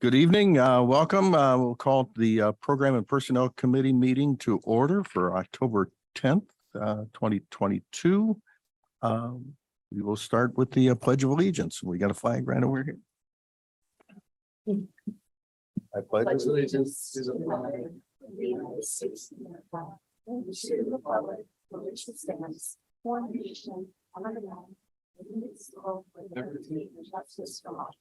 Good evening. Welcome. We'll call the Program and Personnel Committee meeting to order for October 10th, 2022. We will start with the Pledge of Allegiance. We got a flag right over here. I pledge allegiance to the flag of the United States and to the republic for which it stands, one nation, under God, indivisible, with liberty and justice for all.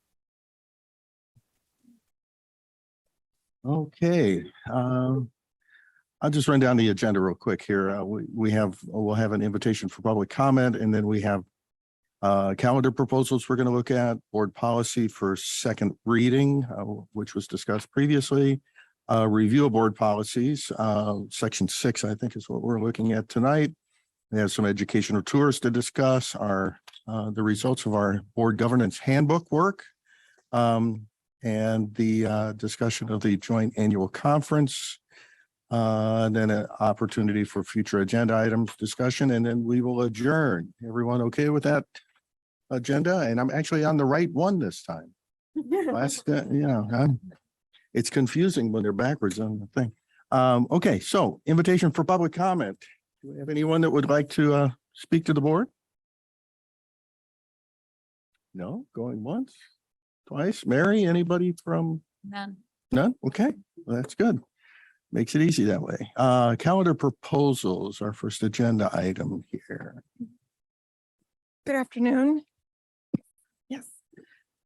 Okay, I'll just run down the agenda real quick here. We'll have an invitation for public comment, and then we have calendar proposals we're going to look at, board policy for second reading, which was discussed previously, review of board policies, section 6, I think is what we're looking at tonight. We have some educational tours to discuss, the results of our board governance handbook work, and the discussion of the joint annual conference, and then an opportunity for future agenda items discussion, and then we will adjourn. Everyone okay with that agenda? And I'm actually on the right one this time. Last, it's confusing when they're backwards on the thing. Okay, so invitation for public comment. Do we have anyone that would like to speak to the board? No, going once. Twice. Mary, anybody from? None. None? Okay, well, that's good. Makes it easy that way. Calendar proposals, our first agenda item here. Good afternoon. Yes.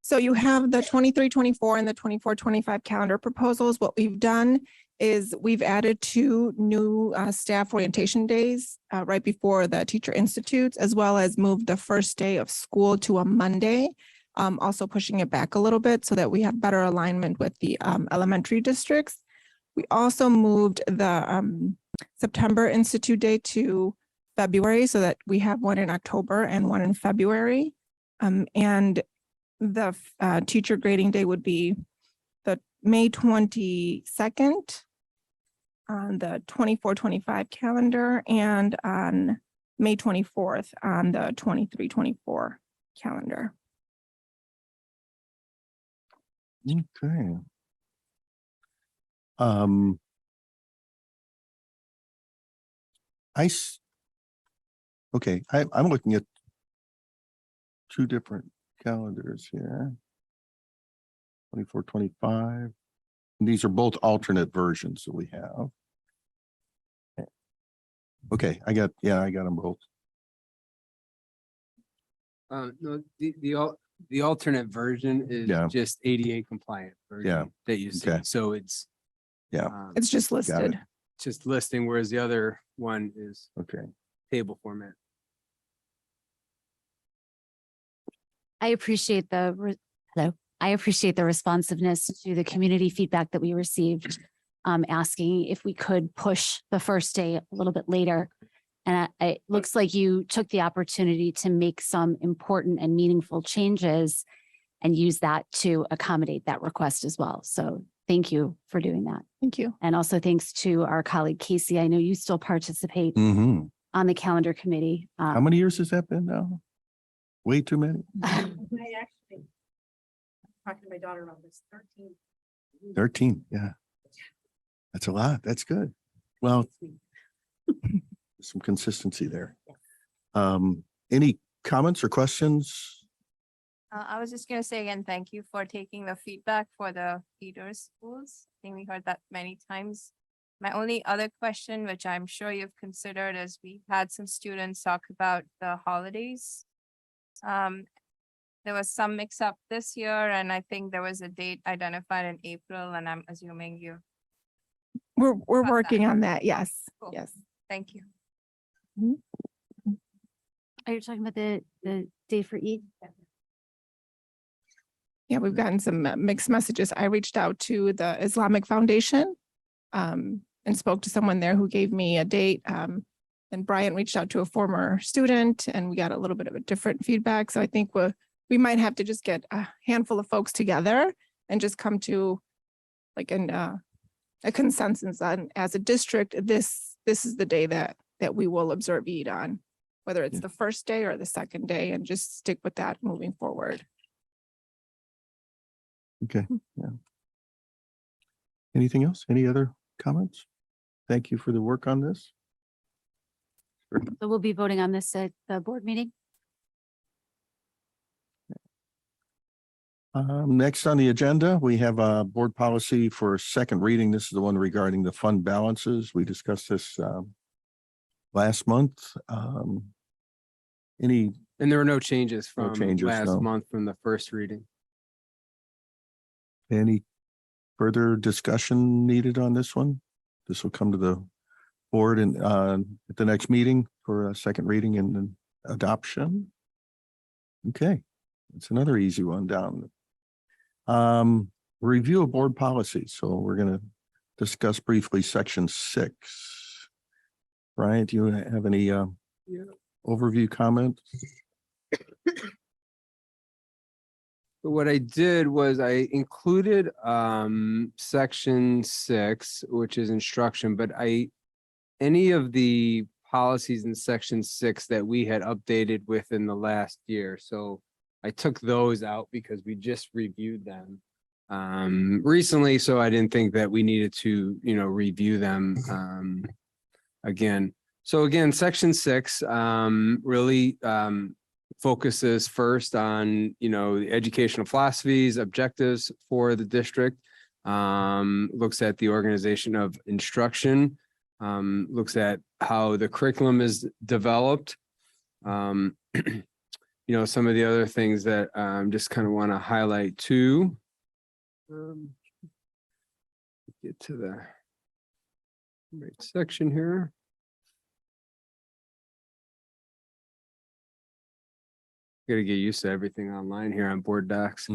So you have the 23-24 and the 24-25 calendar proposals. What we've done is we've added 2 new staff orientation days right before the teacher institutes, as well as moved the first day of school to a Monday. Also pushing it back a little bit so that we have better alignment with the elementary districts. We also moved the September Institute Day to February so that we have one in October and one in February. And the teacher grading day would be the May 22nd on the 24-25 calendar and on May 24th on the 23-24 calendar. Okay. I'm looking at 2 different calendars here. 24-25. And these are both alternate versions that we have. Okay, I got them both. No, the alternate version is just ADA compliant version that you see. So it's It's just listed. just listing, whereas the other one is Okay. table format. I appreciate the responsiveness to the community feedback that we received, asking if we could push the first day a little bit later. And it looks like you took the opportunity to make some important and meaningful changes and use that to accommodate that request as well. So thank you for doing that. Thank you. And also thanks to our colleague Casey. I know you still participate Mm-hmm. on the calendar committee. How many years has that been now? Way too many. I actually talked to my daughter about this 13. 13. Yeah. That's a lot. That's good. Well, some consistency there. Any comments or questions? I was just going to say again, thank you for taking the feedback for the feeder schools. I think we heard that many times. My only other question, which I'm sure you've considered, is we had some students talk about the holidays. There was some mix up this year, and I think there was a date identified in April, and I'm assuming you. We're Got working that. on that. Yes. Cool. Yes. Thank you. Are you talking about the day for Eid? Yeah, we've gotten some mixed messages. I reached out to the Islamic Foundation and spoke to someone there who gave me a date. And Brian reached out to a former student and we got a little bit of a different feedback. So I think we might have to just get a handful of folks together and just come to like a consensus on, as a district, this is the day that we will observe Eid on, whether it's the first day or the second day, and just stick with that moving forward. Okay. Yeah. Anything else? Any other comments? Thank you for the work on this. So we'll be voting on this at the board meeting. Next on the agenda, we have a board policy for second reading. This is the one regarding the fund balances. We discussed this last month. Any, And there were no changes No from changes, last no. month from the first reading. any further discussion needed on this one? This will come to the board and at the next meeting for a second reading and then adoption. Okay, it's another easy one down. Review of board policy. So we're going to discuss briefly section 6. Brian, do you have any overview comment? But what I did was I included section 6, which is instruction, but any of the policies in section 6 that we had updated within the last year. So I took those out because we just reviewed them recently, so I didn't think that we needed to, review them again. So again, section 6 really focuses first on, the educational philosophies, objectives for the district, looks at the organization of instruction, looks at how the curriculum is developed. Some of the other things that just kind of want to highlight too. Get to the right section here. Got to get used to everything online here on board docs.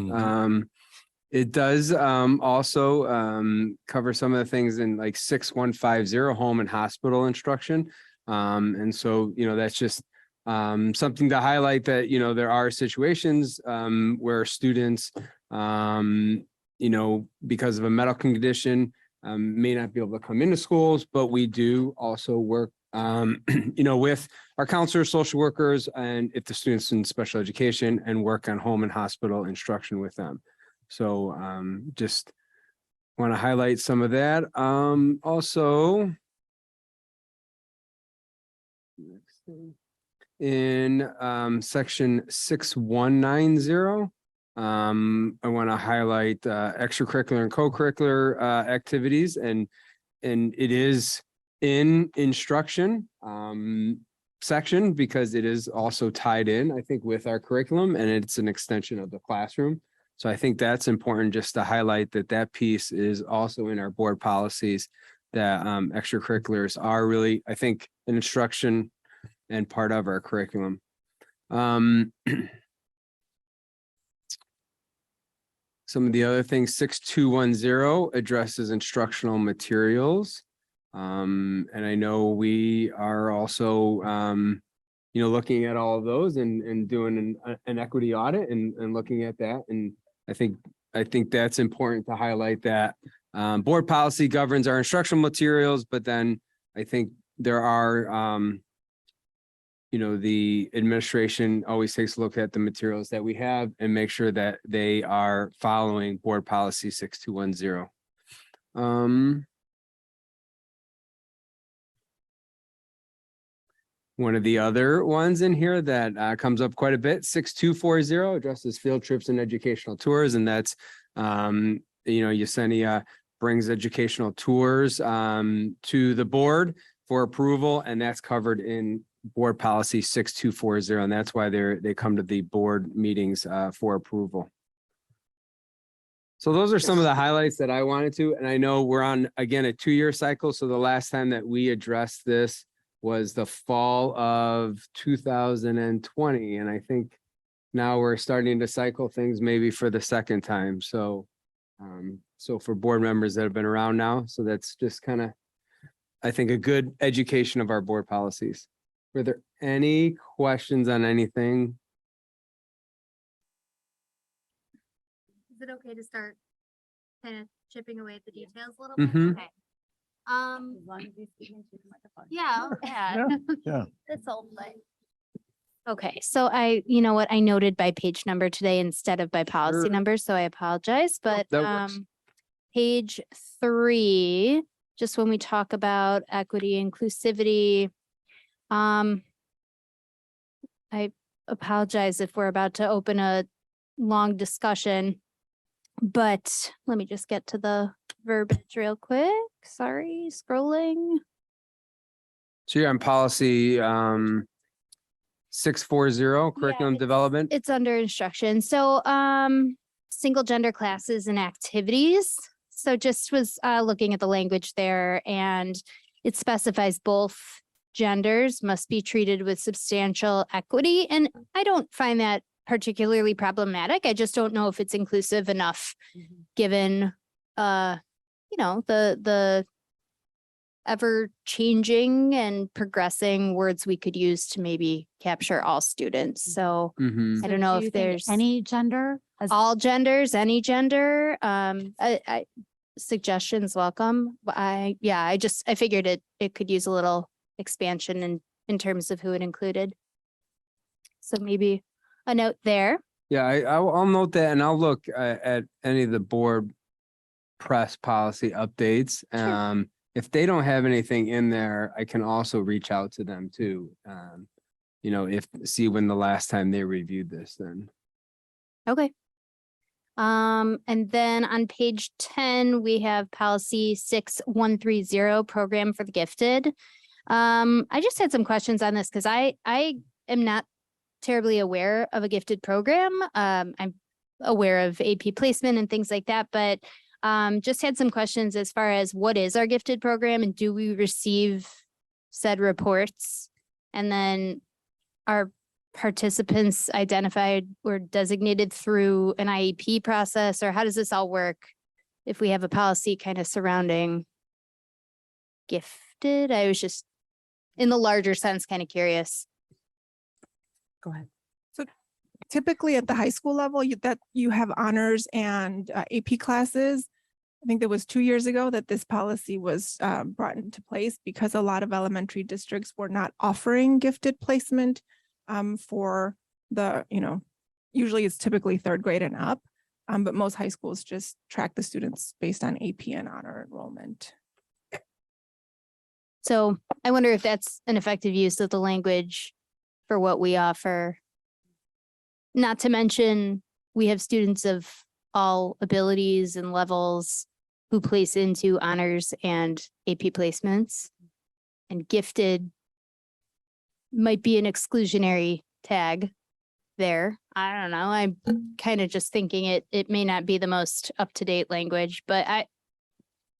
It does also cover some of the things in like 6150 home and hospital instruction. And so, that's just something to highlight that, there are situations where students, because of a medical condition, may not be able to come into schools, but we do also work with our counselors, social workers, and if the students in special education, and work on home and hospital instruction with them. So just want to highlight some of that. Also, next thing, in section 6190, I want to highlight extracurricular and co-curricular activities, and it is in instruction section because it is also tied in, I think, with our curriculum, and it's an extension of the classroom. So I think that's important just to highlight that piece is also in our board policies, that extracurriculars are really, I think, an instruction and part of our curriculum. Some of the other things, 6210 addresses instructional materials. And I know we are also, looking at all of those and doing an equity audit and looking at that. And I think that's important to highlight that board policy governs our instructional materials, but then I think there are, the administration always takes a look at the materials that we have and make sure that they are following board policy 6210. One of the other ones in here that comes up quite a bit, 6240 addresses field trips and educational tours. And that's, Yesenia brings educational tours to the board for approval, and that's covered in board policy 6240. And that's why they come to the board meetings for approval. So those are some of the highlights that I wanted to, and I know we're on, again, a 2-year cycle. So the last time that we addressed this was the fall of 2020. And I think now we're starting to cycle things maybe for the second time. So, so for board members that have been around now, so that's just kind of, I think, a good education of our board policies. Were there any questions on anything? Is it okay to start kind of chipping away at the details a little bit? Mhm. Okay. As long as you speak into the microphone. Yeah, Yeah, yeah. this old thing. Okay, so you know what, I noted by page number today instead of by policy Sure. number, so I apologize, but that works. page 3, just when we talk about equity, inclusivity, I apologize if we're about to open a long discussion, but let me just get to the verbiage real quick. Sorry, scrolling. So you're on policy 640, curriculum it's- development. It's under instruction. So, single gender classes and activities. So just was looking at the language there, and it specifies both genders must be treated with substantial equity. And I don't find that particularly problematic. I just don't know if it's inclusive enough, given the ever changing and progressing words we could use to maybe capture all students. So Mhm. I don't know do you if think there's any gender. all genders, any gender. I suggestions welcome. But I figured it could use a little expansion in terms of who it included. So maybe a note there. Yeah, I'll note that, and I'll look at any of the board press policy updates. Sure. If they don't have anything in there, I can also reach out to them too. See when the last time they reviewed this then. Okay. And then on page 10, we have policy 6130, program for the gifted. I just had some questions on this because I am not terribly aware of a gifted program. I'm aware of AP placement and things like that, but just had some questions as far as what is our gifted program and do we receive said reports? And then are participants identified or designated through an IEP process, or how does this all work if we have a policy kind of surrounding gifted? I was just in the larger sense kind of curious. Go ahead. So typically at the high school level, you have honors and AP classes. I think that was 2 years ago that this policy was brought into place because a lot of elementary districts were not offering gifted placement for the, usually it's typically third grade and up. But most high schools just track the students based on AP and honor enrollment. So I wonder if that's an effective use of the language for what we offer. Not to mention, we have students of all abilities and levels who place into honors and AP placements. And gifted might be an exclusionary tag there. I don't know. I'm kind of just thinking it may not be the most up-to-date language, but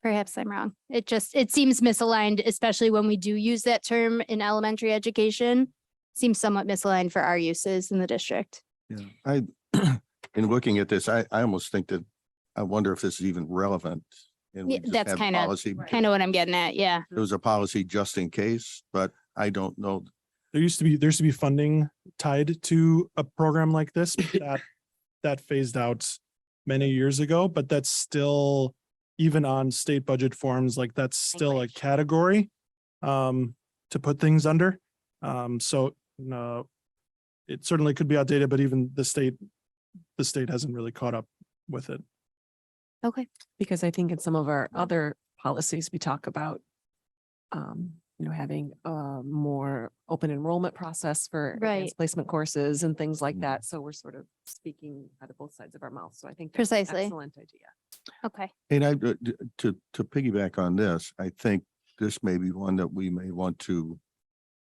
perhaps I'm wrong. It seems misaligned, especially when we do use that term in elementary education. Seems somewhat misaligned for our uses in the district. Yeah, in looking at this, I almost think that I wonder if this is even relevant. And we Yeah, just that's have kind of policy. what I'm getting at. Yeah. It was a policy just in case, but I don't know. There used to be funding tied to a program like this, but that phased out many years ago, but that's still, even on state budget forms, like that's still a Language. category to put things under. So no, it certainly could be outdated, but even the state hasn't really caught up with it. Okay. Because I think in some of our other policies, we talk about, having a more open enrollment process for Right. advanced placement courses and things like that. So we're sort of speaking out of both sides of our mouth. So I think that's an Precisely. excellent idea. Okay. And to piggyback on this, I think this may be one that we may want to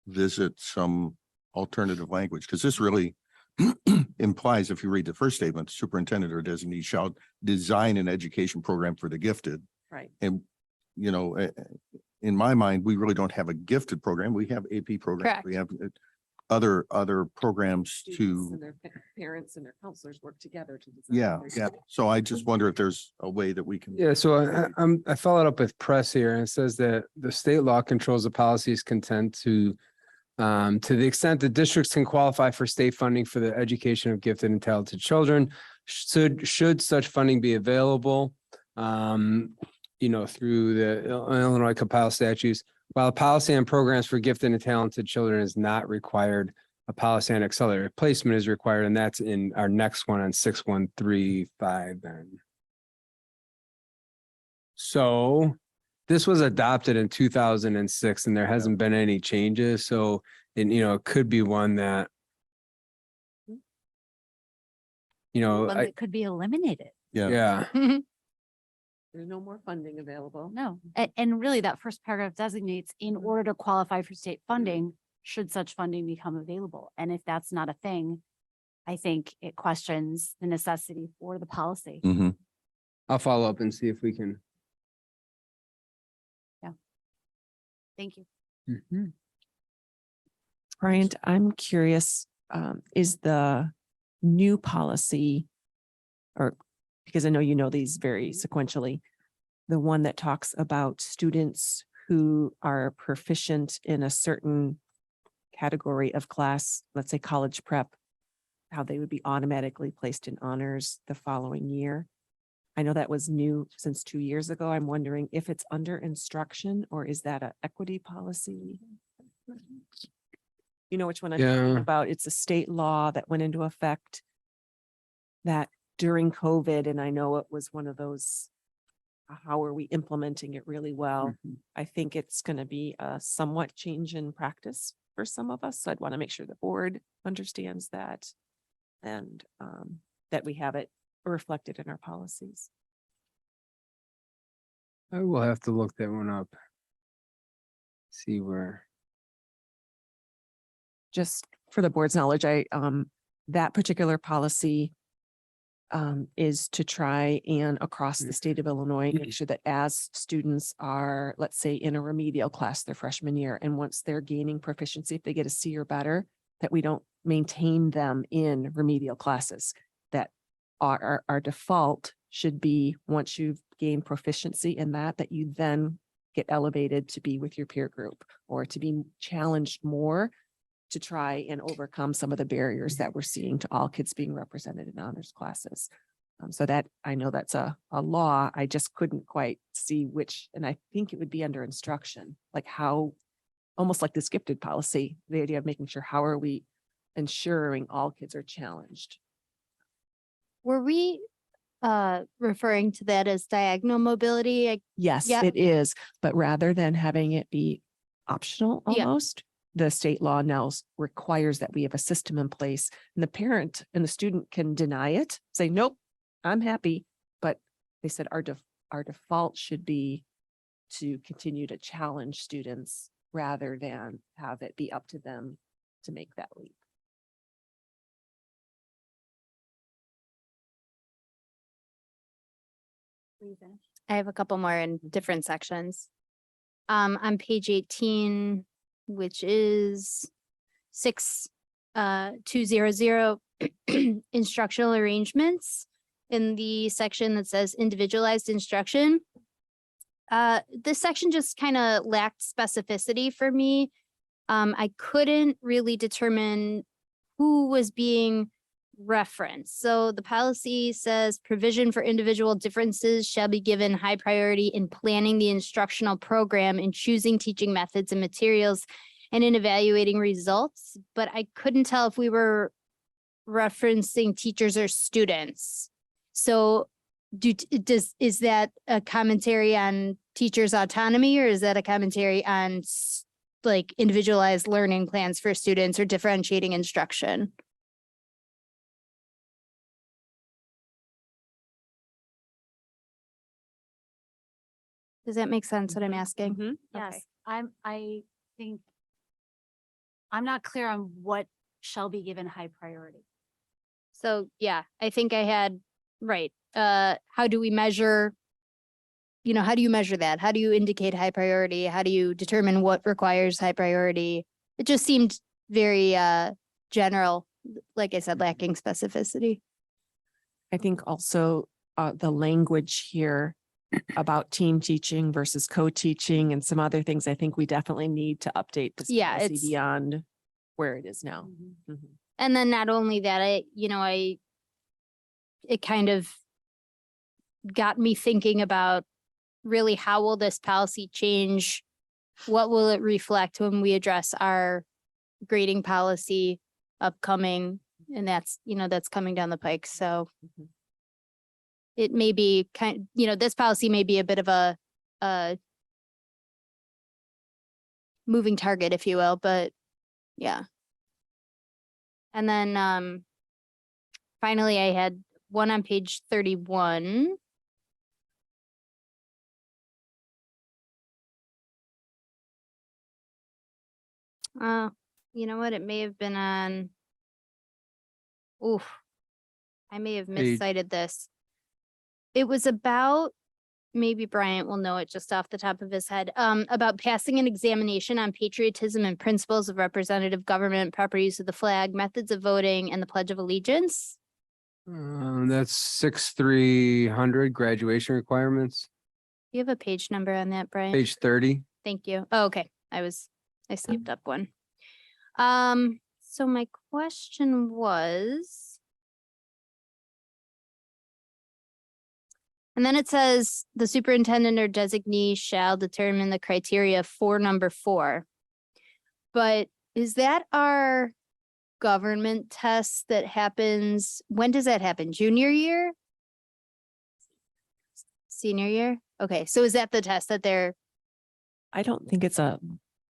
visit some alternative language, because this really implies, if you read the first statement, superintendent or designee shall design an education program for the gifted. Right. And, in my mind, we really don't have a gifted program. We have AP programs. Correct. We have other programs Students to, and their parents and their counselors work together to design. yeah, their yeah. school. So I just wonder if there's a way that we can. Yeah, so I followed up with press here, and it says that the state law controls the policy's content to the extent that districts can qualify for state funding for the education of gifted and talented children, should such funding be available, through the Illinois compiled statutes. While a policy on programs for gifted and talented children is not required, a policy on accelerated placement is required, and that's in our next one on 6135 then. So this was adopted in 2006 and there hasn't been any changes. So, and it could be one that, One that could be eliminated. yeah. There's no more funding available. No, and really that first paragraph designates in order to qualify for state funding, should such funding become available. And if that's not a thing, I think it questions the necessity for the policy. Mhm. I'll follow up and see if we can. Thank you. Mhm. Bryant, I'm curious, is the new policy, or because I know you know these very sequentially, the one that talks about students who are proficient in a certain category of class, let's say college prep, how they would be automatically placed in honors the following year. I know that was new since 2 years ago. I'm wondering if it's under instruction or is that an equity policy? You know which one I'm talking Yeah. about? It's a state law that went into effect that during COVID, and I know it was one of those, how are we implementing it really well? I think it's going to be a somewhat change in practice for some of us. So I'd want to make sure the board understands that and that we have it reflected in our policies. I will have to look that one up. See where. Just for the board's knowledge, that particular policy is to try and across the state of Illinois, make sure that as students are, let's say, in a remedial class their freshman year, and once they're gaining proficiency, if they get a C or better, that we don't maintain them in remedial classes. That our default should be, once you've gained proficiency in that you then get elevated to be with your peer group or to be challenged more to try and overcome some of the barriers that we're seeing to all kids being represented in honors classes. So that, I know that's a law. I just couldn't quite see which, and I think it would be under instruction, like how, almost like this gifted policy, the idea of making sure, how are we ensuring all kids are challenged? Were we referring to that as diagonal mobility? Yes, Yeah. it is, but rather than having it be optional Yeah. almost, the state law now requires that we have a system in place, and the parent and the student can deny it, say, nope, I'm happy. But they said our default should be to continue to challenge students rather than have it be up to them to make that leap. I have a couple more in different sections. On page 18, which is 6200 instructional arrangements, in the section that says individualized instruction. This section just kind of lacked specificity for me. I couldn't really determine who was being referenced. So the policy says provision for individual differences shall be given high priority in planning the instructional program and choosing teaching methods and materials and in evaluating results. But I couldn't tell if we were referencing teachers or students. So is that a commentary on teachers' autonomy, or is that a commentary on like individualized learning plans for students or differentiating instruction? Does that make sense what I'm asking? Mm-hmm. Yes, I think I'm not clear on what shall be given high priority. So, yeah, I think I had, right. How do we measure? How do you measure that? How do you indicate high priority? How do you determine what requires high priority? It just seemed very general, like I said, lacking specificity. I think also the language here about team teaching versus co-teaching and some other things, I think we definitely need to update this Yeah, policy it's- beyond where it is now. Mhm. And then not only that, it kind of got me thinking about really how will this policy change? What will it reflect when we address our grading policy upcoming? And that's coming down the pike. So it may be this policy may be a bit of a moving target, if you will, but yeah. And then, finally, I had one on page 31. You know what? It may have been on. Oof. I may have Page- miscited this. It was about, maybe Bryant will know it just off the top of his head, about passing an examination on patriotism and principles of representative government, proper use of the flag, methods of voting, and the Pledge of Allegiance. That's 6,300 graduation requirements, You have a page number on that, Bryant? page 30. Thank you. Oh, okay. I skipped up one. So my question was. And then it says the superintendent or designee shall determine the criteria for number 4. But is that our government test that happens? When does that happen? Junior year? Senior year? Okay, so is that the test that they're, I don't think it's a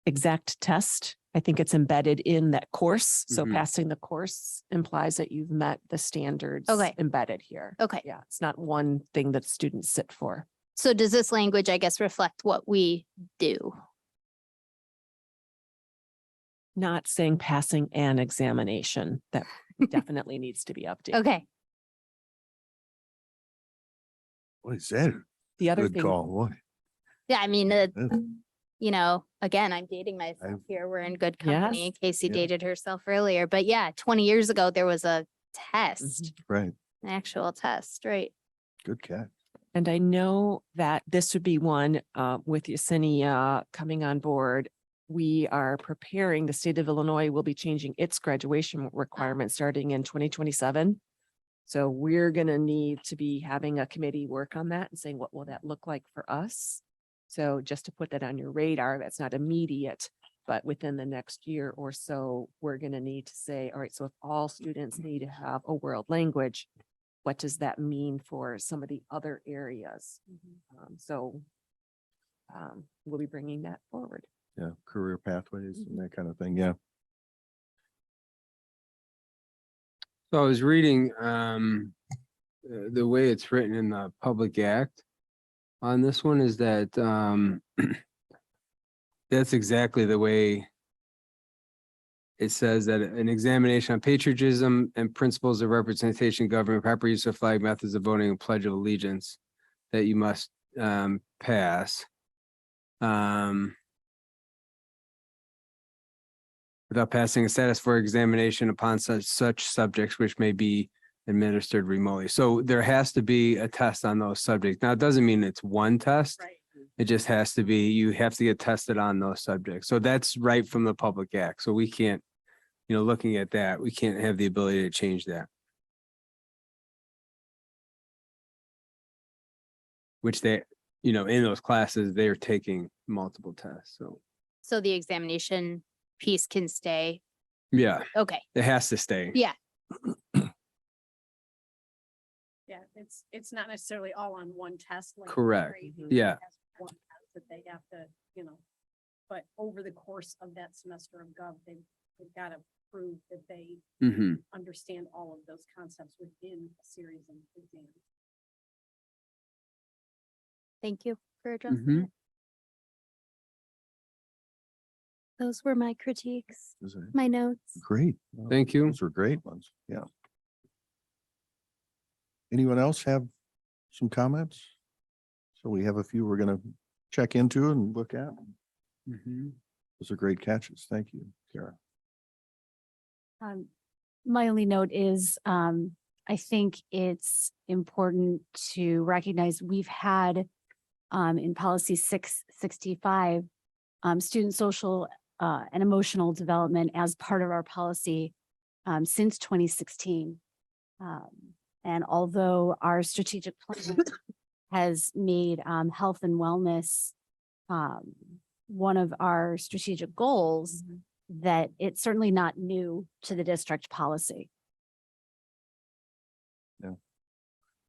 exact test. I think it's embedded in that course. So Mhm. passing the course implies that you've met the standards Okay. embedded here. okay. Yeah, it's not one thing that students sit for. So does this language, I guess, reflect what we do? Not saying passing an examination. That definitely needs to be updated. Okay, What is that? The other Good thing, call. What? yeah, I mean, Yeah. again, I'm dating myself I've- here. We're in good Yes. company. Casey Yeah. dated herself earlier, but yeah, 20 years ago, there was a test, Right. an actual test, right? Good catch. and I know that this would be one with Yesenia coming on board. We are preparing, the state of Illinois will be changing its graduation requirements starting in 2027. So we're going to need to be having a committee work on that and saying, what will that look like for us? So just to put that on your radar, that's not immediate, but within the next year or so, we're going to need to say, all right, so if all students need to have a world language, what does that mean for some of the other areas? We'll be bringing that forward. Yeah. Career pathways and that kind of thing. Yeah. So I was reading the way it's written in the Public Act on this one is that that's exactly the way it says that an examination on patriotism and principles of representation, government, proper use of flag, methods of voting, and Pledge of Allegiance that you must pass. Without passing a status for examination upon such subjects which may be administered remotely. So there has to be a test on those subjects. Now, it doesn't mean it's one test. Right. It just has to be, you have to get tested on those subjects. So that's right from the Public Act. So we can't, looking at that, we can't have the ability to change that. Which they, in those classes, they're taking multiple tests. So, So the examination piece can stay. yeah, Okay, it has to stay. yeah, Yeah, it's not necessarily all on one test. like Correct. grade Yeah. has one test that they have to, but over the course of that semester of gov, they've got to prove that they Mm-hmm. understand all of those concepts within a series of exams. thank you for addressing Mhm. it. Those were my critiques, Is it- my notes. Great. Well, Thank you. Those were great ones. Yeah. Anyone else have some comments? So we have a few we're going to check into and look at. Mm-hmm. Those are great catches. Thank you, Kara. My only note is, I think it's important to recognize we've had in policy 665, student social and emotional development as part of our policy since 2016. And although our strategic plan has made health and wellness one of our strategic goals, that it's certainly not new to the district policy.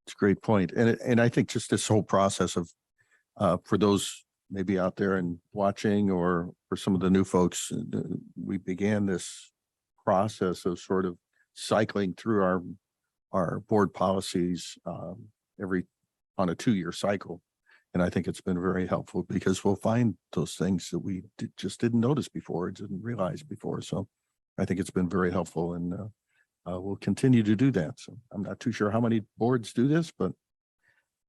It's a great point. And I think just this whole process of, for those maybe out there and watching, or for some of the new folks, we began this process of sort of cycling through our board policies, on a 2-year cycle. And I think it's been very helpful because we'll find those things that we just didn't notice before, didn't realize before. So I think it's been very helpful, and we'll continue to do that. So I'm not too sure how many boards do this, but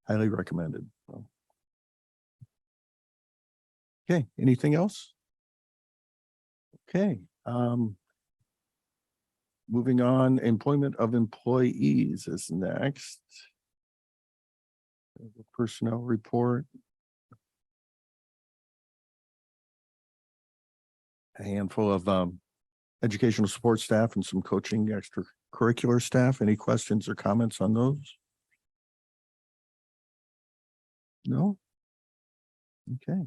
highly recommended. So. Okay, anything else? Okay. Moving on, employment of employees is next. The personnel report. A handful of educational support staff and some coaching extracurricular staff. Any questions or comments on those? No? Okay,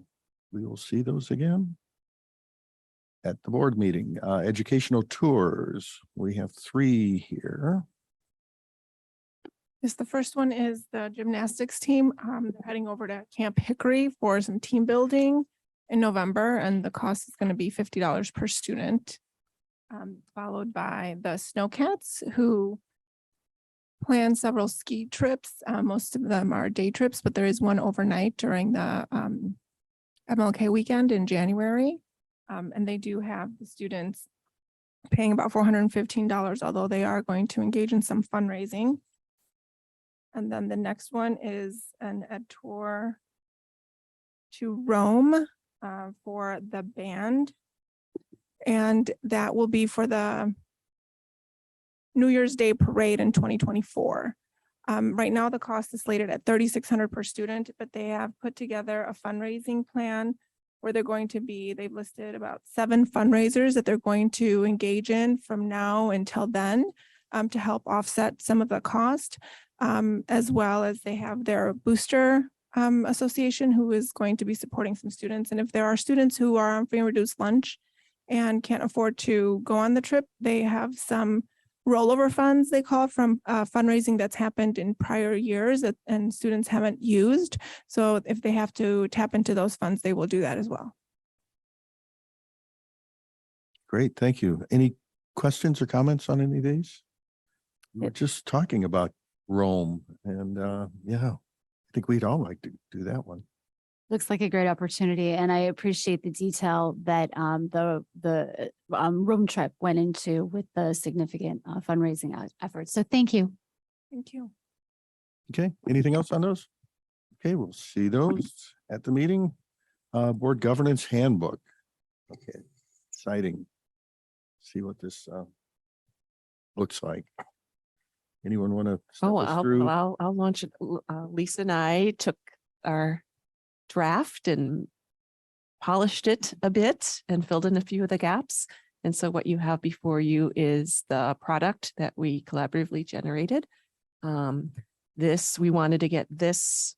we will see those again at the board meeting. Educational tours, we have 3 here. Yes, the first one is the gymnastics team. They're heading over to Camp Hickory for some team building in November, and the cost is going to be $50 per student. Followed by the Snowcats, who plan several ski trips. Most of them are day trips, but there is one overnight during the MLK weekend in January. And they do have the students paying about $415, although they are going to engage in some fundraising. And then the next one is an ed tour to Rome for the band. And that will be for the New Year's Day parade in 2024. Right now, the cost is slated at $3,600 per student, but they have put together a fundraising plan where they're going to be, they've listed about 7 fundraisers that they're going to engage in from now until then to help offset some of the cost, as well as they have their booster association who is going to be supporting some students. And if there are students who are on free and reduced lunch and can't afford to go on the trip, they have some rollover funds, they call, from fundraising that's happened in prior years and students haven't used. So if they have to tap into those funds, they will do that as well. Great, thank you. Any questions or comments on any of these? We were just talking about Rome, and yeah, I think we'd all like to do that one. Looks like a great opportunity, and I appreciate the detail that the room trip went into with the significant fundraising efforts. So thank you. Thank you. Okay, anything else on those? Okay, we'll see those at the meeting. Board governance handbook. Okay, exciting. See what this looks like. Anyone want to step Oh, us through? I'll launch it. Lisa and I took our draft and polished it a bit and filled in a few of the gaps. And so what you have before you is the product that we collaboratively generated. We wanted to get this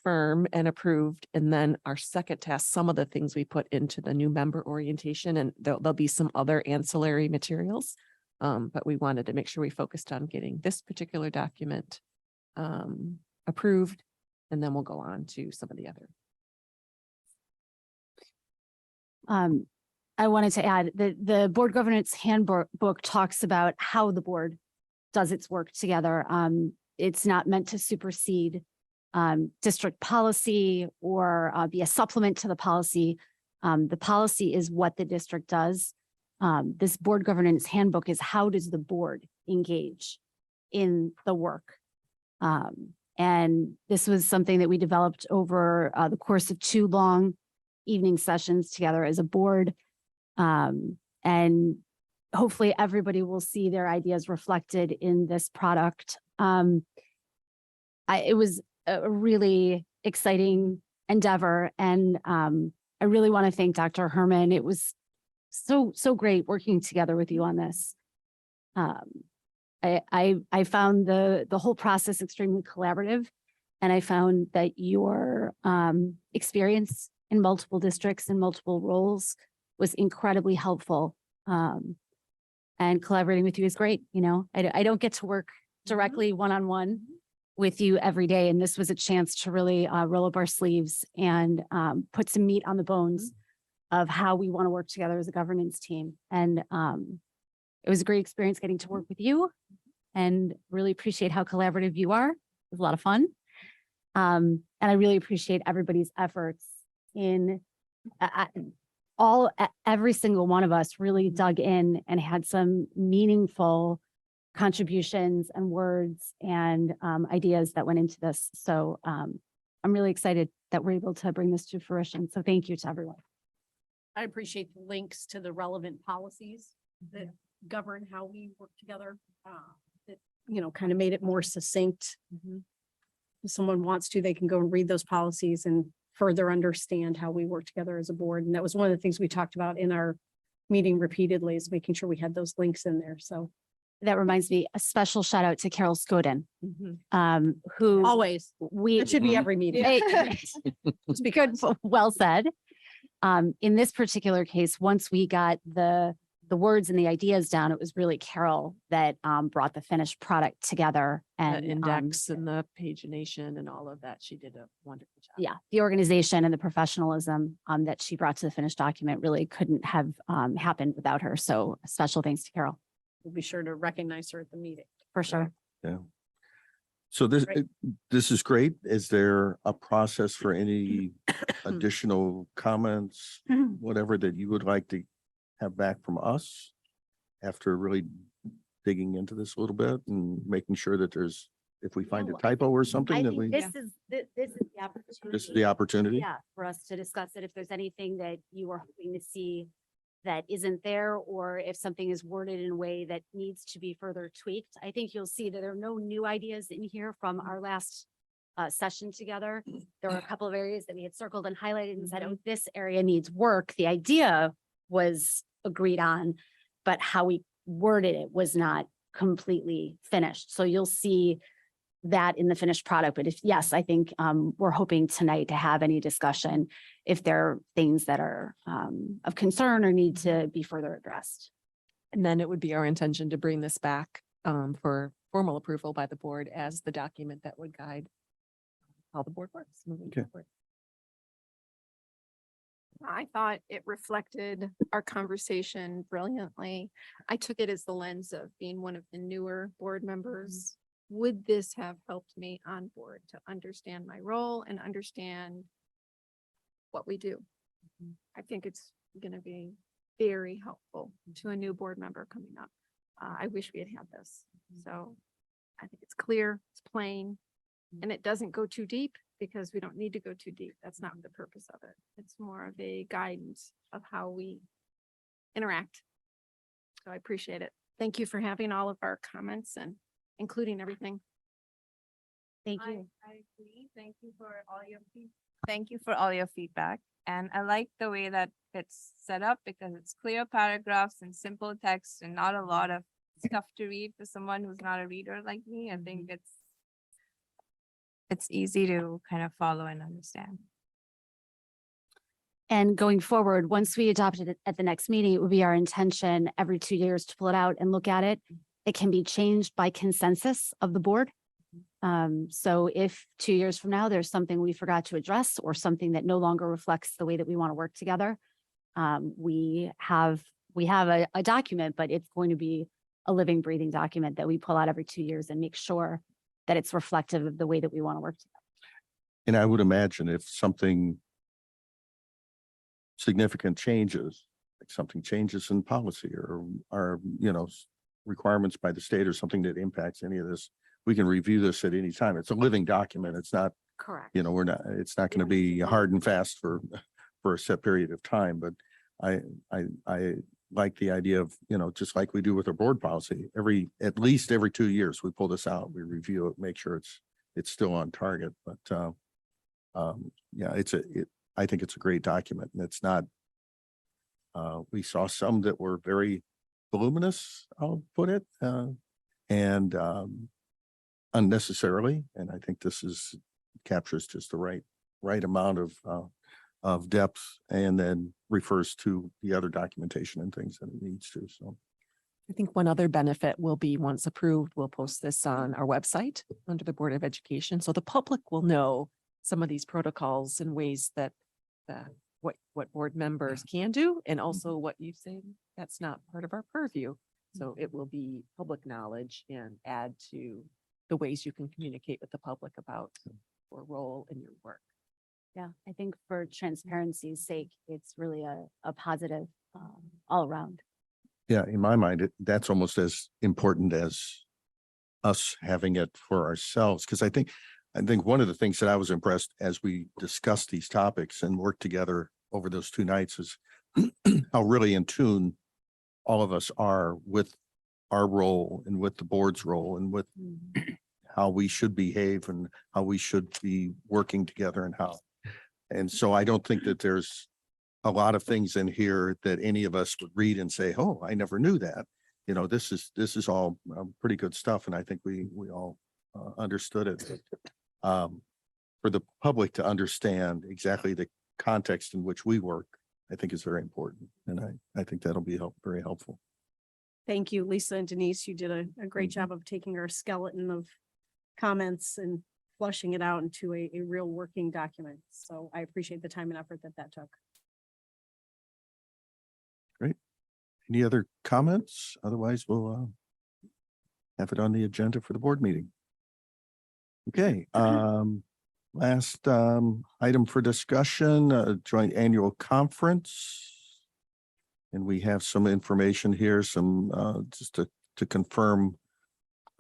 firm and approved. And then our second task, some of the things we put into the new member orientation, and there'll be some other ancillary materials. But we wanted to make sure we focused on getting this particular document approved, and then we'll go on to some of the other. I wanted to add that the board governance handbook talks about how the board does its work together. It's not meant to supersede district policy or be a supplement to the policy. The policy is what the district does. This board governance handbook is how does the board engage in the work. And this was something that we developed over the course of 2 long evening sessions together as a board. And hopefully everybody will see their ideas reflected in this product. It was a really exciting endeavor. And I really want to thank Dr. Herman. It was so great working together with you on this. I found the whole process extremely collaborative, and I found that your experience in multiple districts and multiple roles was incredibly helpful. And collaborating with you is great. You know, I don't get to work directly one-on-one with you every day. And this was a chance to really roll up our sleeves and put some meat on the bones of how we want to work together as a governance team. And it was a great experience getting to work with you and really appreciate how collaborative you are. It was a lot of fun. And I really appreciate everybody's efforts in every single one of us really dug in and had some meaningful contributions and words and ideas that went into this. So I'm really excited that we're able to bring this to fruition. So thank you to everyone. I appreciate the links to the relevant policies that govern how we work together. That, kind of made it more succinct. If someone wants to, they can go and read those policies and further understand how we work together as a board. And that was one of the things we talked about in our meeting repeatedly, is making sure we had those links in there. So That reminds me, a special shout out to Carol Scoden, who always, we it should be every meeting. It's because well said. In this particular case, once we got the words and the ideas down, it was really Carol that brought the finished product together The and index and the pagination and all of that. She did a wonderful job. yeah, the organization and the professionalism that she brought to the finished document really couldn't have happened without her. So special thanks to Carol We'll be sure to recognize her at the meeting. for sure. Yeah. So Right. this is great. Is there a process for any additional comments, whatever that you would like to have back from us after really digging into this a little bit and making sure that if we find a No, typo or something I that think we, this is the opportunity. this is the opportunity? Yeah, for us to discuss it. If there's anything that you are hoping to see that isn't there, or if something is worded in a way that needs to be further tweaked, I think you'll see that there are no new ideas in here from our last session together. There were a couple of areas that we had circled and highlighted and said, oh, this area needs work. The idea was agreed on, but how we worded it was not completely finished. So you'll see that in the finished product. But yes, I think we're hoping tonight to have any discussion if there are things that are of concern or need to be further addressed. And then it would be our intention to bring this back for formal approval by the board as the document that would guide how the board works moving Okay. forward. I thought it reflected our conversation brilliantly. I took it as the lens of being one of the newer board members. Would this have helped me on board to understand my role and understand what we do? I think it's going to be very helpful to a new board member coming up. I wish we had had this. So I think it's clear, it's plain, and it doesn't go too deep because we don't need to go too deep. That's not the purpose of it. It's more of a guidance of how we interact. So I appreciate it. Thank you for having all of our comments and including everything. Thank you. I agree. Thank you for all your feedback. And I like the way that it's set up because it's clear paragraphs and simple text and not a lot of stuff to read for someone who's not a reader like me. I think it's easy to kind of follow and understand. And going forward, once we adopt it at the next meeting, it would be our intention every 2 years to pull it out and look at it. It can be changed by consensus of the board. So if 2 years from now, there's something we forgot to address or something that no longer reflects the way that we want to work together, we have a document, but it's going to be a living, breathing document that we pull out every 2 years and make sure that it's reflective of the way that we want to work together. And I would imagine if something significant changes, like something changes in policy or, requirements by the state or something that impacts any of this, we can review this at any time. It's a living document. It's not, Correct. it's not going to be hard and fast for a set period of time. But I like the idea of, just like we do with our board policy, at least every 2 years, we pull this out, we review it, make sure it's still on target. But yeah, I think it's a great document, and it's not, we saw some that were very voluminous, I'll put it, and unnecessarily. And I think this captures just the right amount of depth, and then refers to the other documentation and things that it needs to. So I think one other benefit will be, once approved, we'll post this on our website under the Board of Education. So the public will know some of these protocols and ways that what board members can do, and also what you say that's not part of our purview. So it will be public knowledge and add to the ways you can communicate with the public about your role in your work. Yeah, I think for transparency's sake, it's really a positive all around. Yeah, in my mind, that's almost as important as us having it for ourselves. Because I think one of the things that I was impressed as we discussed these topics and worked together over those 2 nights is how really in tune all of us are with our role and with the board's role and with how we should behave and how we should be working together and how. And so I don't think that there's a lot of things in here that any of us would read and say, oh, I never knew that. You know, this is all pretty good stuff. And I think we all understood it. For the public to understand exactly the context in which we work, I think is very important. And I think that'll be very helpful. Thank you, Lisa and Denise. You did a great job of taking our skeleton of comments and flushing it out into a real working document. So I appreciate the time and effort that took. Great. Any other comments? Otherwise, we'll have it on the agenda for the board meeting. Okay. Last item for discussion, joint annual conference. And we have some information here, some just to confirm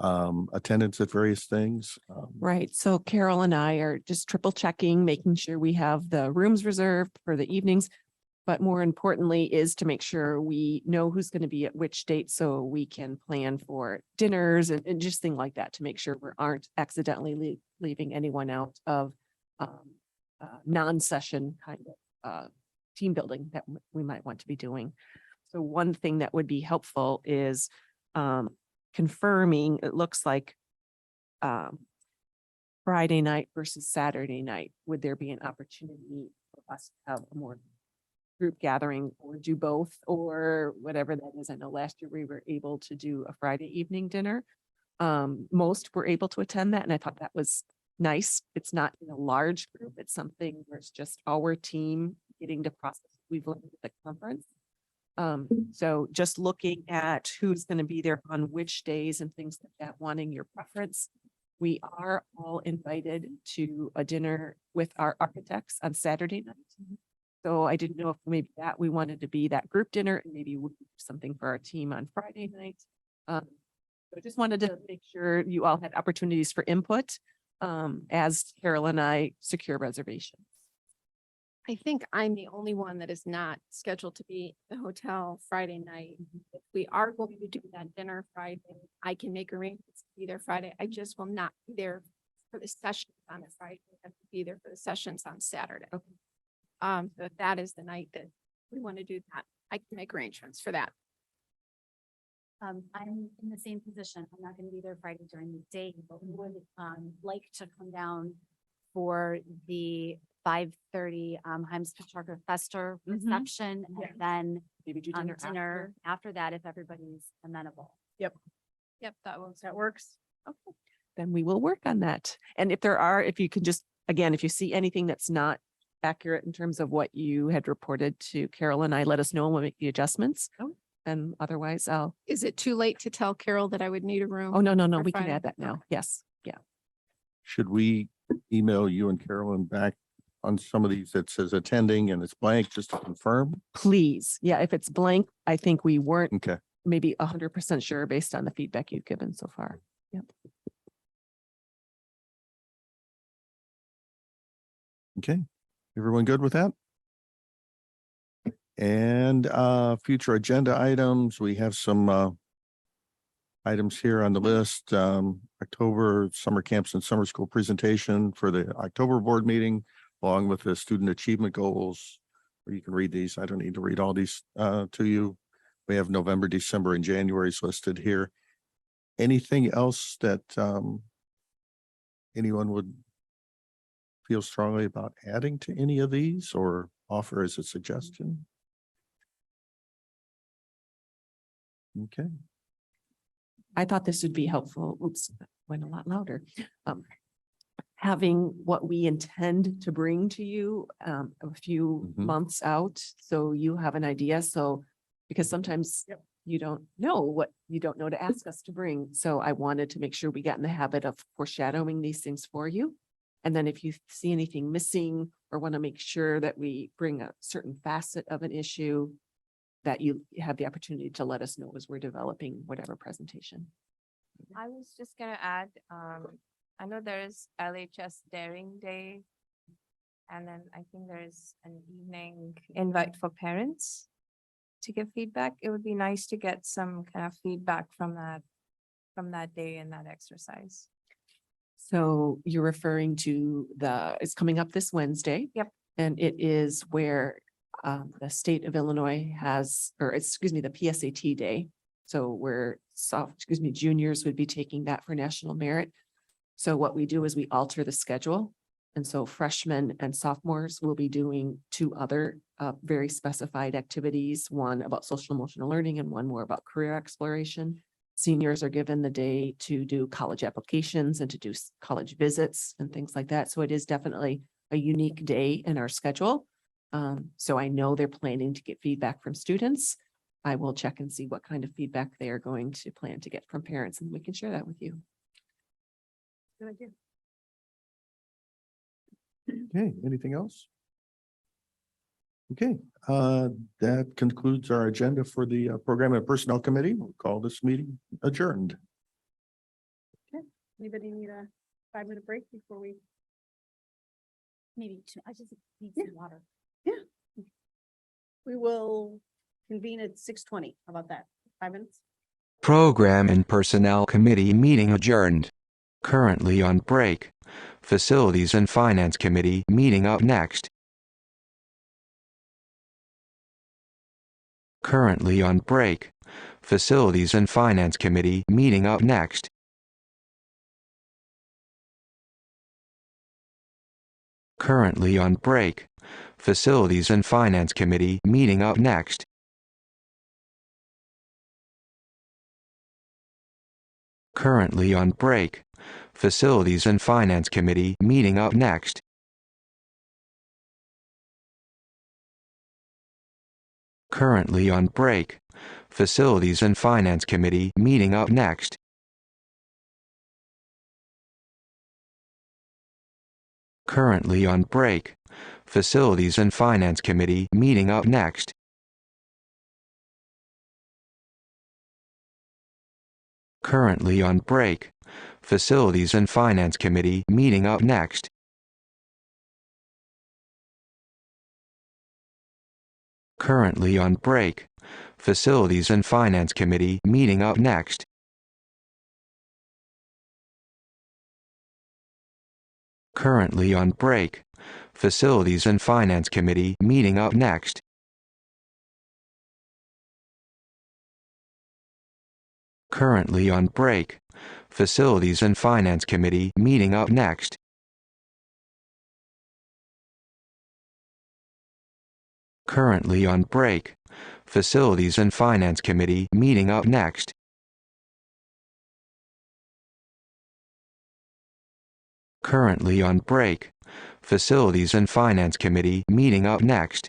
attendance at various things. Right. So Carol and I are just triple checking, making sure we have the rooms reserved for the evenings. But more importantly is to make sure we know who's going to be at which date so we can plan for dinners and just things like that to make sure we aren't accidentally leaving anyone out of non-session kind of team building that we might want to be doing. So one thing that would be helpful is confirming, it looks like Friday night versus Saturday night. Would there be an opportunity for us to have a more group gathering or do both or whatever that is? I know last year we were able to do a Friday evening dinner. Most were able to attend that, and I thought that was nice. It's not in a large group. It's something where it's just our team getting to process what we've learned at the conference. So just looking at who's going to be there on which days and things like that, wanting your preference. We are all invited to a dinner with our architects on Saturday night. So I didn't know if maybe that we wanted to be that group dinner and maybe we'll do something for our team on Friday night. So I just wanted to make sure you all had opportunities for input as Carol and I secure reservations. I think I'm the only one that is not scheduled to be at the hotel Friday night. If we are going to do that dinner Friday, I can make arrangements to be there Friday. I just will not be there for the sessions on a Friday. I have to be there for the sessions on Saturday. Okay. So if that is the night that we want to do that, I can make arrangements for that. I'm in the same position. I'm not going to be there Friday during the day, but we would like to come down for the 5:30 Heims Petrarca Fester reception Yeah. and then Maybe do dinner after that if everybody's amenable. Yep, that works. That works. Okay. Then we will work on that. And if you can just, again, if you see anything that's not accurate in terms of what you had reported to Carol and I, let us know and we'll make the adjustments. Oh. And otherwise Is it too late to tell Carol that I would need a room? no, for we can Friday? add that now. Yes. Yeah. Should we email you and Carolyn back on some of these that says attending and it's blank just to confirm? Please. Yeah. If it's blank, I think we weren't Okay. maybe 100% sure based on the feedback you've given so far. Yep. Okay. Everyone good with that? And future agenda items, we have some items here on the list. October summer camps and summer school presentation for the October board meeting, along with the student achievement goals. You can read these. I don't need to read all these to you. We have November, December, and January's listed here. Anything else that anyone would feel strongly about adding to any of these or offer as a suggestion? Okay, I thought this would be helpful. Oops, went a lot louder. Having what we intend to bring to you a few Mhm. months out, so you have an idea. So, because sometimes you don't know to ask us to bring. So I wanted to make sure we got in the habit of foreshadowing these things for you. And then if you see anything missing or want to make sure that we bring a certain facet of an issue, that you have the opportunity to let us know as we're developing whatever presentation. I was just gonna add, I know there's LHS Daring Day. And then I think there's an evening invite for parents to give feedback. It would be nice to get some kind of feedback from that day and that exercise. So you're referring to it's coming up this Wednesday. Yep. And it is where the state of Illinois has, or excuse me, the PSAT day. So where juniors would be taking that for national merit. So what we do is we alter the schedule. And so freshmen and sophomores will be doing two other very specified activities, one about social emotional learning and one more about career exploration. Seniors are given the day to do college applications and to do college visits and things like that. So it is definitely a unique day in our schedule. So I know they're planning to get feedback from students. I will check and see what kind of feedback they are going to plan to get from parents, and we can share that with you. Good idea. Okay, anything else? Okay, that concludes our agenda for the Program and Personnel Committee. We'll call this meeting adjourned. Anybody need a 5-minute break before we? Maybe two, I just need some water. We will convene at 6:20. How about that? 5 minutes? Program and Personnel Committee meeting adjourned. Currently on break. Facilities and Finance Committee meeting up next. Currently on break. Facilities and Finance Committee meeting up next. Currently on break. Facilities and Finance Committee meeting up next. Currently on break. Facilities and Finance Committee meeting up next. Currently on break. Facilities and Finance Committee meeting up next. Currently on break. Facilities and Finance Committee meeting up next. Currently on break. Facilities and Finance Committee meeting up next. Currently on break. Facilities and Finance Committee meeting up next. Currently on break. Facilities and Finance Committee meeting up next. Currently on break. Facilities and Finance Committee meeting up next. Currently on break. Facilities and Finance Committee meeting up next. Currently on break. Facilities and Finance Committee meeting up next.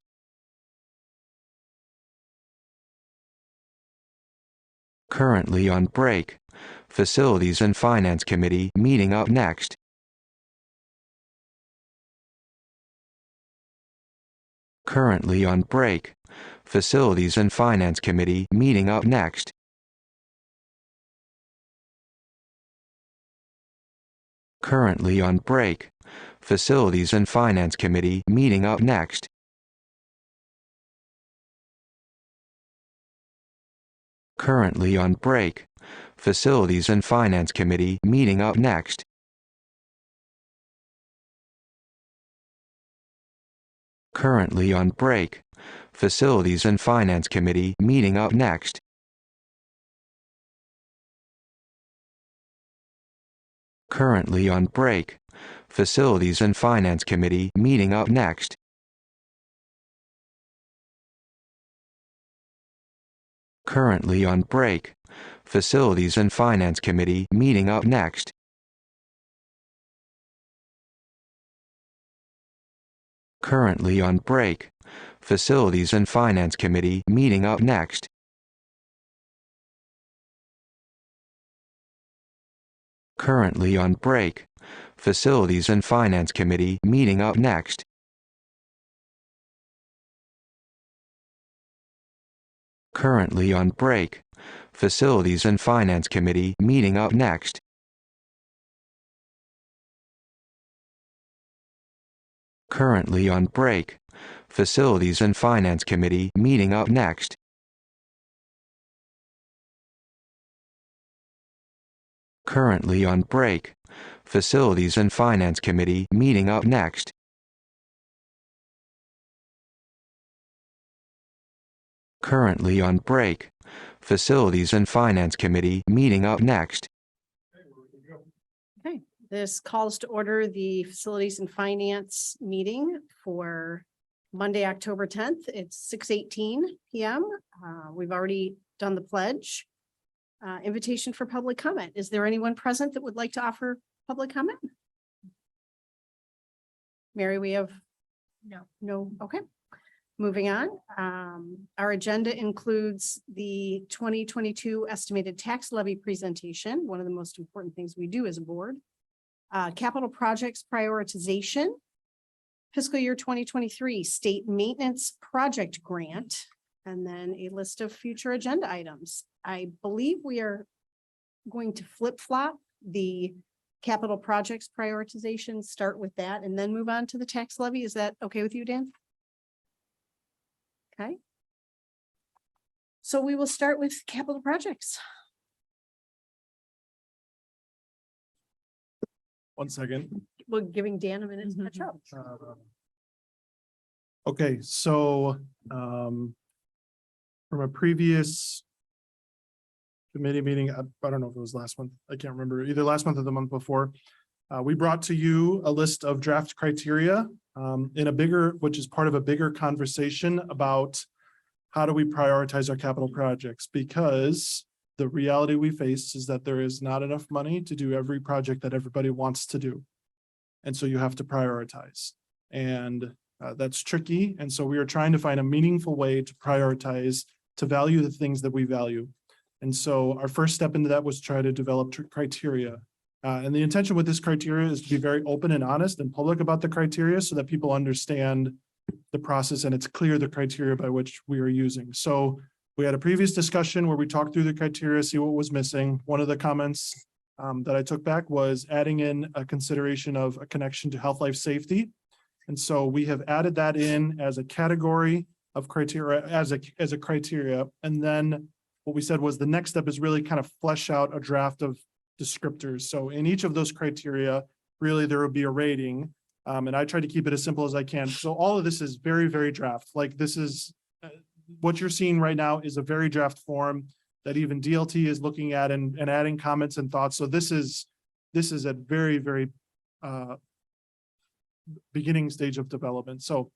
Currently on break. Facilities and Finance Committee meeting up next. Currently on break. Facilities and Finance Committee meeting up next. Currently on break. Facilities and Finance Committee meeting up next. Currently on break. Facilities and Finance Committee meeting up next. Currently on break. Facilities and Finance Committee meeting up next. Currently on break. Facilities and Finance Committee meeting up next. Currently on break. Facilities and Finance Committee meeting up next. Currently on break. Facilities and Finance Committee meeting up next. Currently on break. Facilities and Finance Committee meeting up next. Currently on break. Facilities and Finance Committee meeting up next. Currently on break. Facilities and Finance Committee meeting up next. Currently on break. Facilities and Finance Committee meeting up next. Currently on break. Facilities and Finance Committee meeting up next. Okay, this calls to order the Facilities and Finance meeting for Monday, October 10th. It's 6:18 PM. We've already done the pledge. Invitation for public comment. Is there anyone present that would like to offer public comment? Mary, we have? No, okay. Moving on, our agenda includes the 2022 estimated tax levy presentation, one of the most important things we do as a board. Capital projects prioritization, fiscal year 2023 state maintenance project grant, and then a list of future agenda items. I believe we are going to flip-flop the capital projects prioritization, start with that, and then move on to the tax levy. Is that okay with you, Dan? Okay. So we will start with capital projects. 1 second. We're giving Dan a minute to catch up. Okay, so from a previous committee meeting, I don't know if it was last month, I can't remember, either last month or the month before. We brought to you a list of draft criteria in a bigger, which is part of a bigger conversation about how do we prioritize our capital projects? Because the reality we face is that there is not enough money to do every project that everybody wants to do. And so you have to prioritize. And that's tricky. And so we are trying to find a meaningful way to prioritize, to value the things that we value. And so our first step into that was try to develop criteria. And the intention with this criteria is to be very open and honest and public about the criteria so that people understand the process and it's clear the criteria by which we are using. So we had a previous discussion where we talked through the criteria, see what was missing. One of the comments that I took back was adding in a consideration of a connection to health, life, safety. And so we have added that in as a category of criteria, as a criteria. And then what we said was the next step is really kind of flesh out a draft of descriptors. So in each of those criteria, really there will be a rating. And I try to keep it as simple as I can. So all of this is very, very draft. Like this is what you're seeing right now is a very draft form that even DLT is looking at and adding comments and thoughts. So this is a very, very beginning stage of development. So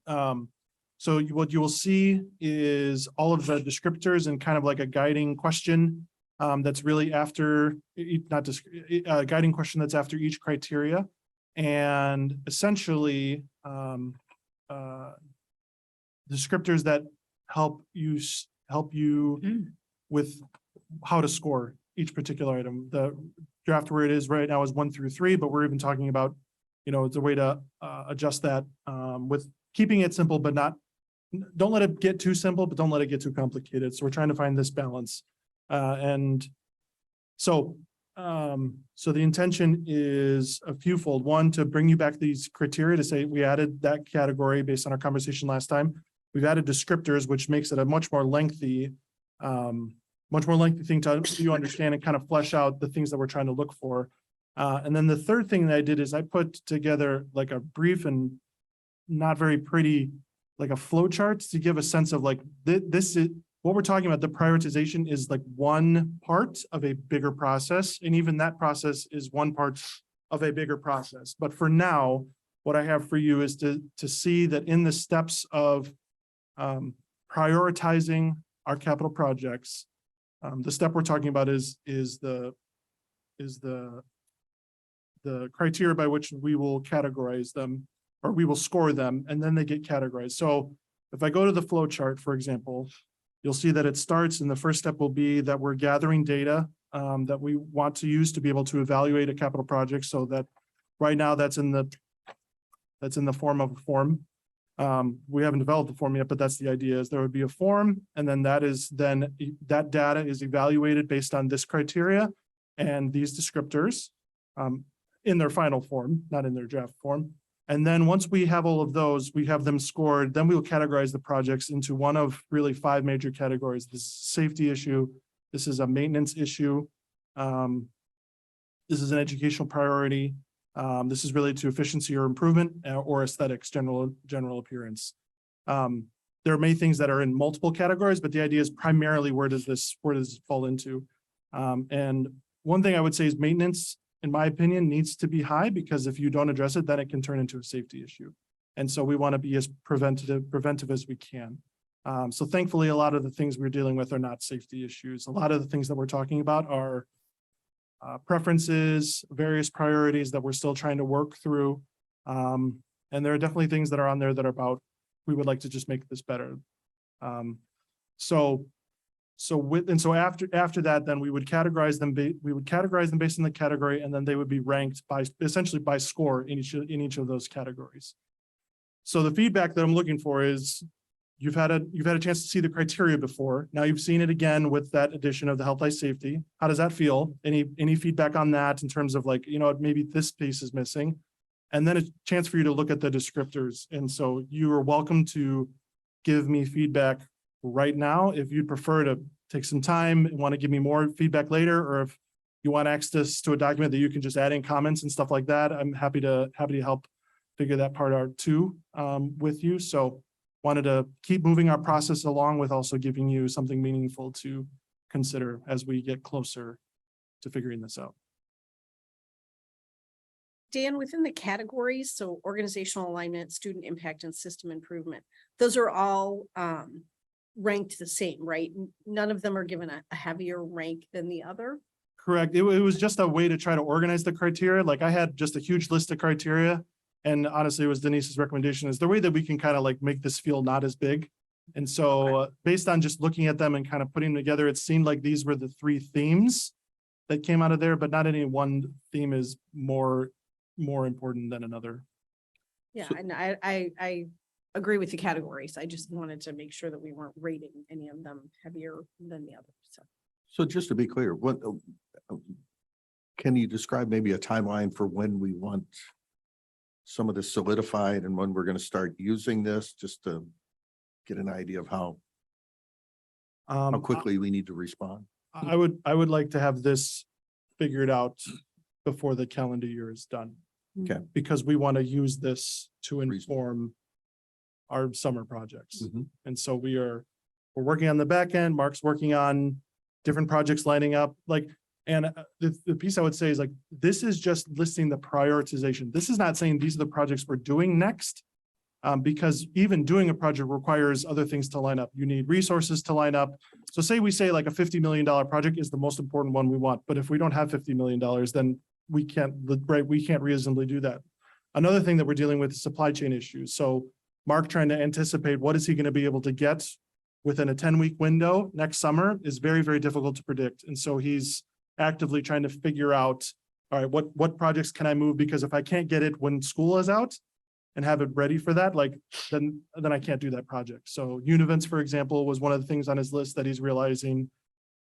what you will see is all of the descriptors and kind of like a guiding question that's really after, a guiding question that's after each criteria. And essentially descriptors that help you with how to score each particular item. The draft where it is right now is 1 through 3, but we're even talking about, it's a way to adjust that with keeping it simple, but don't let it get too simple, but don't let it get too complicated. So we're trying to find this balance. So the intention is a fewfold. One, to bring you back these criteria to say we added that category based on our conversation last time. We've added descriptors, which makes it a much more lengthy thing to you understand and kind of flesh out the things that we're trying to look for. And then the third thing that I did is I put together like a brief and not very pretty, like a flow chart to give a sense of like this is what we're talking about. The prioritization is like one part of a bigger process. And even that process is one part of a bigger process. But for now, what I have for you is to see that in the steps of prioritizing our capital projects, The step we're talking about is the criteria by which we will categorize them, or we will score them, and then they get categorized. So if I go to the flow chart, for example, you'll see that it starts, and the first step will be that we're gathering data that we want to use to be able to evaluate a capital project. So that right now that's in the form of a form. We haven't developed the form yet, but that's the idea, is there would be a form, and then that data is evaluated based on this criteria and these descriptors in their final form, not in their draft form. And then once we have all of those, we have them scored, then we will categorize the projects into one of really 5 major categories. This is a safety issue. This is a maintenance issue. This is an educational priority. This is related to efficiency or improvement or aesthetics, general appearance. There are many things that are in multiple categories, but the idea is primarily where does this fall into? And one thing I would say is maintenance, in my opinion, needs to be high, because if you don't address it, then it can turn into a safety issue. And so we want to be as preventive as we can. So thankfully, a lot of the things we're dealing with are not safety issues. A lot of the things that we're talking about are preferences, various priorities that we're still trying to work through. And there are definitely things that are on there that are about, we would like to just make this better. So after that, then we would categorize them. We would categorize them based on the category, and then they would be ranked by essentially by score in each of those categories. So the feedback that I'm looking for is, you've had a chance to see the criteria before. Now you've seen it again with that addition of the health, life, safety. How does that feel? Any feedback on that in terms of like, maybe this piece is missing? And then a chance for you to look at the descriptors. And so you are welcome to give me feedback right now. If you'd prefer to take some time and want to give me more feedback later, or if you want access to a document that you can just add in comments and stuff like that, I'm happy to help figure that part out too with you. So wanted to keep moving our process along with also giving you something meaningful to consider as we get closer to figuring this out. Dan, within the categories, so organizational alignment, student impact, and system improvement, those are all ranked the same, right? None of them are given a heavier rank than the other? Correct. It was just a way to try to organize the criteria. Like I had just a huge list of criteria. And honestly, it was Denise's recommendation, is the way that we can kind of like make this feel not as big. And so based on just looking at them and kind of putting them together, it seemed like these were the 3 themes that came out of there, but not any one theme is more important than another. Yeah, and I agree with the categories. I just wanted to make sure that we weren't rating any of them heavier than the others. So just to be clear, what can you describe maybe a timeline for when we want some of this solidified and when we're going to start using this, just to get an idea of how quickly we need to respond? I would like to have this figured out before the calendar year is done. Okay. Because we want to use this to inform our summer projects. And so we're working on the back end. Mark's working on different projects lining up. And the piece I would say is like, this is just listing the prioritization. This is not saying these are the projects we're doing next, because even doing a project requires other things to line up. You need resources to line up. So say we say like a $50 million project is the most important one we want, but if we don't have $50 million, then we can't reasonably do that. Another thing that we're dealing with is supply chain issues. So Mark trying to anticipate what is he going to be able to get within a 10-week window next summer is very, very difficult to predict. And so he's actively trying to figure out, all right, what projects can I move? Because if I can't get it when school is out and have it ready for that, then I can't do that project. So Univents, for example, was one of the things on his list that he's realizing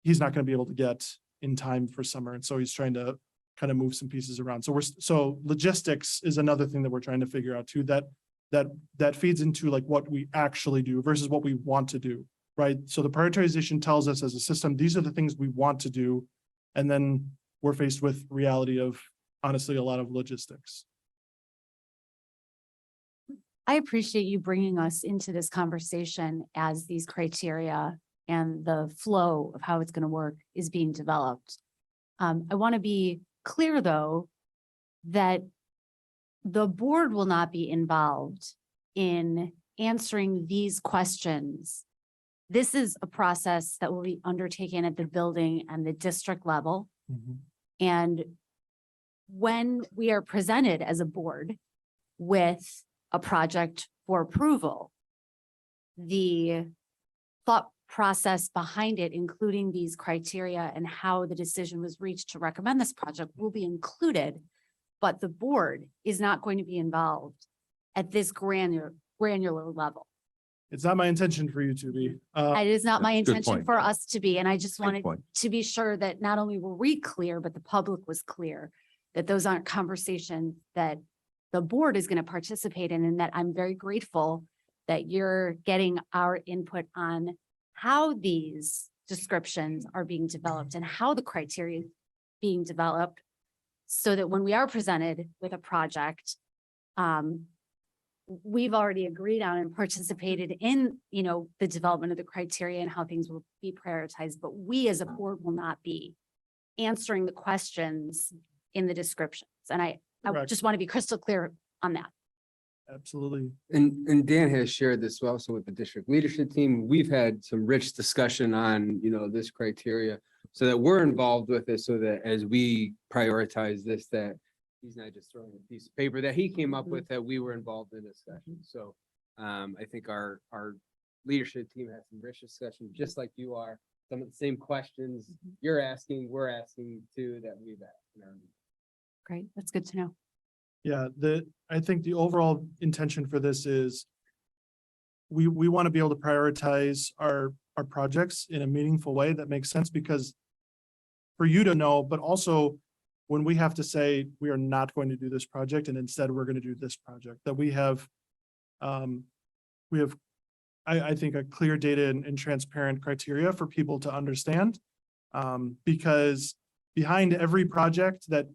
he's not going to be able to get in time for summer. And so he's trying to kind of move some pieces around. So logistics is another thing that we're trying to figure out too, that feeds into like what we actually do versus what we want to do, right? So the prioritization tells us as a system, these are the things we want to do. And then we're faced with reality of, honestly, a lot of logistics. I appreciate you bringing us into this conversation as these criteria and the flow of how it's going to work is being developed. I want to be clear, though, that the board will not be involved in answering these questions this is a process that will be undertaken at the building and the district level. And when we are presented as a board with a project for approval, the thought process behind it, including these criteria and how the decision was reached to recommend this project, will be included. But the board is not going to be involved at this granular level. It's not my intention for you to be. It is not my That's a good intention point. for us to be, and I just Good wanted point. to be sure that not only were we clear, but the public was clear, that those aren't conversations that the board is going to participate in, and that I'm very grateful that you're getting our input on how these descriptions are being developed and how the criteria is being developed, so that when we are presented with a project, we've already agreed on and participated in, the development of the criteria and how things will be prioritized, but we as a board will not be answering the questions in the descriptions. And I Correct. just want to be crystal clear on that. Absolutely. And Dan has shared this also with the district leadership team. We've had some rich discussion on, this criteria so that we're involved with it, so that as we prioritize this, that he's not just throwing a piece of paper that he came up with, that we were involved in discussion. So I think our leadership team had some rich discussion, just like you are. Some of the same questions you're asking, we're asking too, that we've asked. Great. That's good to know. Yeah, I think the overall intention for this is we want to be able to prioritize our projects in a meaningful way that makes sense, because for you to know, but also when we have to say we are not going to do this project and instead we're going to do this project, that we have, I think, a clear data and transparent criteria for people to understand. Because behind every project that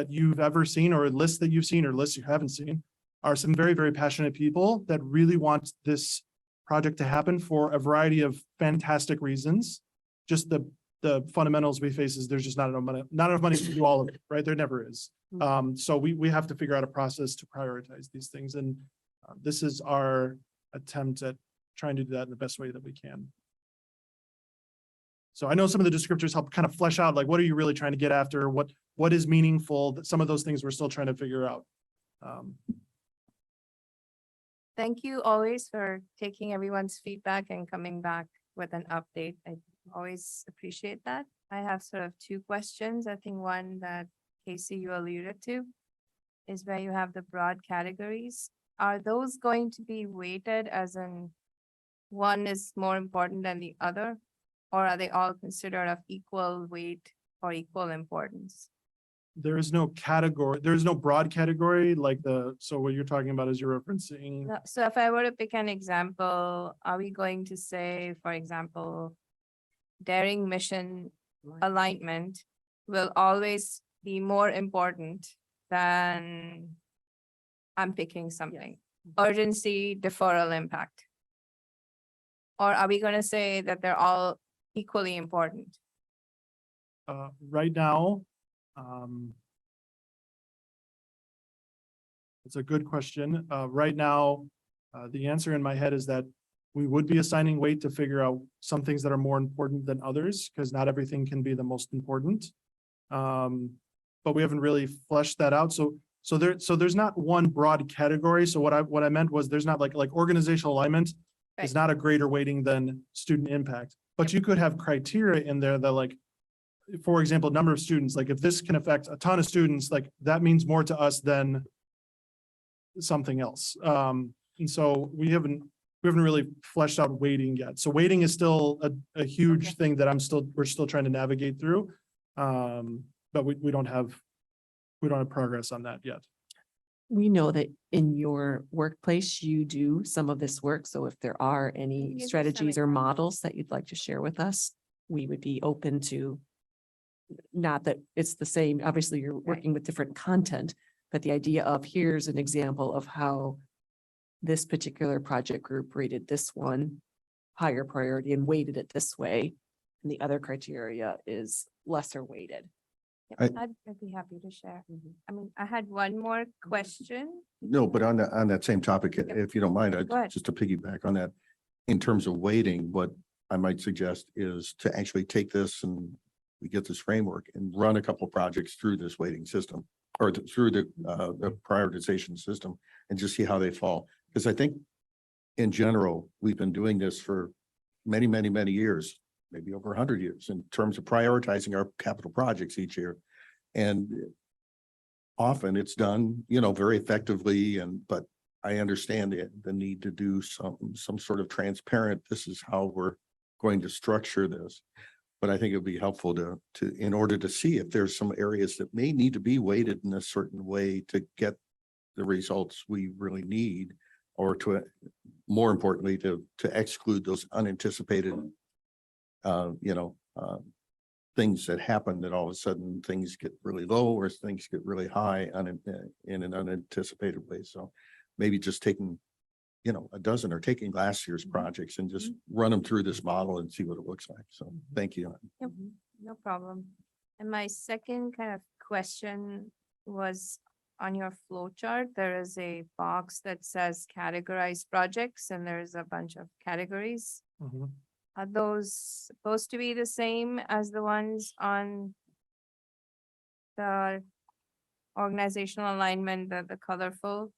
you've ever seen, or a list that you've seen, or lists you haven't seen, are some very, very passionate people that really want this project to happen for a variety of fantastic reasons. Just the fundamentals we face is there's just not enough money to do all of it, right? There never is. So we have to figure out a process to prioritize these things. And this is our attempt at trying to do that in the best way that we can. So I know some of the descriptors help kind of flesh out, like, what are you really trying to get after? What is meaningful? Some of those things we're still trying to figure out. Thank you always for taking everyone's feedback and coming back with an update. I always appreciate that. I have sort of two questions. I think one that Casey, you alluded to, is where you have the broad categories. Are those going to be weighted as in one is more important than the other? Or are they all considered of equal weight or equal importance? There is no category, there is no broad category like so what you're talking about is you're referencing. No, so if I were to pick an example, are we going to say, for example, daring mission alignment will always be more important than, I'm picking something, urgency, deferral, impact? Or are we going to say that they're all equally important? Right now, it's a good question. Right now, the answer in my head is that we would be assigning weight to figure out some things that are more important than others, because not everything can be the most important. But we haven't really fleshed that out. So there's not one broad category. So what I meant was there's not like organizational alignment is not a greater weighting than student impact, but you could have criteria in there that, like, for example, number of students, like if this can affect a ton of students, like that means more to us than something else. And so we haven't really fleshed out weighting yet. So weighting is still a huge thing that we're still trying to navigate through. But we don't have progress on that yet. We know that in your workplace, you do some of this work. So if there are any Give us some strategies or examples. models that you'd like to share with us, we would be open to, not that it's the same, obviously you're working with different content, but the idea of here's an example of how this particular project group rated this one higher priority and weighted it this way, and the other criteria is lesser weighted. Yep, I'd be happy to share. I mean, I had one more question. No, but on that same topic, if you don't mind, Go ahead. just to piggyback on that, in terms of weighting, what I might suggest is to actually take this and we get this framework and run a couple projects through this weighting system or through the prioritization system and just see how they fall. Because I think in general, we've been doing this for many, many, many years, maybe over 100 years in terms of prioritizing our capital projects each year. And often it's done, you know, very effectively but I understand the need to do some sort of transparent, this is how we're going to structure this. But I think it would be helpful to in order to see if there's some areas that may need to be weighted in a certain way to get the results we really need, or to more importantly, to exclude those unanticipated things that happen, that all of a sudden things get really low or things get really high in an unanticipated way. So maybe just taking, a dozen or taking last year's projects and just run them through this model and see what it looks like. So thank you. Yep, no problem. And my second kind of question was on your flow chart, there is a box that says categorize projects and there's a bunch of categories. Mhm. Are those supposed to be the same as the ones on the organizational alignment, the colorful,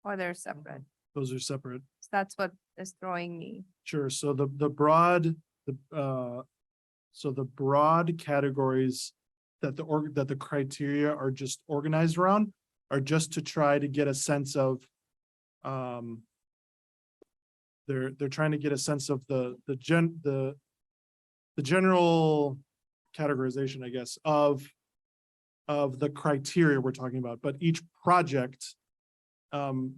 or they're separate? Those are separate. So that's what is throwing me. Sure. So the broad categories that the criteria are just organized around are just to try to get a sense of they're trying to get a sense of the general categorization, I guess, of the criteria we're talking about. But each project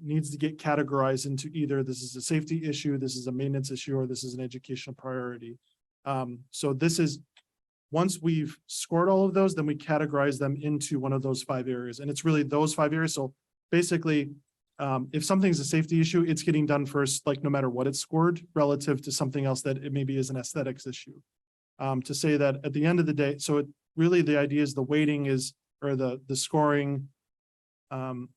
needs to get categorized into either this is a safety issue, this is a maintenance issue, or this is an educational priority. So this is, once we've scored all of those, then we categorize them into one of those 5 areas. And it's really those 5 areas. So basically, if something's a safety issue, it's getting done first, like no matter what it's scored, relative to something else that it maybe is an aesthetics issue. To say that at the end of the day, so really the idea is the weighting is, or the scoring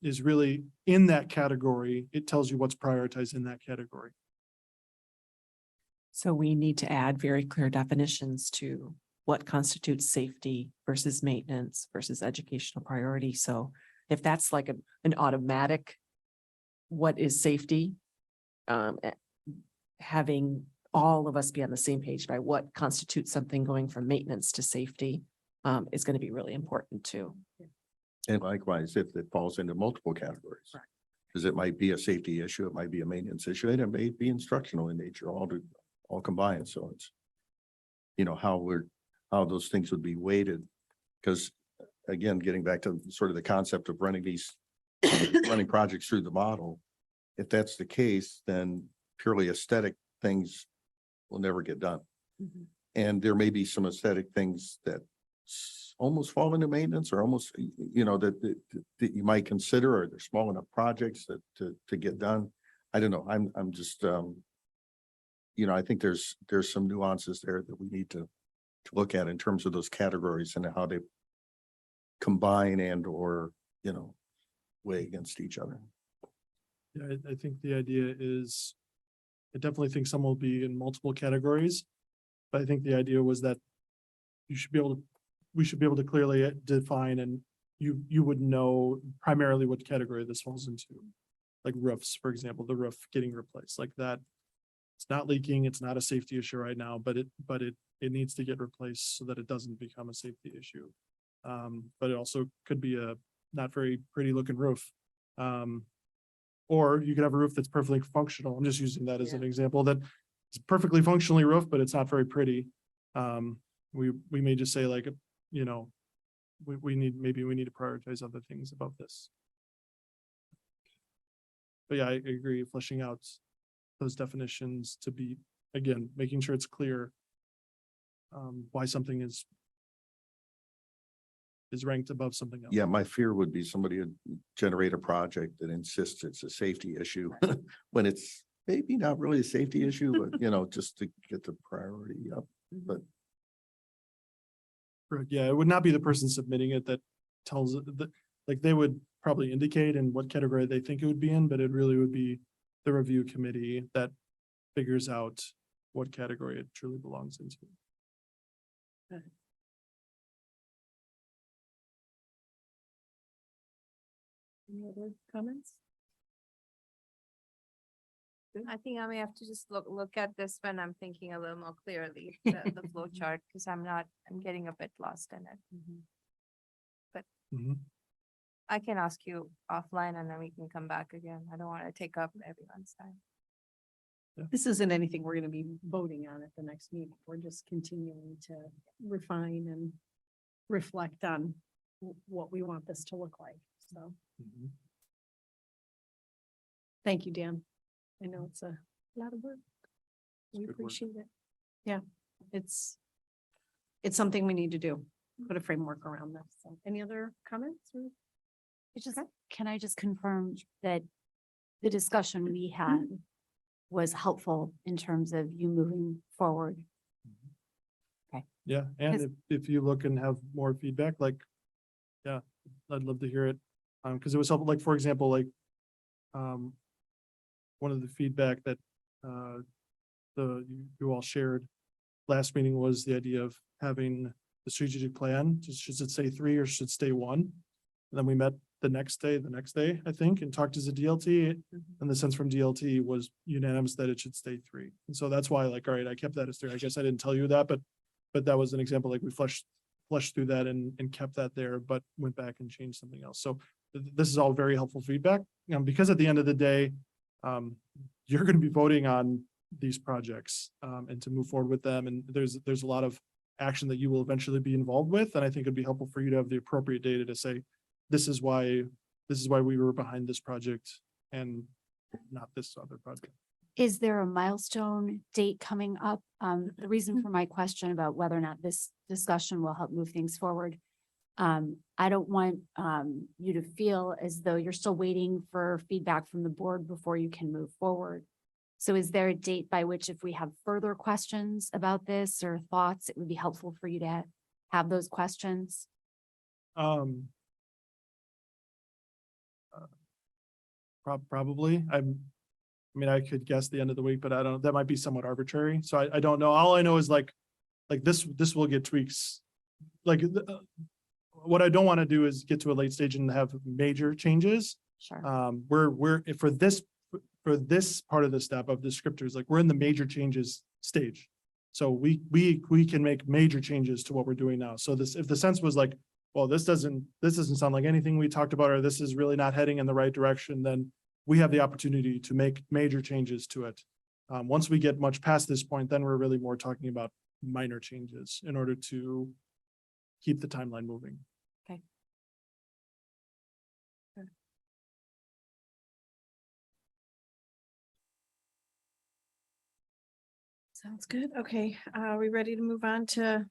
is really in that category. It tells you what's prioritized in that category. So we need to add very clear definitions to what constitutes safety versus maintenance versus educational priority. So if that's like an automatic, what is safety? Having all of us be on the same page by what constitutes something going from maintenance to safety is going to be really important too. And likewise, if it falls into multiple categories, because it might be a safety issue, it might be a maintenance issue, and it may be instructional in nature, all combined. So it's, how those things would be weighted. Because again, getting back to sort of the concept of running these running projects through the model, if that's the case, then purely aesthetic things will never get done. And there may be some aesthetic things that almost fall into maintenance, or almost, that you might consider, or they're small enough projects that to get done. I don't know. I'm just, I think there's some nuances there that we need to look at in terms of those categories and how they combine and or weigh against each other. Yeah, I think the idea is, I definitely think some will be in multiple categories, but I think the idea was that we should be able to clearly define, and you would know primarily what category this falls into. Like roofs, for example, the roof getting replaced like that. It's not leaking, it's not a safety issue right now, but it needs to get replaced so that it doesn't become a safety issue. But it also could be a not very pretty looking roof. Or you could have a roof that's perfectly functional. I'm just using that as an example, that it's perfectly functionally roofed, but it's not very pretty. We may just say like, we need to prioritize other things about this. But yeah, I agree, fleshing out those definitions to be, again, making sure it's clear why something is ranked above something else. Yeah, my fear would be somebody would generate a project that insists it's a safety issue when it's maybe not really a safety issue, but just to get the priority up. But Correct. Yeah, it would not be the person submitting it that tells it that, like, they would probably indicate in what category they think it would be in, but it really would be the review committee that figures out what category it truly belongs into. Any other comments? I think I may have to just look at this when I'm thinking a little more clearly, the flow chart, because I'm getting a bit lost in it. Mhm. I can ask you offline and then we can come back again. I don't want to take up everyone's time. This isn't anything we're gonna be voting on at the next meeting. We're just continuing to refine and reflect on what we want this to look like. So, Mhm. thank you, Dan. I know it's a lot of work. We good work. appreciate it. Yeah, it's something we need to do, put a framework around this. So, any other comments? or- Can I just confirm that the discussion we had was helpful in terms of you moving forward? Yeah, and Because- if you look and have more feedback, like, yeah, I'd love to hear it. Because it was helpful, like, for example, like, one of the feedback that, you all shared last meeting was the idea of having the strategic plan. Should it say 3 or should it stay 1? And then we met the next day, I think, and talked as a DLT. And the sense from DLT was unanimous that it should stay 3. And so that's why, like, all right, I kept that as 3. I guess I didn't tell you that, but that was an example, like we flushed through that and kept that there, but went back and changed something else. So this is all very helpful feedback, because at the end of the day, you're going to be voting on these projects, and to move forward with them. And there's a lot of action that you will eventually be involved with. And I think it'd be helpful for you to have the appropriate data to say, this is why we were behind this project and not this other project. Is there a milestone date coming up? The reason for my question about whether or not this discussion will help move things forward. I don't want you to feel as though you're still waiting for feedback from the board before you can move forward. So is there a date by which, if we have further questions about this or thoughts, it would be helpful for you to have those questions? Probably. I mean, I could guess the end of the week, but I don't, that might be somewhat arbitrary. So I don't know. All I know is like this will get tweaks. Like, what I don't want to do is get to a late stage and have major changes. Sure. We're for this part of the step of descriptors, like we're in the major changes stage. So we can make major changes to what we're doing now. So if the sense was like, well, this doesn't sound like anything we talked about, or this is really not heading in the right direction, then we have the opportunity to make major changes to it. Once we get much past this point, then we're really more talking about minor changes in order to keep the timeline moving. Okay. Sounds good. Okay, are we ready to move on to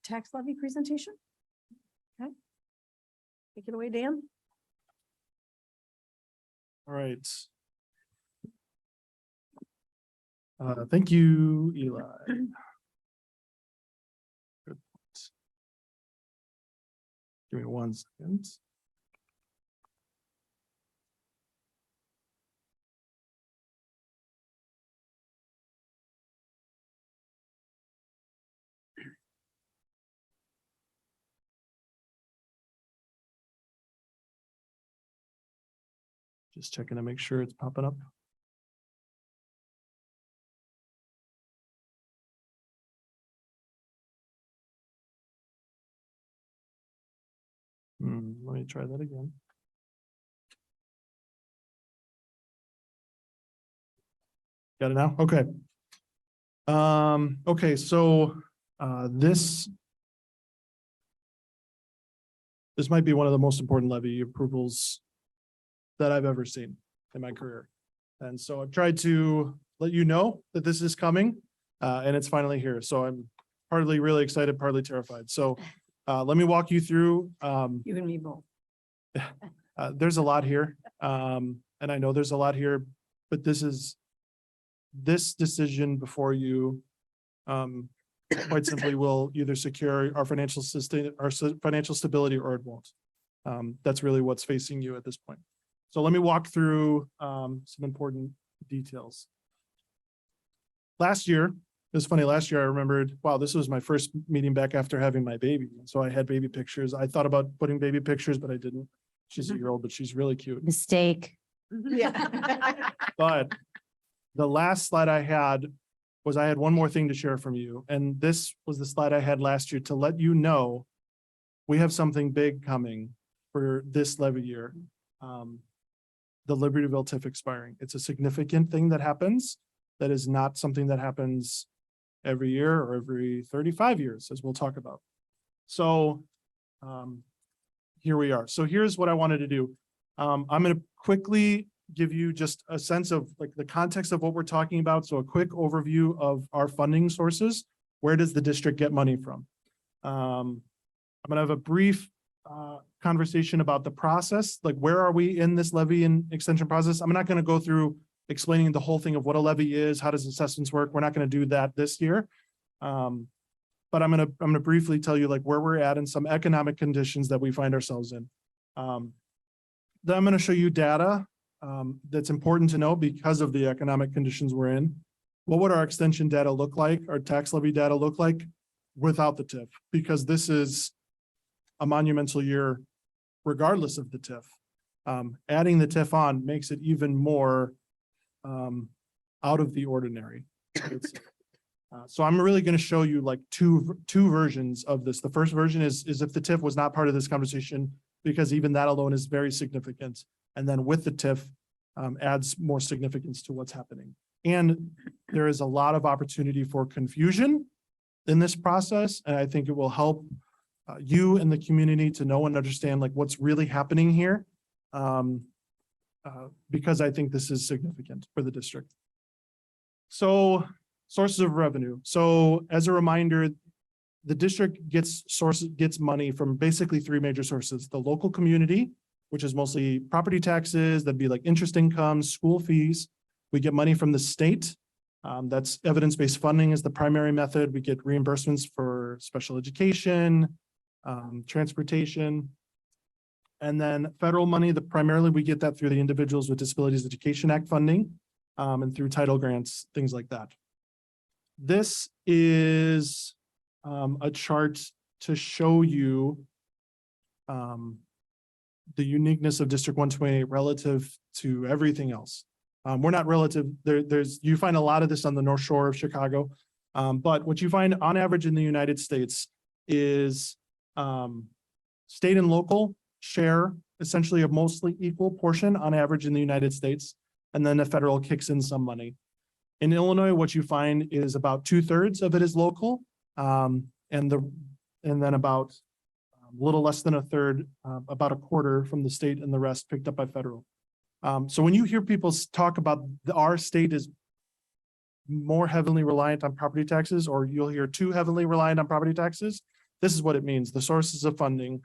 tax levy presentation? Okay. Take it away, Dan. All right. Thank you, Eli. Good point. Give me 1 second. Just checking to make sure it's popping up. Let me try that again. Got it now? Okay. Okay, so this might be one of the most important levy approvals that I've ever seen in my career. And so I've tried to let you know that this is coming, and it's finally here. So I'm partly really excited, partly terrified. So let me walk you through. You and me both. There's a lot here, and I know there's a lot here, but this decision before you, quite simply, will either secure our financial stability or it won't. That's really what's facing you at this point. So let me walk through some important details. last year, it was funny, last year I remembered, wow, this was my first meeting back after having my baby. So I had baby pictures. I thought about putting baby pictures, but I didn't. She's a year old, but she's really cute. Mistake. But the last slide I had was I had one more thing to share from you. And this was the slide I had last year to let you know we have something big coming for this levy year. The Libertyville TIF expiring. It's a significant thing that happens. That is not something that happens every year or every 35 years, as we'll talk about. So here we are. So here's what I wanted to do. I'm going to quickly give you just a sense of like the context of what we're talking about. So a quick overview of our funding sources. Where does the district get money from? I'm going to have a brief conversation about the process, like where are we in this levy and extension process? I'm not going to go through explaining the whole thing of what a levy is, how does assessments work. We're not going to do that this year. But I'm going to briefly tell you like where we're at and some economic conditions that we find ourselves in. Then I'm going to show you data that's important to know because of the economic conditions we're in. What would our extension data look like? Our tax levy data look like without the TIF? Because this is a monumental year regardless of the TIF. Adding the TIF on makes it even more out of the ordinary. So I'm really going to show you like two versions of this. The first version is if the TIF was not part of this conversation, because even that alone is very significant. And then with the TIF adds more significance to what's happening. And there is a lot of opportunity for confusion in this process. And I think it will help you and the community to know and understand like what's really happening here. Because I think this is significant for the district. So sources of revenue. So as a reminder, the district gets money from basically three major sources: the local community, which is mostly property taxes, that'd be like interest income, school fees. We get money from the state. That's evidence-based funding is the primary method. We get reimbursements for special education, transportation. And then federal money, primarily we get that through the Individuals with Disabilities Education Act funding and through title grants, things like that. This is a chart to show you the uniqueness of District 128 relative to everything else. We're not relative. You find a lot of this on the North Shore of Chicago, but what you find on average in the United States is state and local share essentially a mostly equal portion on average in the United States, and then the federal kicks in some money. In Illinois, what you find is about 2/3 of it is local, and then about a little less than a third, about a quarter from the state, and the rest picked up by federal. So when you hear people talk about our state is more heavily reliant on property taxes, or you'll hear too heavily reliant on property taxes, this is what it means. The sources of funding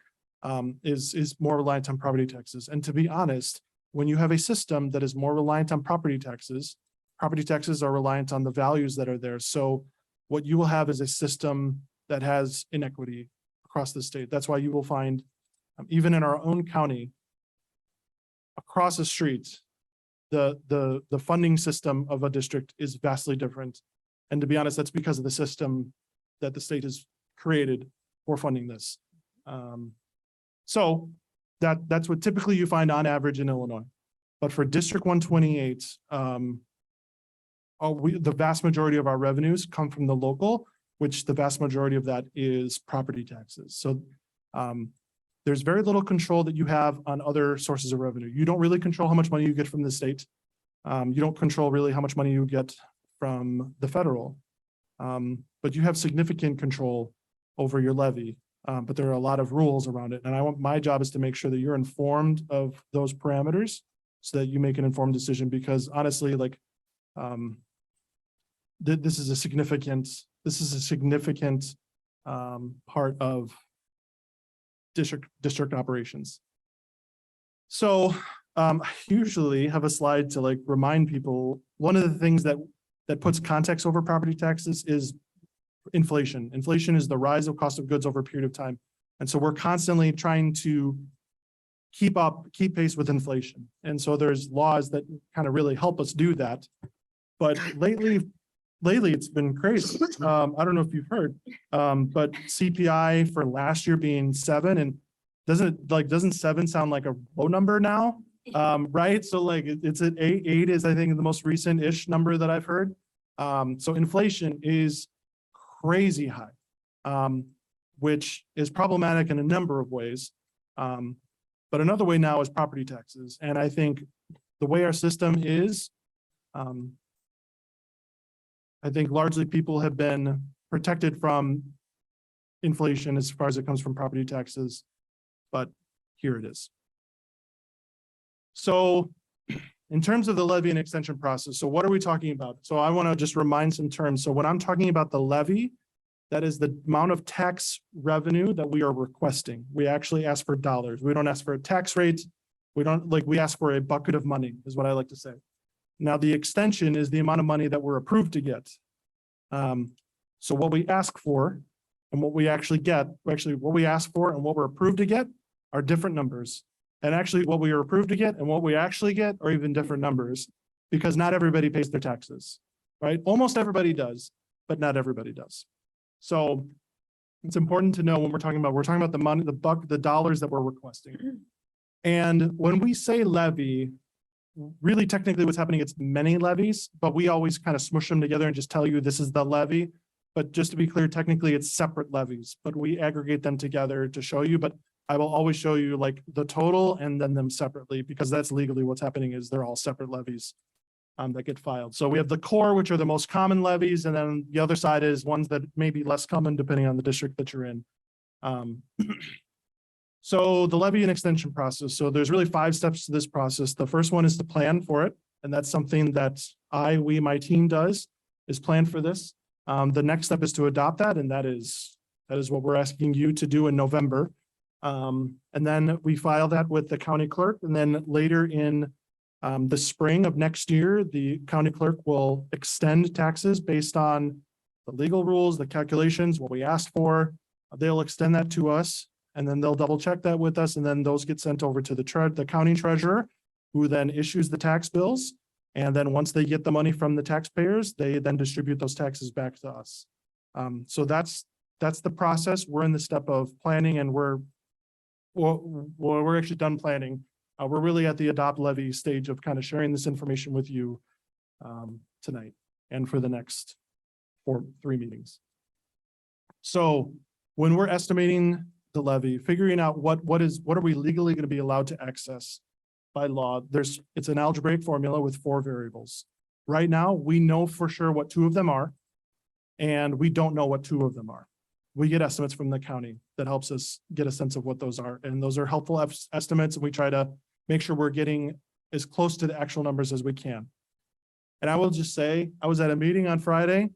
is more reliant on property taxes. And to be honest, when you have a system that is more reliant on property taxes are reliant on the values that are there. So what you will have is a system that has inequity across the state. That's why you will find, even in our own county, across the street, the funding system of a district is vastly different. And to be honest, that's because of the system that the state has created for funding this. So that's what typically you find on average in Illinois. But for District 128, the vast majority of our revenues come from the local, which the vast majority of that is property taxes. So there's very little control that you have on other sources of revenue. You don't really control how much money you get from the state. You don't control really how much money you get from the federal. But you have significant control over your levy. But there are a lot of rules around it. And my job is to make sure that you're informed of those parameters so that you make an informed decision, because honestly, like, this is a significant part of district operations. So I usually have a slide to like remind people, one of the things that puts context over property taxes is inflation. Inflation is the rise of cost of goods over a period of time. And so we're constantly trying to keep pace with inflation. And so there's laws that kind of really help us do that. But lately, lately it's been crazy. I don't know if you've heard, but CPI for last year being 7, and doesn't 7 sound like a low number now? Right? So like it's at 8. 8 is, I think, the most recent-ish number that I've heard. So inflation is crazy high, which is problematic in a number of ways. But another way now is property taxes. And I think the way our system is, I think largely people have been protected from inflation as far as it comes from property taxes, but here it is. So in terms of the levy and extension process, so what are we talking about? So I want to just remind some terms. So when I'm talking about the levy, that is the amount of tax revenue that we are requesting. We actually ask for dollars. We don't ask for a tax rate. We ask for a bucket of money is what I like to say. Now, the extension is the amount of money that we're approved to get. So what we ask for and what we actually get, actually what we ask for and what we're approved to get are different numbers. And actually what we are approved to get and what we actually get are even different numbers, because not everybody pays their taxes, right? Almost everybody does, but not everybody does. So it's important to know when we're talking about the money, the dollars that we're requesting. And when we say levy, really technically what's happening, it's many levies, but we always kind of smush them together and just tell you this is the levy. But just to be clear, technically it's separate levies, but we aggregate them together to show you. But I will always show you like the total and then them separately, because that's legally what's happening is they're all separate levies that get filed. So we have the core, which are the most common levies, and then the other side is ones that may be less common depending on the district that you're in. So the levy and extension process. So there's really 5 steps to this process. The first one is to plan for it. And that's something that my team does, is plan for this. The next step is to adopt that. And that is what we're asking you to do in November. And then we file that with the county clerk. And then later in the spring of next year, the county clerk will extend taxes based on the legal rules, the calculations, what we asked for. They'll extend that to us, and then they'll double check that with us. And then those get sent over to the county treasurer, who then issues the tax bills. And then once they get the money from the taxpayers, they then distribute those taxes back to us. So that's the process. We're in the step of planning, and we're actually done planning. We're really at the adopt levy stage of kind of sharing this information with you tonight and for the next 3 meetings. So when we're estimating the levy, figuring out what are we legally going to be allowed to access by law, it's an algebraic formula with 4 variables. Right now, we know for sure what 2 of them are, and we don't know what 2 of them are. We get estimates from the county that helps us get a sense of what those are. And those are helpful estimates. And we try to make sure we're getting as close to the actual numbers as we can. And I will just say, I was at a meeting on Friday,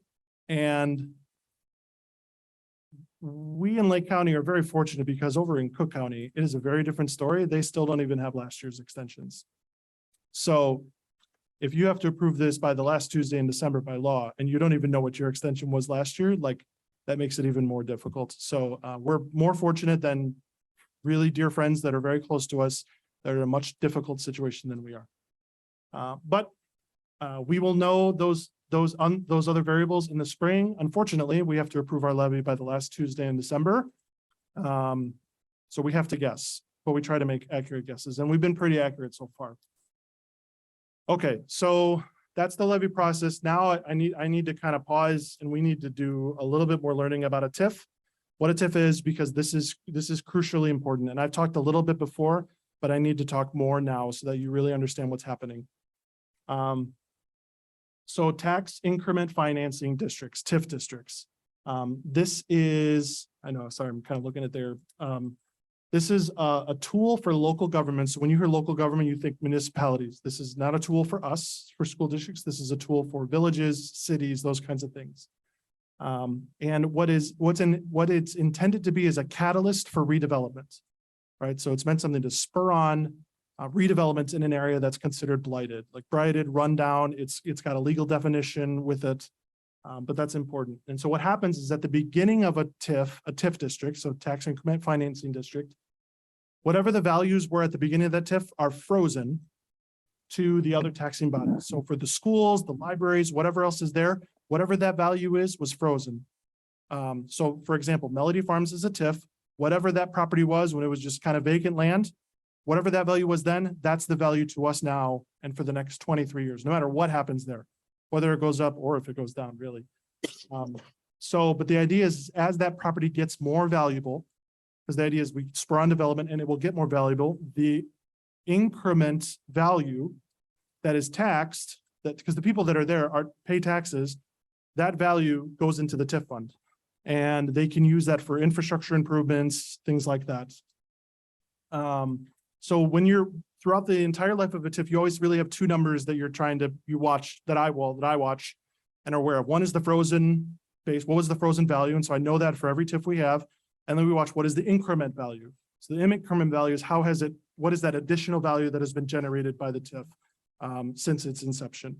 and we in Lake County are very fortunate, because over in Cook County, it is a very different story. They still don't even have last year's extensions. So if you have to approve this by the last Tuesday in December by law, and you don't even know what your extension was last year, like, that makes it even more difficult. So we're more fortunate than really dear friends that are very close to us that are in a much difficult situation than we are. But we will know those other variables in the spring. Unfortunately, we have to approve our levy by the last Tuesday in December. So we have to guess, but we try to make accurate guesses, and we've been pretty accurate so far. Okay, so that's the levy process. Now I need to kind of pause, and we need to do a little bit more learning about a TIF, what a TIF is, because this is crucially important. And I've talked a little bit before, but I need to talk more now so that you really understand what's happening. So tax increment financing districts, TIF districts. This is, I know, sorry, I'm kind of looking at there. This is a tool for local governments. So when you hear local government, you think municipalities. This is not a tool for us, for school districts. This is a tool for villages, cities, those kinds of things. And what it's intended to be is a catalyst for redevelopment, right? So it's meant something to spur on redevelopment in an area that's considered blighted, like blighted, rundown. It's got a legal definition with it, but that's important. And so what happens is at the beginning of a TIF district, so tax increment financing district, whatever the values were at the beginning of that TIF are frozen to the other taxing bodies. So for the schools, the libraries, whatever else is there, whatever that value is, was frozen. So for example, Melody Farms is a TIF, whatever that property was when it was just kind of vacant land, whatever that value was then, that's the value to us now and for the next 23 years, no matter what happens there, whether it goes up or if it goes down, really. But the idea is as that property gets more valuable, because the idea is we spur on development and it will get more valuable, the increment value that is taxed, that because the people that are there pay taxes, that value goes into the TIF fund. And they can use that for infrastructure improvements, things like that. So when you're throughout the entire life of a TIF, you always really have two numbers that you're trying to, that I watch and are aware of. One is the frozen base. What was the frozen value? And so I know that for every TIF we have. And then we watch what is the increment value. So the increment value is what is that additional value that has been generated by the TIF since its inception.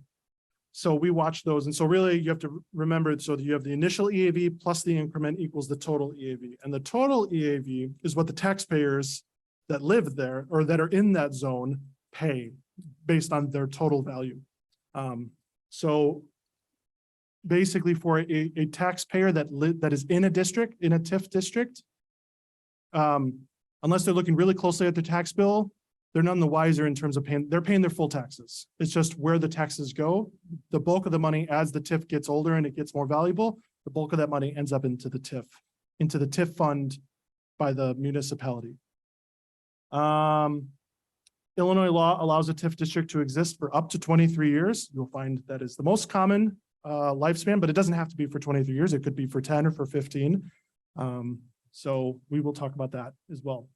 So we watch those. And so really you have to remember, so that you have the initial EAV plus the increment equals the total EAV. And the total EAV is what the taxpayers that live there or that are in that zone pay based on their total value. So basically for a taxpayer that is in a district, in a TIF district, unless they're looking really closely at the tax bill, they're none the wiser in terms of they're paying their full taxes. It's just where the taxes go. The bulk of the money, as the TIF gets older and it gets more valuable, the bulk of that money ends up into the TIF fund by the municipality. Illinois law allows a TIF district to exist for up to 23 years. You'll find that is the most common lifespan, but it doesn't have to be for 23 years. It could be for 10 or for 15. So we will talk about that as well.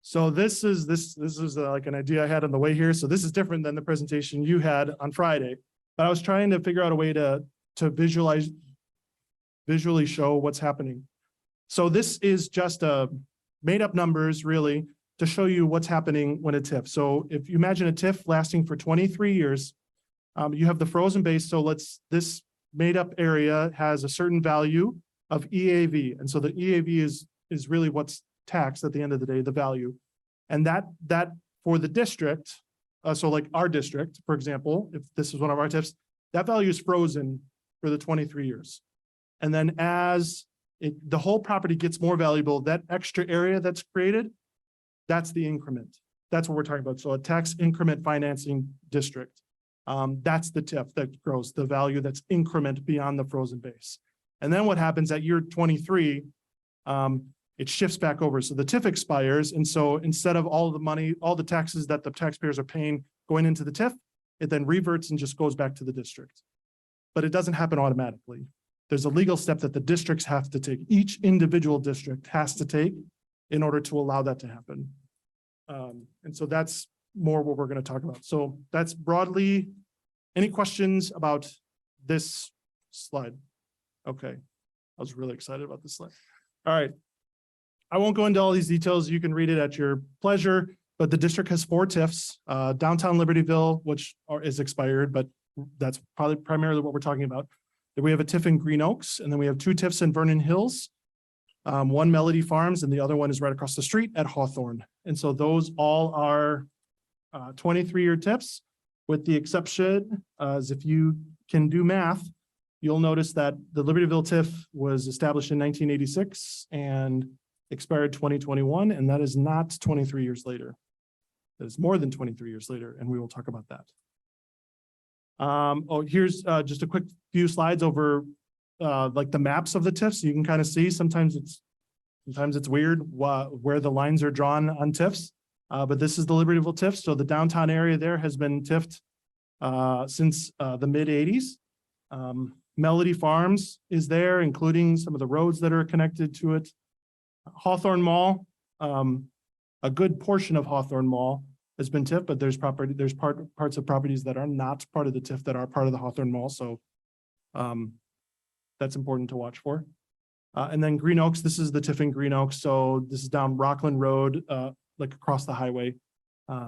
So this is like an idea I had on the way here. So this is different than the presentation you had on Friday, but I was trying to figure out a way to visually show what's happening. So this is just made up numbers really to show you what's happening when a TIF. So if you imagine a TIF lasting for 23 years, you have the frozen base. So this made up area has a certain value of EAV. And so the EAV is really what's taxed at the end of the day, the value. And that for the district, so like our district, for example, if this is one of our TIFs, that value is frozen for the 23 years. And then as the whole property gets more valuable, that extra area that's created, that's the increment. That's what we're talking about. So a tax increment financing district. That's the TIF that grows, the value that's increment beyond the frozen base. And then what happens at year 23, it shifts back over. So the TIF expires. And so instead of all the money, all the taxes that the taxpayers are paying going into the TIF, it then reverts and just goes back to the district. But it doesn't happen automatically. There's a legal step that the districts have to take. Each individual district has to take in order to allow that to happen. And so that's more what we're going to talk about. So that's broadly, any questions about this slide? Okay. I was really excited about this slide. All right. I won't go into all these details. You can read it at your pleasure, but the district has 4 TIFs, downtown Libertyville, which is expired, but that's probably primarily what we're talking about. Then we have a TIF in Green Oaks, and then we have 2 TIFs in Vernon Hills, one Melody Farms, and the other one is right across the street at Hawthorne. And so those all are 23-year TIFs, with the exception, as if you can do math, you'll notice that the Libertyville TIF was established in 1986 and expired 2021, and that is not 23 years later. That is more than 23 years later, and we will talk about that. Here's just a quick few slides over like the maps of the TIFs. So you can kind of see sometimes it's weird where the lines are drawn on TIFs, but this is the Libertyville TIF. So the downtown area there has been TIFed since the mid 80s. Melody Farms is there, including some of the roads that are connected to it. Hawthorne Mall, a good portion of Hawthorne Mall has been TIF, but there's parts of properties that are not part of the TIF that are part of the Hawthorne Mall. So that's important to watch for. And then Green Oaks, this is the TIF in Green Oaks. So this is down Rockland Road, like across the highway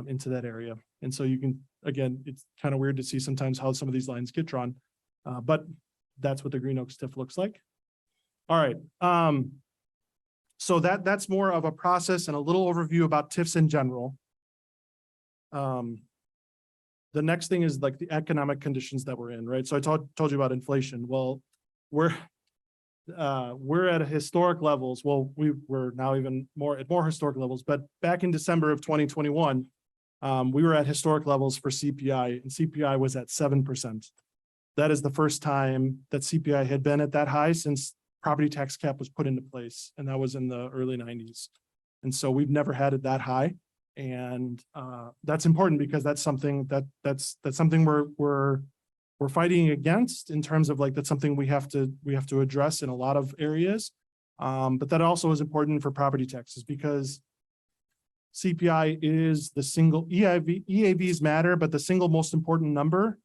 into that area. And so you can, again, it's kind of weird to see sometimes how some of these lines get drawn, but that's what the Green Oaks TIF looks like. All right. So that's more of a process and a little overview about TIFs in general. the next thing is like the economic conditions that we're in, right? So I told you about inflation. Well, we're at a historic levels. Well, we're now even more at more historic levels, but back in December of 2021, we were at historic levels for CPI, and CPI was at 7%. That is the first time that CPI had been at that high since property tax cap was put into place, and that was in the early 90s. And so we've never had it that high. And that's important because that's something that's something we're fighting against in terms of like, that's something we have to address in a lot of areas. But that also is important for property taxes because CPI is the single EAVs matter, but the single most important number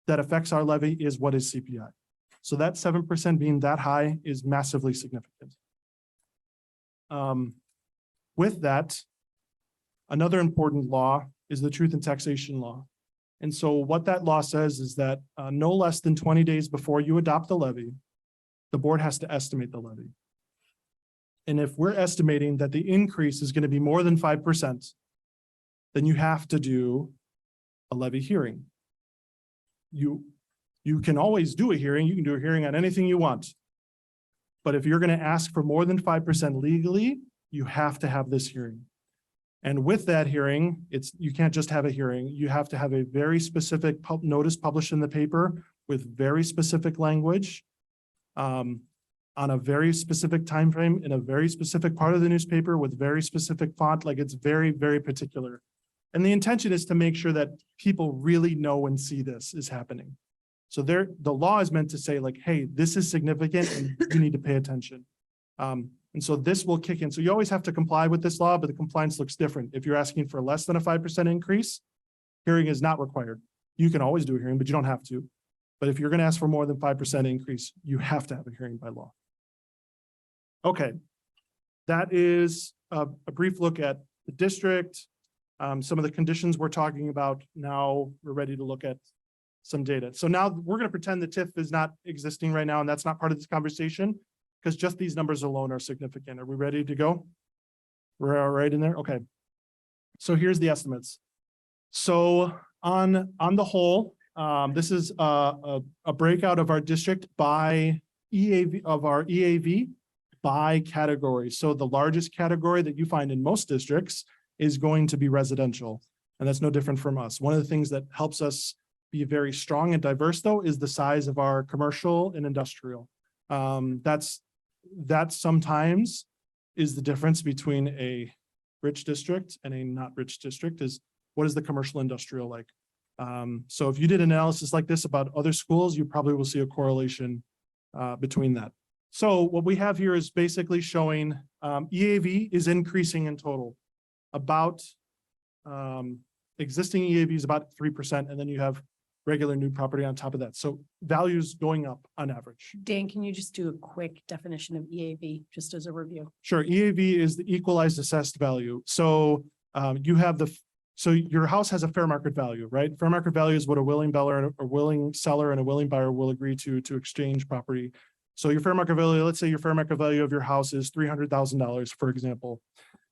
that affects our levy is what is CPI. So that 7% being that high is massively significant. With that, another important law is the Truth in Taxation Law. And so what that law says is that no less than 20 days before you adopt the levy, the board has to estimate the levy. And if we're estimating that the increase is going to be more than 5%, then you have to do a levy hearing. You can always do a hearing. You can do a hearing on anything you want. But if you're going to ask for more than 5% legally, you have to have this hearing. And with that hearing, you can't just have a hearing. You have to have a very specific notice published in the paper with very specific language on a very specific time frame in a very specific part of the newspaper with very specific font. Like it's very, very particular. And the intention is to make sure that people really know and see this is happening. So the law is meant to say like, hey, this is significant and you need to pay attention. And so this will kick in. So you always have to comply with this law, but the compliance looks different. If you're asking for less than a 5% increase, hearing is not required. You can always do a hearing, but you don't have to. But if you're going to ask for more than 5% increase, you have to have a hearing by law. Okay, that is a brief look at the district, some of the conditions we're talking about. Now we're ready to look at some data. So now we're going to pretend the TIF is not existing right now, and that's not part of this conversation because just these numbers alone are significant. Are we ready to go? We're all right in there? Okay. So here's the estimates. So on the whole, this is a breakout of our district by EAV, by category. So the largest category that you find in most districts is going to be residential. And that's no different from us. One of the things that helps us be very strong and diverse though is the size of our commercial and industrial. That sometimes is the difference between a rich district and a not rich district is what is the commercial industrial like? So if you did analysis like this about other schools, you probably will see a correlation between that. So what we have here is basically showing EAV is increasing in total. About existing EAV is about 3%, and then you have regular new property on top of that. So values going up on average. Dan, can you just do a quick definition of EAV just as a review? Sure. EAV is the equalized assessed value. So so your house has a fair market value, right? Fair market value is what a willing seller and a willing buyer will agree to exchange property. So your fair market value, let's say your fair market value of your house is $300,000, for example.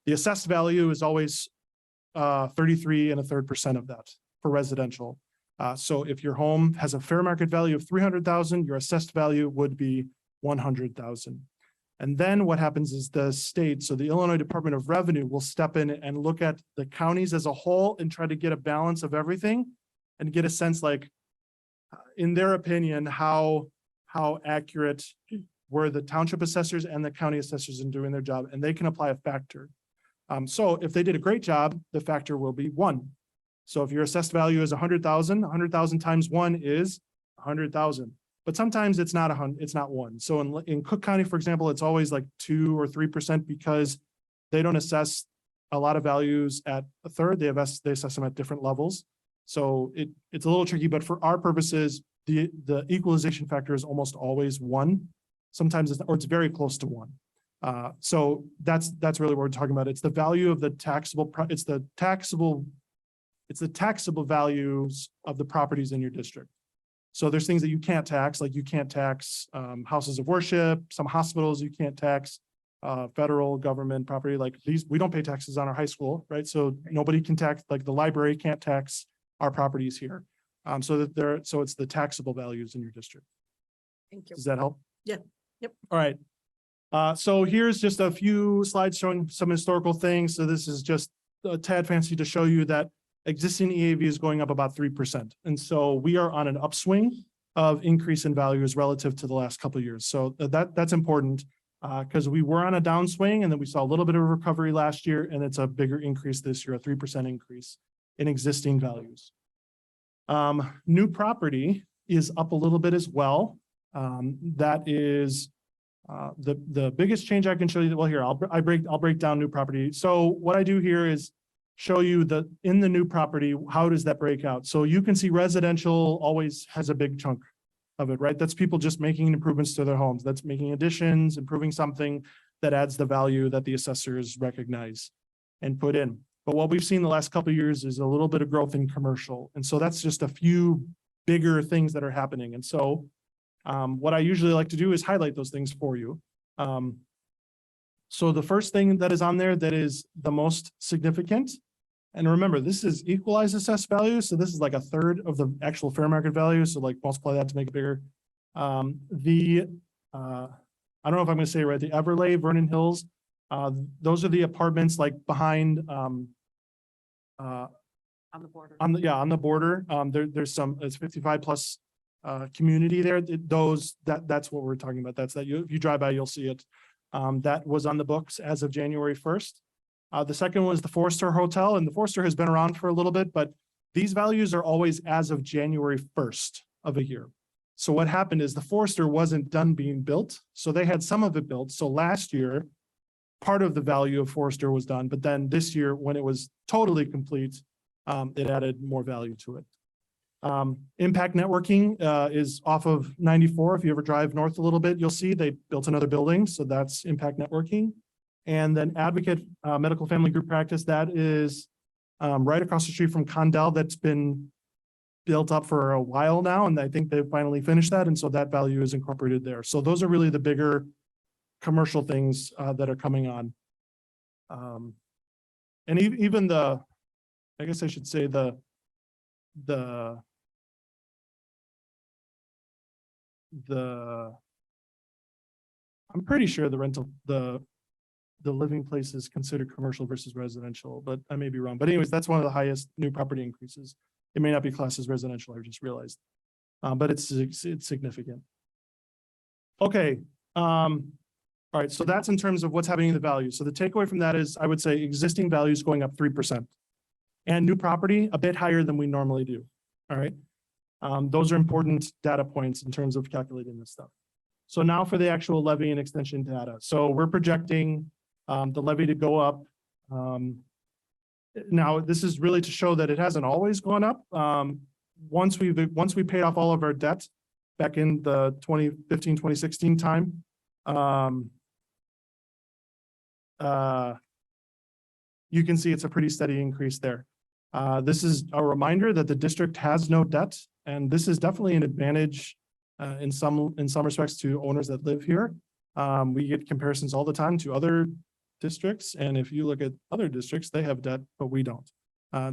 The assessed value is always 33.33% of that for residential. So if your home has a fair market value of 300,000, your assessed value would be 100,000. And then what happens is the state, so the Illinois Department of Revenue will step in and look at the counties as a whole and try to get a balance of everything and get a sense like, in their opinion, how accurate were the township assessors and the county assessors in doing their job, and they can apply a factor. So if they did a great job, the factor will be 1. So if your assessed value is 100,000 times 1 is 100,000. But sometimes it's not 100, it's not 1. So in Cook County, for example, it's always like 2 or 3% because they don't assess a lot of values at a third. They assess them at different levels. So it's a little tricky, but for our purposes, the equalization factor is almost always 1. Sometimes it's very close to 1. So that's really what we're talking about. It's the value of the taxable, it's the taxable values of the properties in your district. So there's things that you can't tax, like you can't tax houses of worship, some hospitals you can't tax, federal government property like these. We don't pay taxes on our high school, right? So nobody can tax, like the library can't tax our properties here. So that so it's the taxable values in your district. Thank you. Does that help? Yeah. Yep. All right. So here's just a few slides showing some historical things. So this is just a tad fancy to show you that existing EAV is going up about 3%. And so we are on an upswing of increase in values relative to the last couple of years. So that's important because we were on a downswing and then we saw a little bit of recovery last year, and it's a bigger increase this year, a 3% increase in existing values. New property is up a little bit as well. That is the biggest change I can show you. Well, here, I'll break down new property. So what I do here is show you in the new property, how does that break out? So you can see residential always has a big chunk of it, right? That's people just making improvements to their homes. That's making additions, improving something that adds the value that the assessors recognize and put in. But what we've seen the last couple of years is a little bit of growth in commercial. And so that's just a few bigger things that are happening. And so what I usually like to do is highlight those things for you. So the first thing that is on there that is the most significant, and remember, this is equalized assessed value. So this is like a third of the actual fair market value. So like multiply that to make it bigger. I don't know if I'm going to say it right, the Everlay, Vernon Hills, those are the apartments like behind On the border. on the border. There's some, it's 55 plus community there. That's what we're talking about. That's that if you drive by, you'll see it. That was on the books as of January 1st. The second was the Forester Hotel, and the Forester has been around for a little bit, but these values are always as of January 1st of a year. So what happened is the Forester wasn't done being built. So they had some of it built. So last year, part of the value of Forester was done, but then this year when it was totally complete, it added more value to it. Impact Networking is off of 94. If you ever drive north a little bit, you'll see they built another building. So that's Impact Networking. And then Advocate Medical Family Group Practice, that is right across the street from Condell. That's been built up for a while now, and I think they've finally finished that. And so that value is incorporated there. So those are really the bigger commercial things that are coming on. And even I guess I should say I'm pretty sure the living place is considered commercial versus residential, but I may be wrong. But anyways, that's one of the highest new property increases. It may not be classed as residential, I just realized, but it's significant. Okay. All right. So that's in terms of what's happening in the value. So the takeaway from that is I would say existing values going up 3% and new property a bit higher than we normally do. All right. Those are important data points in terms of calculating this stuff. So now for the actual levy and extension data. So we're projecting the levy to go up. Now, this is really to show that it hasn't always gone up. Once we paid off all of our debt back in the 2015, 2016 time, you can see it's a pretty steady increase there. This is a reminder that the district has no debt, and this is definitely an advantage in some respects to owners that live here. We get comparisons all the time to other districts, and if you look at other districts, they have debt, but we don't.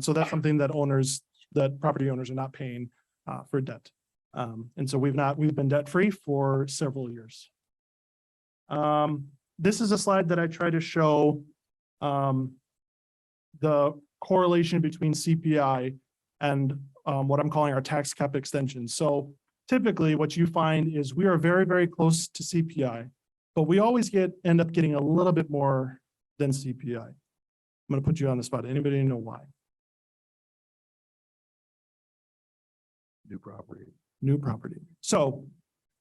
So that's something that property owners are not paying for debt. And so we've been debt free for several years. This is a slide that I try to show the correlation between CPI and what I'm calling our tax cap extension. So typically what you find is we are very, very close to CPI, but we always end up getting a little bit more than CPI. I'm going to put you on the spot. Anybody know why? New property. New property. So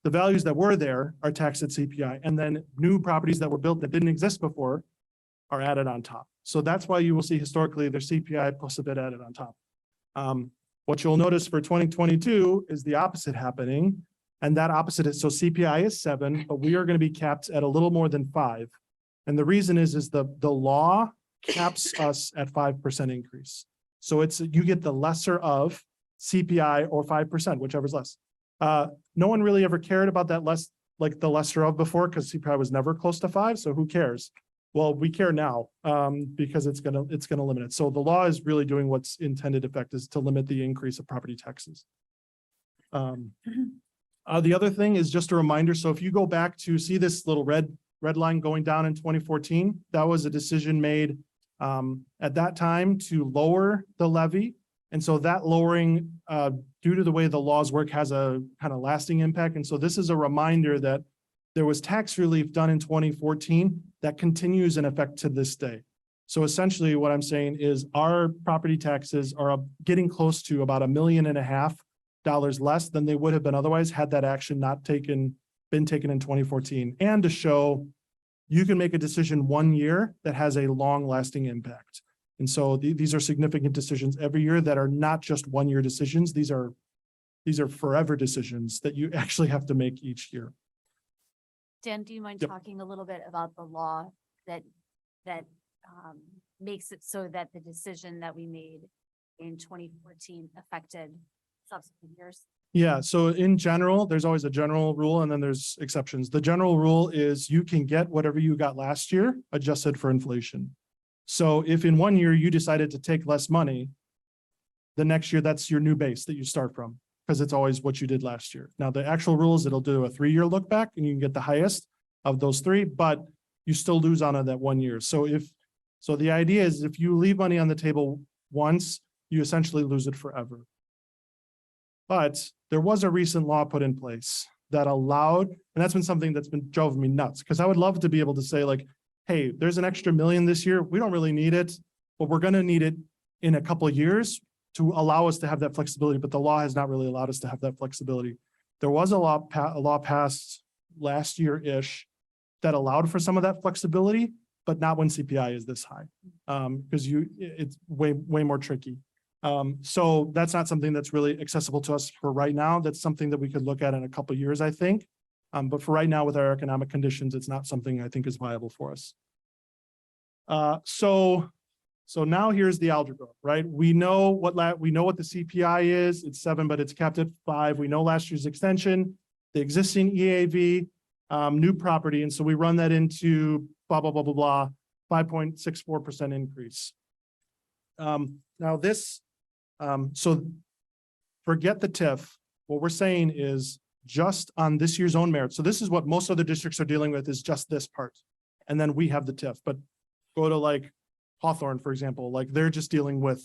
the values that were there are taxed at CPI, and then new properties that were built that didn't exist before are added on top. So that's why you will see historically there's CPI plus a bit added on top. What you'll notice for 2022 is the opposite happening. And that opposite is, so CPI is 7, but we are going to be capped at a little more than 5. And the reason is the law caps us at 5% increase. So you get the lesser of CPI or 5%, whichever's less. No one really ever cared about that the lesser of before, because CPI was never close to 5. So who cares? Well, we care now, because it's gonna limit it. So the law is really doing what's intended effect is to limit the increase of property taxes. The other thing is just a reminder. So if you go back to see this little red line going down in 2014, that was a decision made at that time to lower the levy. And so that lowering, due to the way the laws work, has a kind of lasting impact. And so this is a reminder that there was tax relief done in 2014 that continues in effect to this day. So essentially what I'm saying is our property taxes are getting close to about $1.5 million less than they would have been otherwise had that action not been taken in 2014. And to show you can make a decision 1 year that has a long lasting impact. And so these are significant decisions every year that are not just 1 year decisions. These are forever decisions that you actually have to make each year. Dan, do you mind Yep. talking a little bit about the law that makes it so that the decision that we made in 2014 affected subsequent years? Yeah, so in general, there's always a general rule and then there's exceptions. The general rule is you can get whatever you got last year adjusted for inflation. So if in 1 year you decided to take less money, the next year that's your new base that you start from, because it's always what you did last year. Now, the actual rules, it'll do a 3-year look back and you can get the highest of those 3, but you still lose on it that 1 year. So the idea is if you leave money on the table once, you essentially lose it forever. But there was a recent law put in place that allowed, and that's been something that's been driving me nuts, because I would love to be able to say like, hey, there's an extra $1 million this year. We don't really need it, but we're going to need it in a couple of years to allow us to have that flexibility. But the law has not really allowed us to have that flexibility. There was a law passed last year-ish that allowed for some of that flexibility, but not when CPI is this high, because it's way more tricky. So that's not something that's really accessible to us for right now. That's something that we could look at in a couple of years, I think. But for right now, with our economic conditions, it's not something I think is viable for us. So now here's the algebra, right? We know what the CPI is. It's 7, but it's capped at 5. We know last year's extension, the existing EAV, new property. And so we run that into blah, blah, blah, blah, blah, 5.64% increase. Now this, so forget the TIF. What we're saying is just on this year's own merit. So this is what most other districts are dealing with, is just this part. And then we have the TIF, but go to like Hawthorne, for example, like they're just dealing with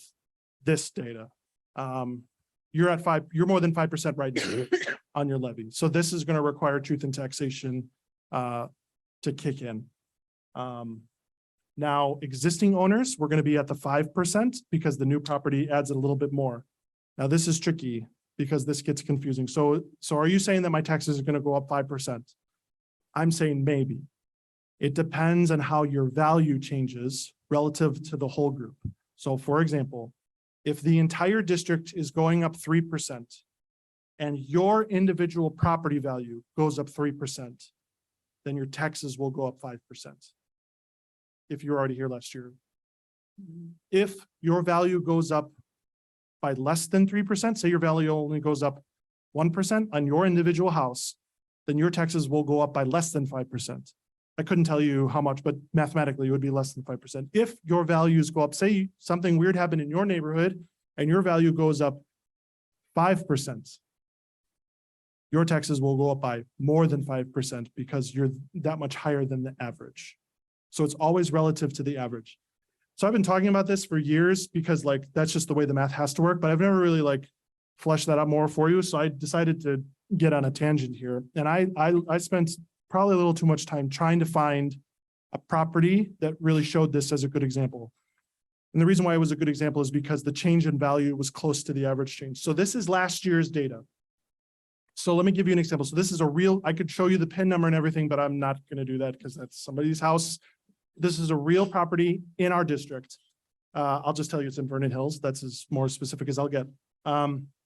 this data. You're at 5, you're more than 5% right now on your levy. So this is going to require truth in taxation to kick in. Now, existing owners, we're going to be at the 5% because the new property adds it a little bit more. Now, this is tricky because this gets confusing. So are you saying that my taxes are going to go up 5%? I'm saying maybe. It depends on how your value changes relative to the whole group. So for example, if the entire district is going up 3% and your individual property value goes up 3%, then your taxes will go up 5%. If you're already here last year. If your value goes up by less than 3%, say your value only goes up 1% on your individual house, then your taxes will go up by less than 5%. I couldn't tell you how much, but mathematically it would be less than 5%. If your values go up, say something weird happened in your neighborhood and your value goes up 5%, your taxes will go up by more than 5% because you're that much higher than the average. So it's always relative to the average. So I've been talking about this for years because like, that's just the way the math has to work, but I've never really like fleshed that out more for you. So I decided to get on a tangent here. And I spent probably a little too much time trying to find a property that really showed this as a good example. And the reason why it was a good example is because the change in value was close to the average change. So this is last year's data. So let me give you an example. So this is a real, I could show you the PIN number and everything, but I'm not going to do that because that's somebody's house. This is a real property in our district. I'll just tell you it's in Vernon Hills. That's as more specific as I'll get.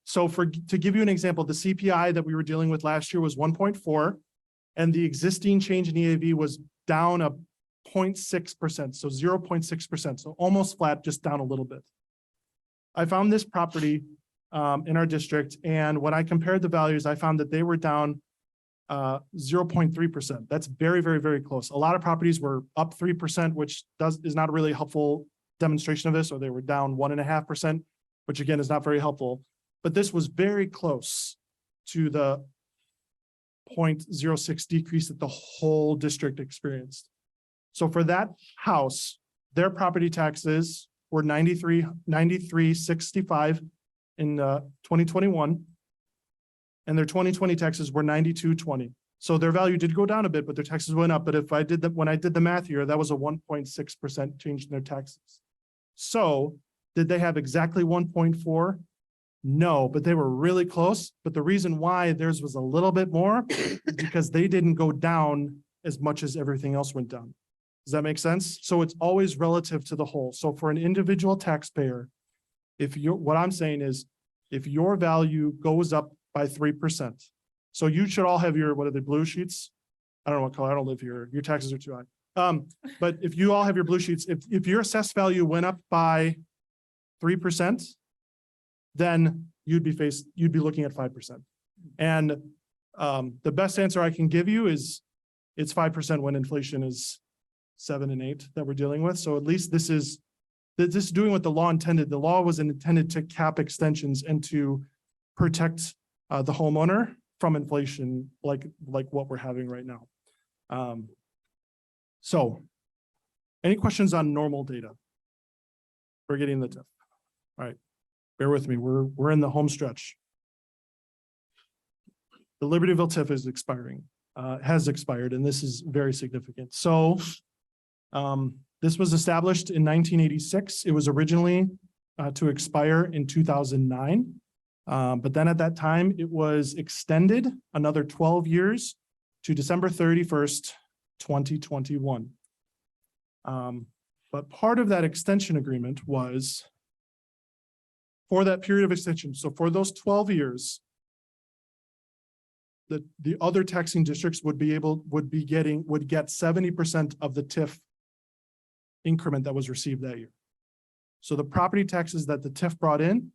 So to give you an example, the CPI that we were dealing with last year was 1.4, and the existing change in EAV was down a 0.6%, so 0.6%, so almost flat, just down a little bit. I found this property in our district, and when I compared the values, I found that they were down 0.3%. That's very, very, very close. A lot of properties were up 3%, which is not a really helpful demonstration of this, or they were down 1.5%, which again is not very helpful. But this was very close to the 0.06 decrease that the whole district experienced. So for that house, their property taxes were 93.65 in 2021. And their 2020 taxes were 92.20. So their value did go down a bit, but their taxes went up. But if I did that, when I did the math here, that was a 1.6% change in their taxes. So did they have exactly 1.4? No, but they were really close. But the reason why theirs was a little bit more is because they didn't go down as much as everything else went down. Does that make sense? So it's always relative to the whole. So for an individual taxpayer, what I'm saying is, if your value goes up by 3%, so you should all have your, what are the blue sheets? I don't know what color, I don't live here. Your taxes are too high. But if you all have your blue sheets, if your assessed value went up by 3%, then you'd be looking at 5%. And the best answer I can give you is it's 5% when inflation is 7 and 8 that we're dealing with. So at least this is doing what the law intended. The law was intended to cap extensions and to protect the homeowner from inflation, like what we're having right now. So any questions on normal data? We're getting the TIF. All right, bear with me. We're in the home stretch. The Libertyville TIF is expiring, has expired, and this is very significant. So this was established in 1986. It was originally to expire in 2009. But then at that time, it was extended another 12 years to December 31st, 2021. But part of that extension agreement was for that period of extension. So for those 12 years, the other taxing districts would get 70% of the TIF increment that was received that year. So the property taxes that the TIF brought in,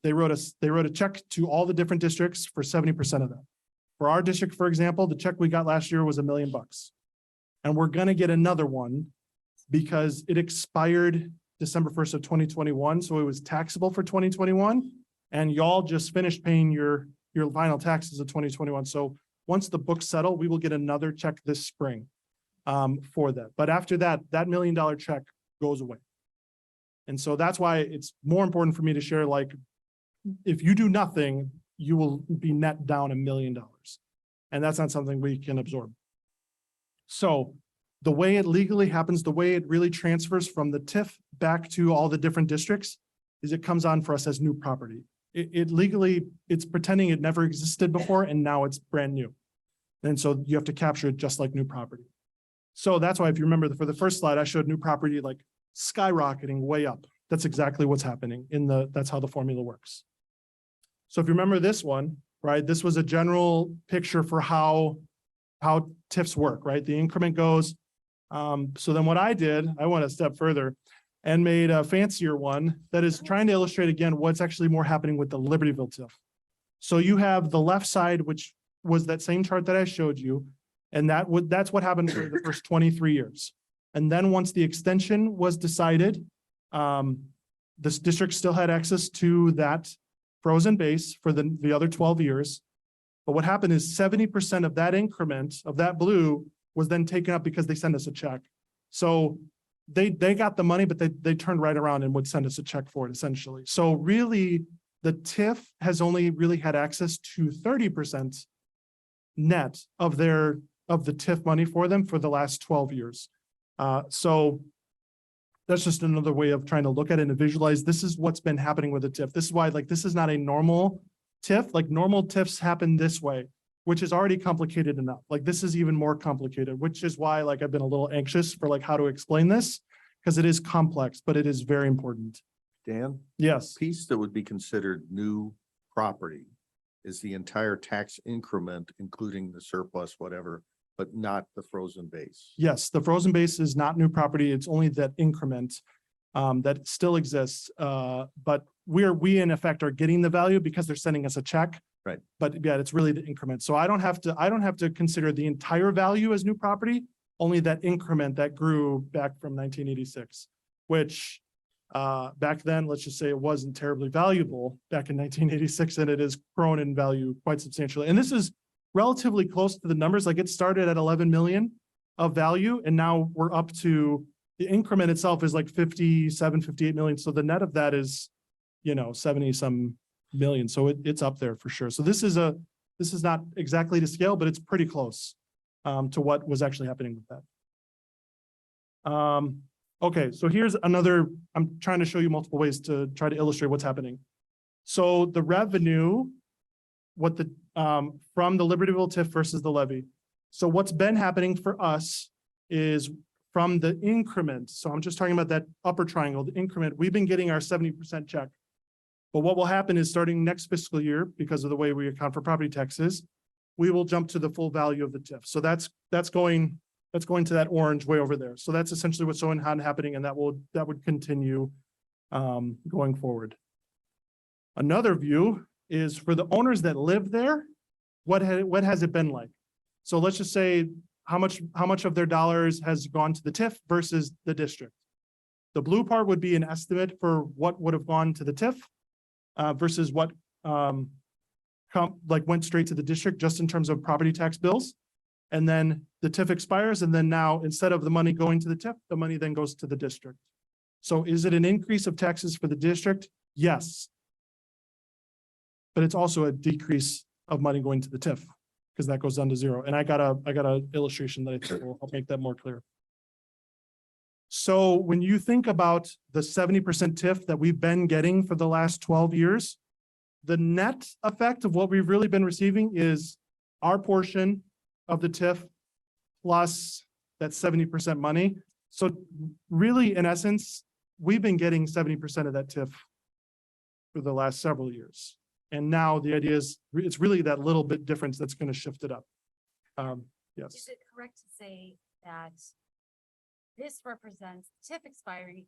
they wrote a check to all the different districts for 70% of that. For our district, for example, the check we got last year was $1 million. And we're going to get another one because it expired December 1st of 2021. So it was taxable for 2021. And y'all just finished paying your final taxes of 2021. So once the books settle, we will get another check this spring for that. But after that, that $1 million check goes away. And so that's why it's more important for me to share, like, if you do nothing, you will be net down $1 million. And that's not something we can absorb. So the way it legally happens, the way it really transfers from the TIF back to all the different districts is it comes on for us as new property. It legally, it's pretending it never existed before and now it's brand new. And so you have to capture it just like new property. So that's why, if you remember, for the first slide, I showed new property like skyrocketing way up. That's exactly what's happening that's how the formula works. So if you remember this one, right, this was a general picture for how TIFs work, right? The increment goes. So then what I did, I went a step further and made a fancier one that is trying to illustrate again what's actually more happening with the Libertyville TIF. So you have the left side, which was that same chart that I showed you, and that's what happened for the first 23 years. And then once the extension was decided, this district still had access to that frozen base for the other 12 years. But what happened is 70% of that increment of that blue was then taken up because they sent us a check. So they got the money, but they turned right around and would send us a check for it essentially. So really the TIF has only really had access to 30% net of the TIF money for them for the last 12 years. So that's just another way of trying to look at it and visualize. This is what's been happening with the TIF. This is why, like, this is not a normal TIF. Like, normal TIFs happen this way, which is already complicated enough. Like, this is even more complicated, which is why, like, I've been a little anxious for like how to explain this, because it is complex, but it is very important. Dan? Yes. Piece that would be considered new property is the entire tax increment, including the surplus, whatever, but not the frozen base. Yes, the frozen base is not new property. It's only that increment. that still exists. But we in effect are getting the value because they're sending us a check. Right. But yeah, it's really the increment. So I don't have to consider the entire value as new property, only that increment that grew back from 1986, which back then, let's just say it wasn't terribly valuable back in 1986, and it has grown in value quite substantially. And this is relatively close to the numbers. Like it started at 11 million of value, and now we're up to the increment itself is like 57, 58 million. So the net of that is, 70 some million. So it's up there for sure. So this is not exactly to scale, but it's pretty close to what was actually happening with that. Okay, so here's another, I'm trying to show you multiple ways to try to illustrate what's happening. So the revenue, from the Libertyville TIF versus the levy. So what's been happening for us is from the increment. So I'm just talking about that upper triangle, the increment, we've been getting our 70% check. But what will happen is starting next fiscal year, because of the way we account for property taxes, we will jump to the full value of the TIF. So that's going to that orange way over there. So that's essentially what's happening, and that would continue going forward. Another view is for the owners that live there, what has it been like? So let's just say how much of their dollars has gone to the TIF versus the district. The blue part would be an estimate for what would have gone to the TIF versus what went straight to the district just in terms of property tax bills. And then the TIF expires, and then now instead of the money going to the TIF, the money then goes to the district. So is it an increase of taxes for the district? Yes. But it's also a decrease of money going to the TIF because that goes down to zero. And I got a illustration that I think will help make that more clear. So when you think about the 70% TIF that we've been getting for the last 12 years, the net effect of what we've really been receiving is our portion of the TIF plus that 70% money. So really, in essence, we've been getting 70% of that TIF for the last several years. And now the idea is it's really that little bit difference that's going to shift it up. Yes. Is it correct to say that this represents TIF expiry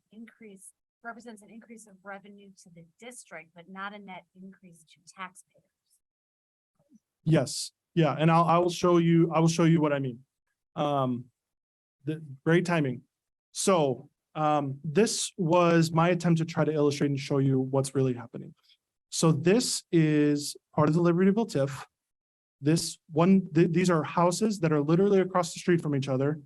represents an increase of revenue to the district, but not a net increase to taxpayers? Yes. Yeah. And I will show you what I mean. Great timing. So this was my attempt to try to illustrate and show you what's really happening. So this is part of the Libertyville TIF. These are houses that are literally across the street from each other.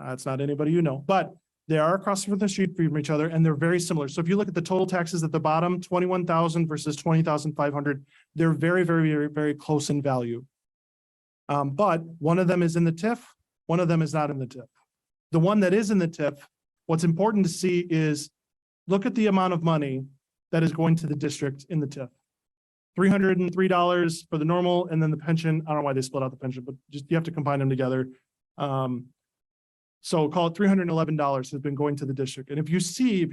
It's not anybody you know, but they are across the street from each other, and they're very similar. So if you look at the total taxes at the bottom, 21,000 versus 20,500, they're very, very, very, very close in value. But one of them is in the TIF, one of them is not in the TIF. The one that is in the TIF, what's important to see is look at the amount of money that is going to the district in the TIF. $303 for the normal, and then the pension. I don't know why they split out the pension, but just you have to combine them together. So call it $311 has been going to the district. And if you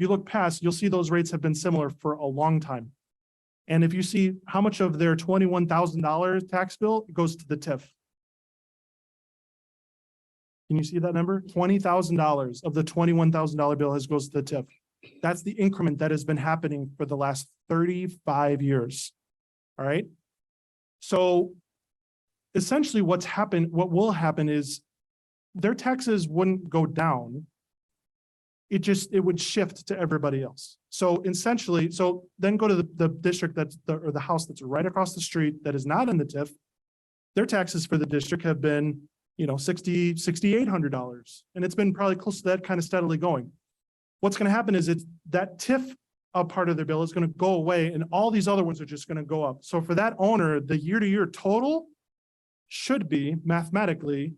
look past, you'll see those rates have been similar for a long time. And if you see how much of their $21,000 tax bill goes to the TIF. Can you see that number? $20,000 of the $21,000 bill goes to the TIF. That's the increment that has been happening for the last 35 years. All right. So essentially what will happen is their taxes wouldn't go down. It would shift to everybody else. So essentially, then go to the district or the house that's right across the street that is not in the TIF. Their taxes for the district have been, $6,800. And it's been probably close to that kind of steadily going. What's going to happen is that TIF part of their bill is going to go away, and all these other ones are just going to go up. So for that owner, the year-to-year total should be mathematically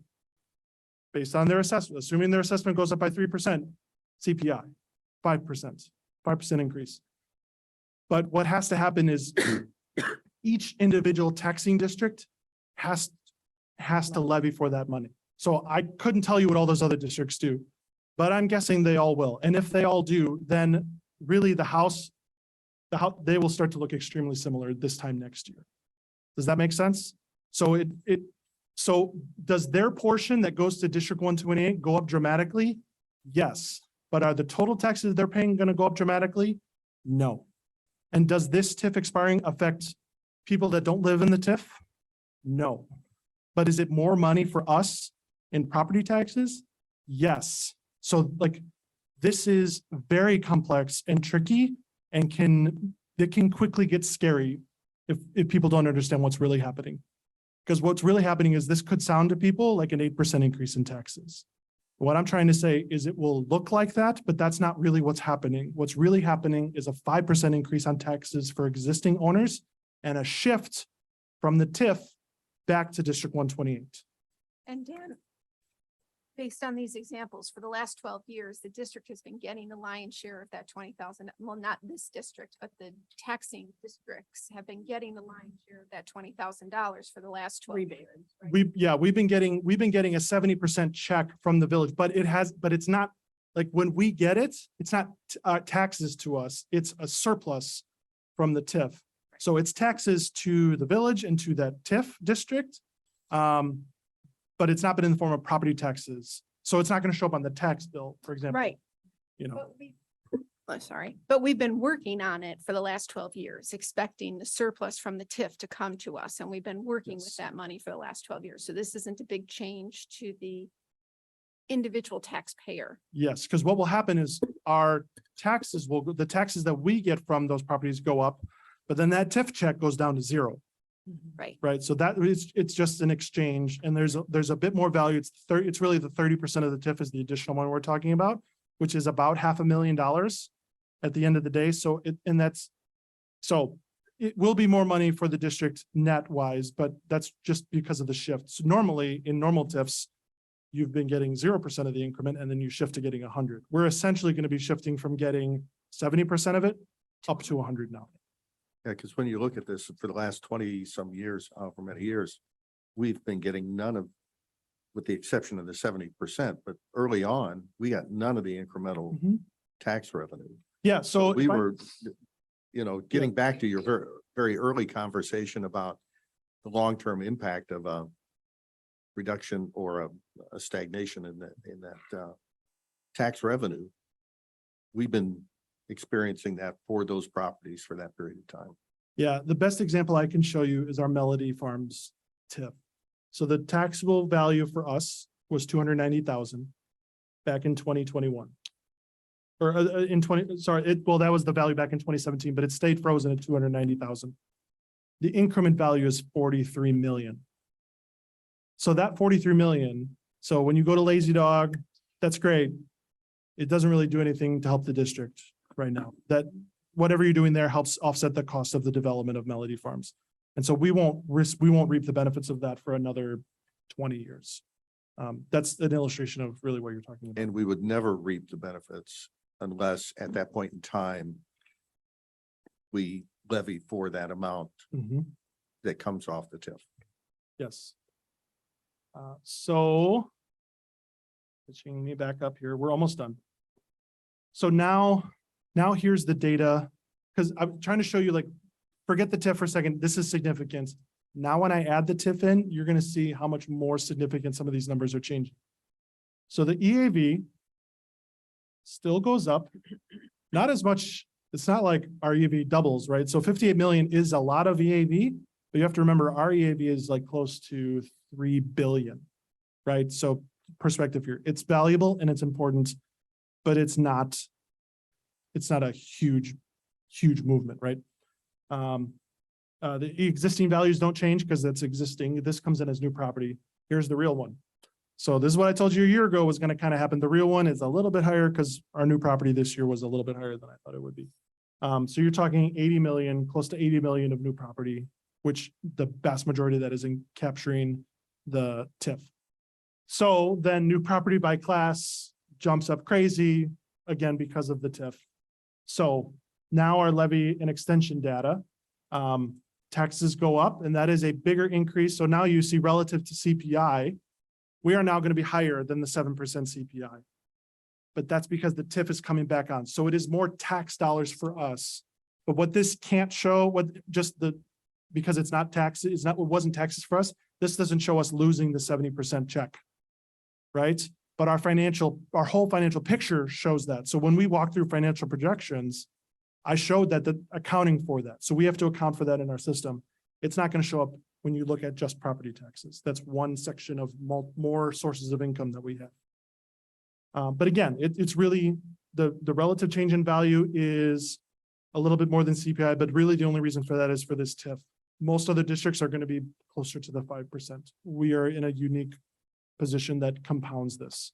based on their assessment, assuming their assessment goes up by 3%, CPI, 5% increase. But what has to happen is each individual taxing district has to levy for that money. So I couldn't tell you what all those other districts do, but I'm guessing they all will. And if they all do, then really the house, they will start to look extremely similar this time next year. Does that make sense? So so does their portion that goes to District 128 go up dramatically? Yes. But are the total taxes they're paying going to go up dramatically? No. And does this TIF expiring affect people that don't live in the TIF? No. But is it more money for us in property taxes? Yes. So like, this is very complex and tricky and it can quickly get scary if people don't understand what's really happening. Because what's really happening is this could sound to people like an 8% increase in taxes. What I'm trying to say is it will look like that, but that's not really what's happening. What's really happening is a 5% increase on taxes for existing owners and a shift from the TIF back to District 128. And Dan, based on these examples, for the last 12 years, the district has been getting the lion's share of that 20,000. Well, not this district, but the taxing districts have been getting the lion's share of that $20,000 for the last 12 years. right? We've been getting a 70% check from the village, but it's not like when we get it, it's not taxes to us. It's a surplus from the TIF. So it's taxes to the village and to that TIF district. But it's not been in the form of property taxes. So it's not going to show up on the tax bill, for example. Right. You know, But we've been working on it for the last 12 years, expecting the surplus from the TIF to come to us. And we've been working with that money for the last 12 years. So this isn't a big change to the individual taxpayer. yes, because what will happen is our taxes the taxes that we get from those properties go up, but then that TIF check goes down to zero. Right. Right, so it's just an exchange, and there's a bit more value. It's really the 30% of the TIF is the additional one we're talking about, which is about $500,000 at the end of the day. So it will be more money for the district net wise, but that's just because of the shift. So normally in normal TIFs, you've been getting 0% of the increment, and then you shift to getting 100. We're essentially going to be shifting from getting 70% of it up to 100 now. Yeah, because when you look at this for the last 20 some years, for many years, we've been getting none of, with the exception of the 70%, but early on, we got none of the incremental tax revenue. Yeah, so We were, getting back to your very, very early conversation about the long-term impact of a reduction or a stagnation in that tax revenue. We've been experiencing that for those properties for that period of time. Yeah, the best example I can show you is our Melody Farms TIF. So the taxable value for us was 290,000 back in 2021. Or that was the value back in 2017, but it stayed frozen at 290,000. The increment value is 43 million. So that 43 million, so when you go to Lazy Dog, that's great. It doesn't really do anything to help the district right now. That whatever you're doing there helps offset the cost of the development of Melody Farms. And so we won't reap the benefits of that for another 20 years. That's an illustration of really what you're talking about. And we would never reap the benefits unless at that point in time, we levy for that amount that comes off the TIF. Yes. So pitching me back up here, we're almost done. So now here's the data, because I'm trying to show you, like, forget the TIF for a second. This is significant. Now, when I add the TIF in, you're going to see how much more significant some of these numbers are changing. So the EAV still goes up, not as much. It's not like our EAV doubles, right? So 58 million is a lot of EAV, but you have to remember our EAV is like close to 3 billion, right? So perspective here, it's valuable and it's important, but it's not a huge movement, right? The existing values don't change because that's existing. This comes in as new property. Here's the real one. So this is what I told you a year ago was going to kind of happen. The real one is a little bit higher because our new property this year was a little bit higher than I thought it would be. So you're talking 80 million, close to 80 million of new property, which the vast majority of that is in capturing the TIF. So then new property by class jumps up crazy again because of the TIF. So now our levy and extension data, taxes go up, and that is a bigger increase. So now you see relative to CPI, we are now going to be higher than the 7% CPI. But that's because the TIF is coming back on. So it is more tax dollars for us. But what this can't show, because it's not taxes, it wasn't taxes for us, this doesn't show us losing the 70% check, right? But our whole financial picture shows that. So when we walk through financial projections, I showed that the accounting for that. So we have to account for that in our system. It's not going to show up when you look at just property taxes. That's one section of more sources of income that we have. But again, it's really the relative change in value is a little bit more than CPI, but really the only reason for that is for this TIF. Most other districts are going to be closer to the 5%. We are in a unique position that compounds this.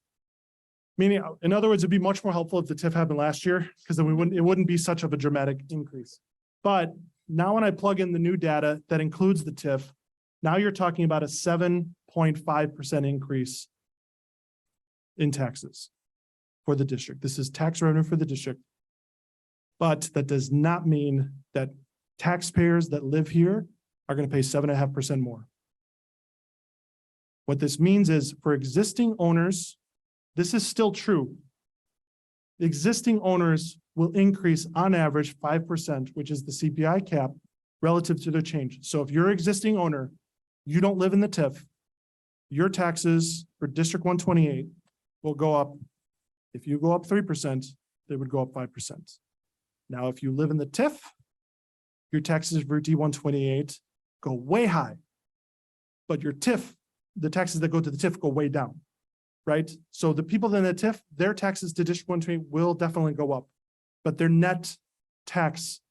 Meaning, in other words, it'd be much more helpful if the TIF happened last year, because then it wouldn't be such of a dramatic increase. But now when I plug in the new data that includes the TIF, now you're talking about a 7.5% increase in taxes for the district. This is tax revenue for the district. But that does not mean that taxpayers that live here are going to pay 7.5% more. What this means is for existing owners, this is still true. Existing owners will increase on average 5%, which is the CPI cap relative to their change. So if you're an existing owner, you don't live in the TIF, your taxes for District 128 will go up. If you go up 3%, they would go up 5%. Now, if you live in the TIF, your taxes for D128 go way high, but your TIF, the taxes that go to the TIF go way down, right? So the people in the TIF, their taxes to District 128 will definitely go up, but their net tax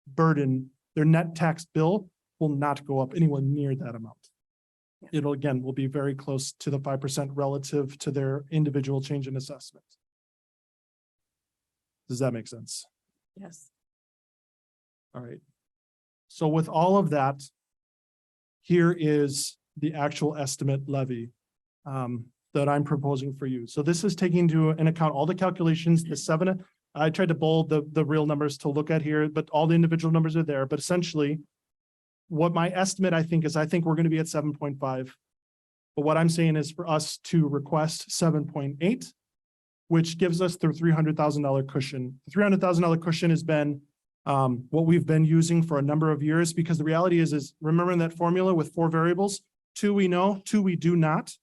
burden, their net tax bill will not go up anywhere near that amount. It'll, again, will be very close to the 5% relative to their individual change in assessment. Does that make sense? Yes. All right. So with all of that, here is the actual estimate levy that I'm proposing for you. So this is taking into account all the calculations, I tried to bold the real numbers to look at here, but all the individual numbers are there. But essentially, what my estimate I think we're going to be at 7.5. But what I'm saying is for us to request 7.8, which gives us the $300,000 cushion. The $300,000 cushion has been what we've been using for a number of years, because the reality is remembering that formula with 4 variables, 2 we know, 2 we do not.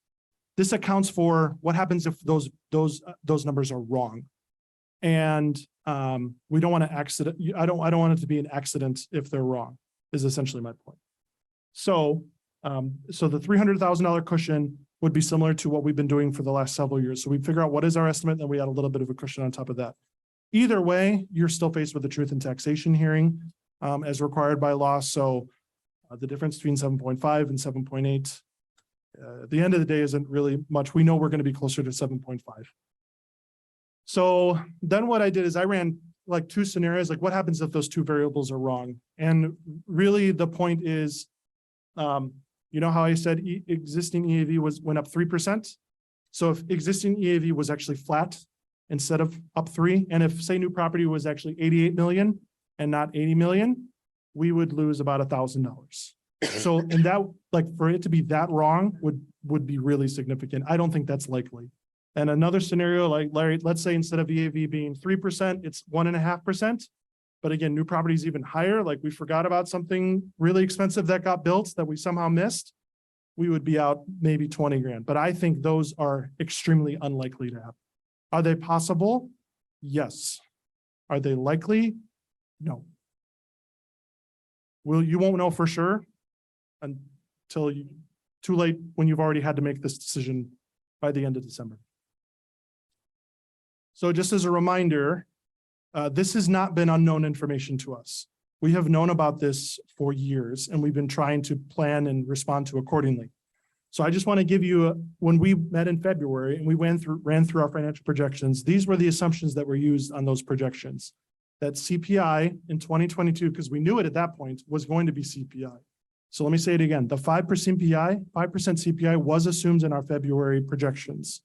This accounts for what happens if those numbers are wrong. And we don't want to accident. I don't want it to be an accident if they're wrong, is essentially my point. So, so the $300,000 cushion would be similar to what we've been doing for the last several years. So we figure out what is our estimate, and we add a little bit of a cushion on top of that. Either way, you're still faced with the truth and taxation hearing as required by law. So the difference between 7.5 and 7.8 at the end of the day isn't really much. We know we're going to be closer to 7.5. So then what I did is I ran like 2 scenarios, like what happens if those 2 variables are wrong? And really the point is, you know how I said existing EAV went up 3%? So if existing EAV was actually flat instead of up 3, and if say new property was actually 88 million and not 80 million, we would lose about $1,000. So, and that, like, for it to be that wrong would be really significant. I don't think that's likely. And another scenario, like Larry, let's say instead of EAV being 3%, it's 1.5%. But again, new property is even higher. Like we forgot about something really expensive that got built that we somehow missed. We would be out maybe 20 grand. But I think those are extremely unlikely to happen. Are they possible? Yes. Are they likely? No. You won't know for sure until too late when you've already had to make this decision by the end of December. So just as a reminder, this has not been unknown information to us. We have known about this for years, and we've been trying to plan and respond to accordingly. So I just want to give you, when we met in February and we ran through our financial projections, these were the assumptions that were used on those projections. That CPI in 2022, because we knew it at that point, was going to be CPI. So let me say it again. The 5% CPI was assumed in our February projections.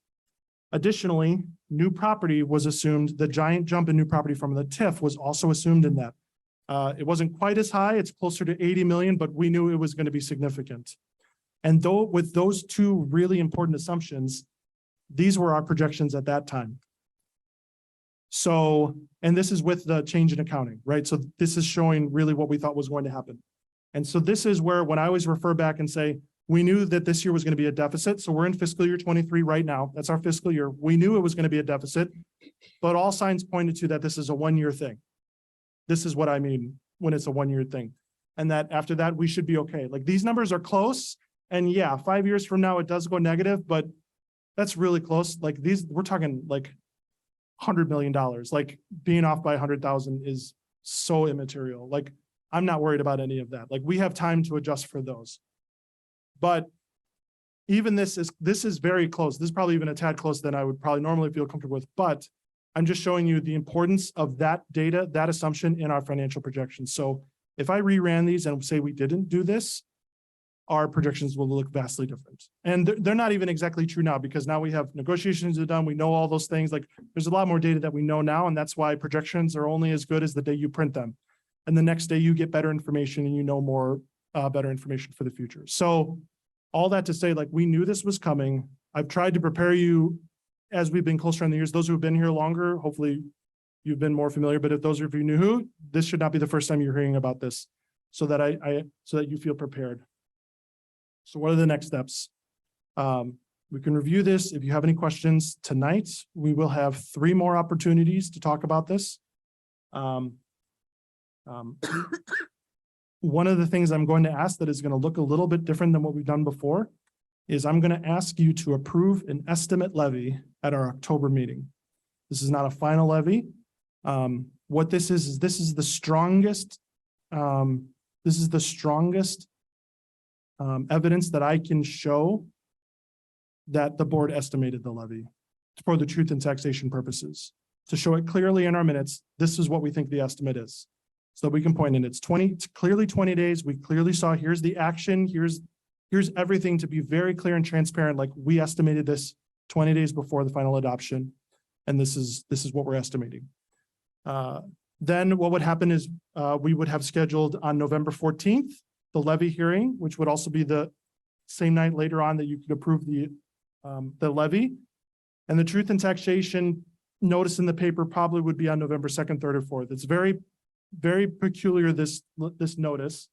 Additionally, new property was assumed. The giant jump in new property from the TIF was also assumed in that. It wasn't quite as high. It's closer to 80 million, but we knew it was going to be significant. And though with those 2 really important assumptions, these were our projections at that time. So, and this is with the change in accounting, right? So this is showing really what we thought was going to happen. And so this is where, when I always refer back and say, We knew that this year was going to be a deficit. So we're in fiscal year 23 right now. That's our fiscal year. We knew it was going to be a deficit, but all signs pointed to that this is a 1-year thing. This is what I mean when it's a 1-year thing. And that after that, we should be okay. Like these numbers are close. And yeah, 5 years from now, it does go negative, but that's really close. Like these, we're talking like $100 million, like being off by 100,000 is so immaterial. Like I'm not worried about any of that. Like we have time to adjust for those. But even this is very close. This is probably even a tad closer than I would probably normally feel comfortable with, but I'm just showing you the importance of that data, that assumption in our financial projections. So if I reran these and say we didn't do this, our projections will look vastly different. And they're not even exactly true now because now we have negotiations are done. We know all those things. Like there's a lot more data that we know now. And that's why projections are only as good as the day you print them. And the next day you get better information and you know more better information for the future. So all that to say, like we knew this was coming. I've tried to prepare you as we've been closer in the years. Those who've been here longer, hopefully you've been more familiar, but if those of you new who, this should not be the first time you're hearing about this so that so that you feel prepared. So what are the next steps? We can review this. If you have any questions tonight, we will have 3 more opportunities to talk about this. One of the things I'm going to ask that is going to look a little bit different than what we've done before is I'm going to ask you to approve an estimate levy at our October meeting. This is not a final levy. What this is the strongest, evidence that I can show that the board estimated the levy for the truth and taxation purposes. To show it clearly in our minutes, this is what we think the estimate is. So we can point in, it's clearly 20 days. We clearly saw, here's the action, here's everything to be very clear and transparent. Like we estimated this 20 days before the final adoption. And this is what we're estimating. Then what would happen is we would have scheduled on November 14th, the levy hearing, which would also be the same night later on that you could approve the levy. And the truth and taxation notice in the paper probably would be on November 2nd, 3rd, or 4th. It's very, very peculiar, this notice.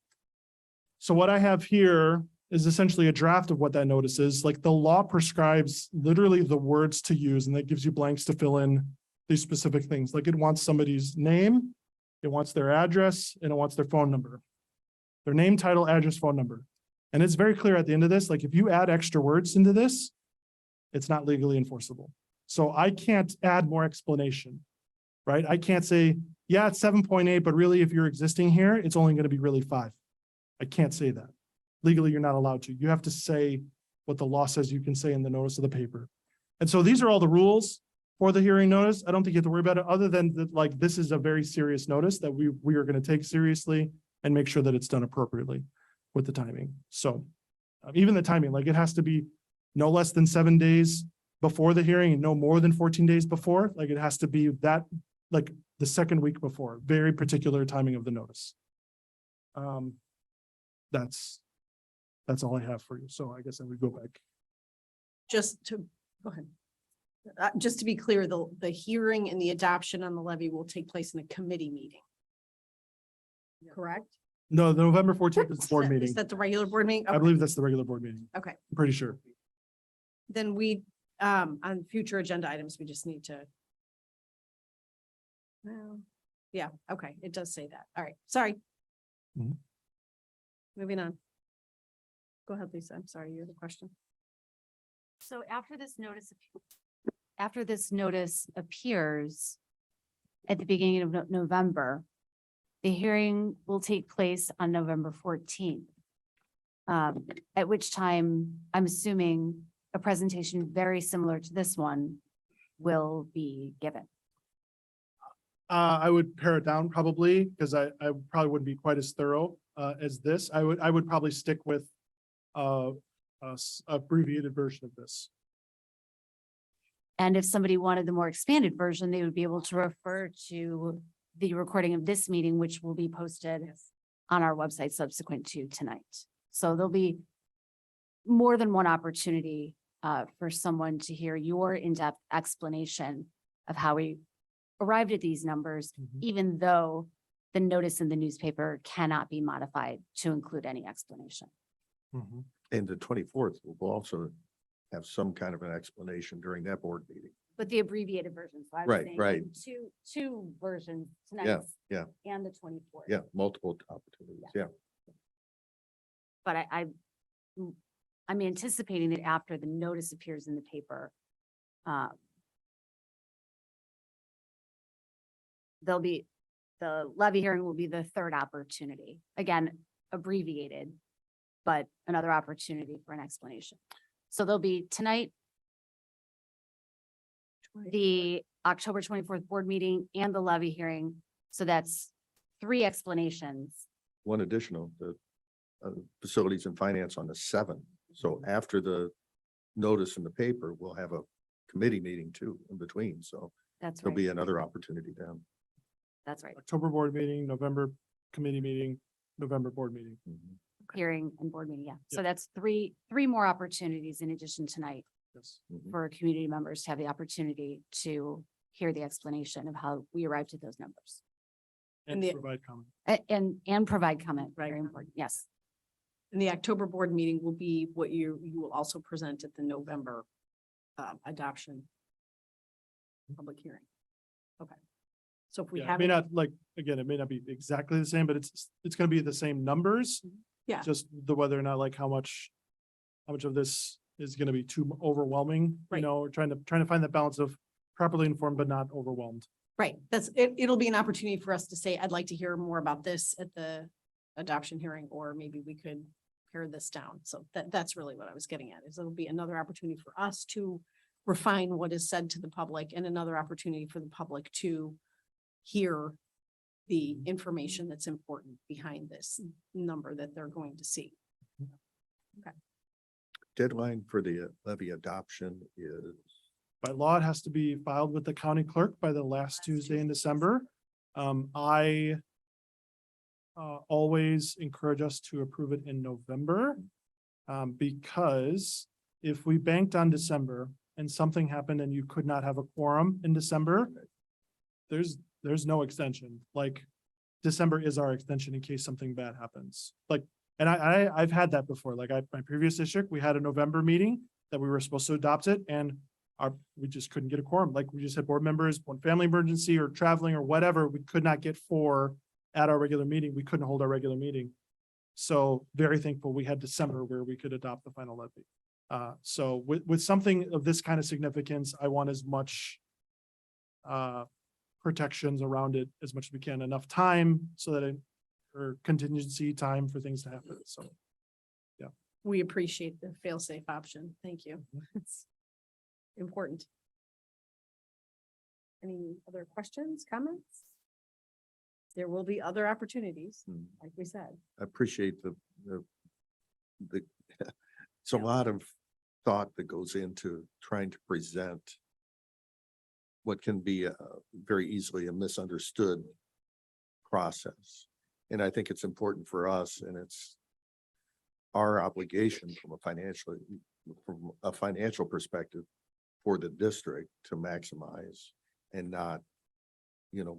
So what I have here is essentially a draft of what that notice is. Like the law prescribes literally the words to use, and that gives you blanks to fill in these specific things. Like it wants somebody's name, it wants their address, and it wants their phone number. Their name, title, address, phone number. And it's very clear at the end of this, like if you add extra words into this, it's not legally enforceable. So I can't add more explanation, right? I can't say, yeah, it's 7.8, but really if you're existing here, it's only going to be really 5. I can't say that. Legally, you're not allowed to. You have to say what the law says you can say in the notice of the paper. And so these are all the rules for the hearing notice. I don't think you have to worry about it other than that, like, this is a very serious notice that we are going to take seriously and make sure that it's done appropriately with the timing. So even the timing, like it has to be no less than 7 days before the hearing and no more than 14 days before. Like it has to be that, like the second week before, very particular timing of the notice. That's all I have for you. So I guess I would go back. Go ahead. Just to be clear, the hearing and the adoption on the levy will take place in a committee meeting. Correct? No, the November 14th is the board meeting. Is that the regular board meeting? I believe that's the regular board meeting. Okay. I'm pretty sure. Then on future agenda items, we just need to. Well, yeah, okay, it does say that. All right, sorry. Mhm. Moving on. Go ahead, Lisa. I'm sorry, you had a question. So after this notice appears at the beginning of November, the hearing will take place on November 14th. At which time, I'm assuming a presentation very similar to this one will be given. I would pare it down probably because I probably wouldn't be quite as thorough as this. I would probably stick with a abbreviated version of this. And if somebody wanted the more expanded version, they would be able to refer to the recording of this meeting, which will be posted on our website subsequent to tonight. So there'll be more than one opportunity for someone to hear your in-depth explanation of how we arrived at these numbers, even though the notice in the newspaper cannot be modified to include any explanation. And the 24th, we'll also have some kind of an explanation during that board meeting. But the abbreviated version. So I was Right, saying right. two versions tonight. yeah. And the 24th. Yeah, multiple opportunities. Yeah. But I'm anticipating that after the notice appears in the paper, the levy hearing will be the third opportunity. Again, abbreviated, but another opportunity for an explanation. So there'll be tonight, the October 24th board meeting and the levy hearing. So that's 3 explanations. One additional, the facilities and finance on the 7th. So after the notice in the paper, we'll have a committee meeting too in between. So That's there'll right. be another opportunity then. That's right. October board meeting, November committee meeting, November board meeting. Hearing and board meeting. Yeah. So Yep. that's three more opportunities in addition tonight Yes. for community members to have the opportunity to hear the explanation of how we arrived at those numbers And the- provide comment. and provide comment. Right. Very important. Yes. And the October board meeting will be what you will also present at the November adoption public hearing. Okay. So if we Yeah, it have. may not like, again, it may not be exactly the same, but it's gonna be the same numbers. Yeah. Just the whether or not like how much of this is gonna be too overwhelming, you Right. know, we're trying to find that balance of properly informed but not overwhelmed. Right, it'll be an opportunity for us to say, I'd like to hear more about this at the adoption hearing, or maybe we could pare this down. So that's really what I was getting at, is it'll be another opportunity for us to refine what is said to the public, and another opportunity for the public to hear the information that's important behind this number that they're going to see. Deadline for the levy adoption is By law, it has to be filed with the county clerk by the last Tuesday in December. I always encourage us to approve it in November. Because if we banked on December and something happened and you could not have a quorum in December, there's no extension. Like December is our extension in case something bad happens. Like, and I've had that before. Like my previous district, we had a November meeting that we were supposed to adopt it, and we just couldn't get a quorum. Like we just had board members, one family emergency or traveling or whatever. We could not get 4 at our regular meeting. We couldn't hold our regular meeting. So very thankful we had December where we could adopt the final levy. So with something of this kind of significance, I want as much protections around it as much as we can, enough time so that or contingency time for things to happen. So We appreciate the fail-safe option. Thank you. It's important. Any other questions, comments? There will be other opportunities, like we said. I appreciate the, it's a lot of thought that goes into trying to present what can be very easily a misunderstood process. And I think it's important for us, and it's our obligation from a financial perspective for the district to maximize and not,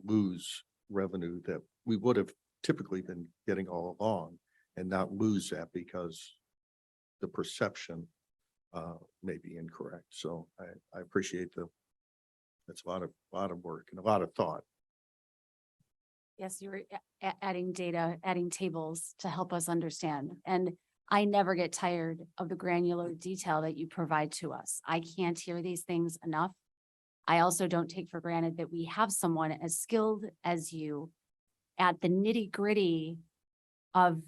lose revenue that we would have typically been getting all along, and not lose that because the perception may be incorrect. So I appreciate that's a lot of work and a lot of thought. Yes, you were adding data, adding tables to help us understand. And I never get tired of the granular detail that you provide to us. I can't hear these things enough. I also don't take for granted that we have someone as skilled as you at the nitty-gritty of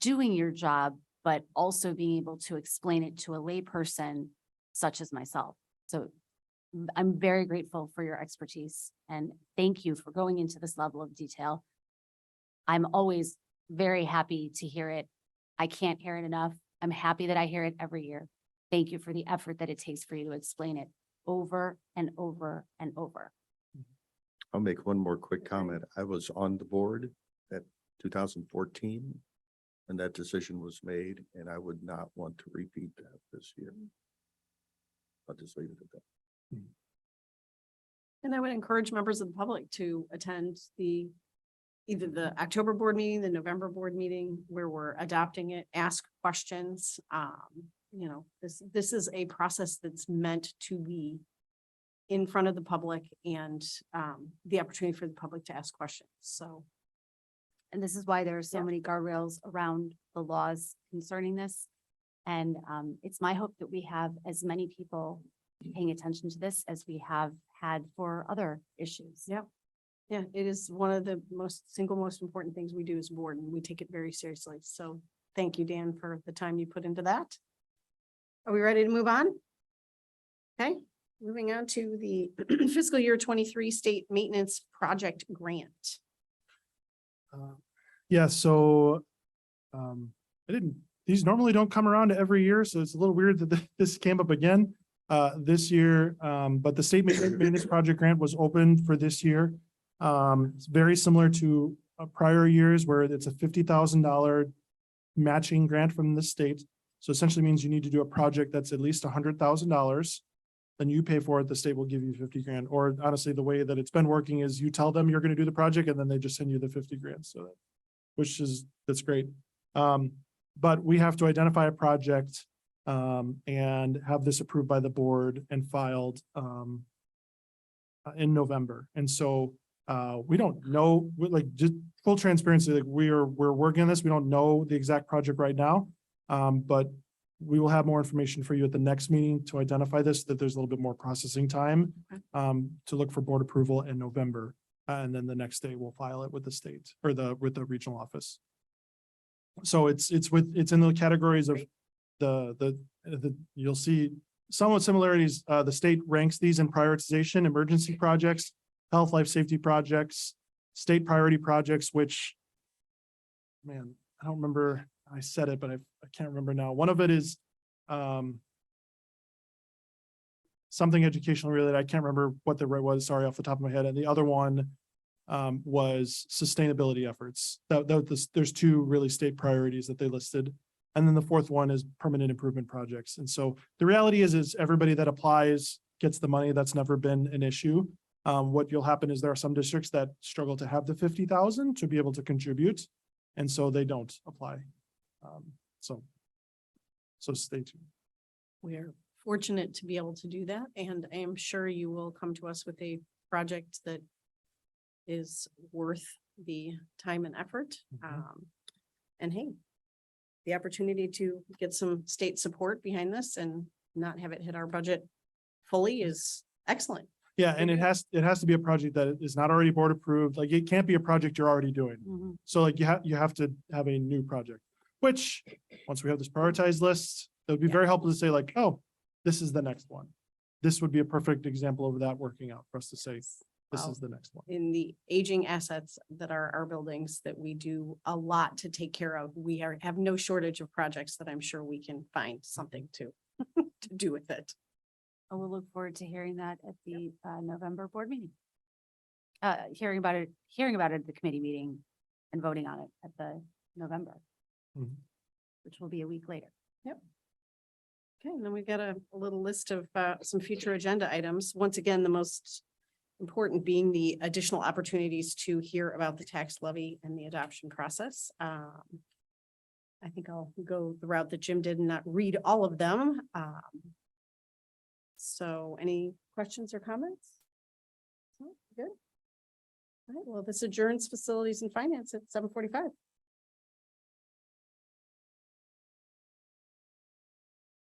doing your job, but also being able to explain it to a layperson such as myself. So I'm very grateful for your expertise, and thank you for going into this level of detail. I'm always very happy to hear it. I can't hear it enough. I'm happy that I hear it every year. Thank you for the effort that it takes for you to explain it over and over and over. I'll make one more quick comment. I was on the board at 2014 and that decision was made, and I would not want to repeat that this year. I'll just leave it at that. And I would encourage members of the public to attend the either the October board meeting, the November board meeting, where we're adopting it, ask questions. You know, this is a process that's meant to be in front of the public and the opportunity for the public to ask questions. So And this is why there are so Yeah. many guardrails around the laws concerning this. And it's my hope that we have as many people paying attention to this as we have had for other issues. yeah, yeah, it is one of the single most important things we do as a board, and we take it very seriously. So thank you, Dan, for the time you put into that. Are we ready to move on? Okay, moving on to the fiscal year 23 state maintenance project grant. Yeah, so these normally don't come around every year, so it's a little weird that this came up again this year. But the state maintenance project grant was opened for this year. It's very similar to prior years where it's a $50,000 matching grant from the state. So essentially means you need to do a project that's at least $100,000. Then you pay for it, the state will give you 50 grand. Or honestly, the way that it's been working is you tell them you're going to do the project and then they just send you the 50 grand. So that's great. But we have to identify a project and have this approved by the board and filed in November. And so we don't know, just full transparency, like we're working on this. We don't know the exact project right now. But we will have more information for you at the next meeting to identify this, that there's a little bit more processing time to look for board approval in November. And then the next day we'll file it with the state or with the regional office. So it's in the categories of you'll see somewhat similarities. The state ranks these in prioritization: emergency projects, health, life safety projects, state priority projects, which, man, I don't remember. I said it, but I can't remember now. One of it is something educational related. I can't remember what the right was. Sorry, off the top of my head. And the other one was sustainability efforts. There's two really state priorities that they listed. And then the fourth one is permanent improvement projects. And so the reality is everybody that applies gets the money. That's never been an issue. What will happen is there are some districts that struggle to have the 50,000 to be able to contribute. And so they don't apply. So stay tuned. We're fortunate to be able to do that, and I am sure you will come to us with a project that is worth the time and effort. And hey, the opportunity to get some state support behind this and not have it hit our budget fully is excellent. Yeah, and it has to be a project that is not already board approved. Like it can't be a project you're already doing. So like you have to have a new project, which once we have this prioritized list, it would be very helpful to say like, oh, this is the next one. This would be a perfect example of that working out for us to say, this is the next one. In the aging assets that are our buildings that we do a lot to take care of, we have no shortage of projects that I'm sure we can find something to do with it. I will look forward to hearing that at the November board meeting. Hearing about it at the committee meeting and voting on it at the November, which will be a week later. Yep. Okay, and then we've got a little list of some future agenda items. Once again, the most important being the additional opportunities to hear about the tax levy and the adoption process. I think I'll go the route that Jim did and not read all of them. So any questions or comments? No? Good. All right, well, this adjourns facilities and finance at 7:45.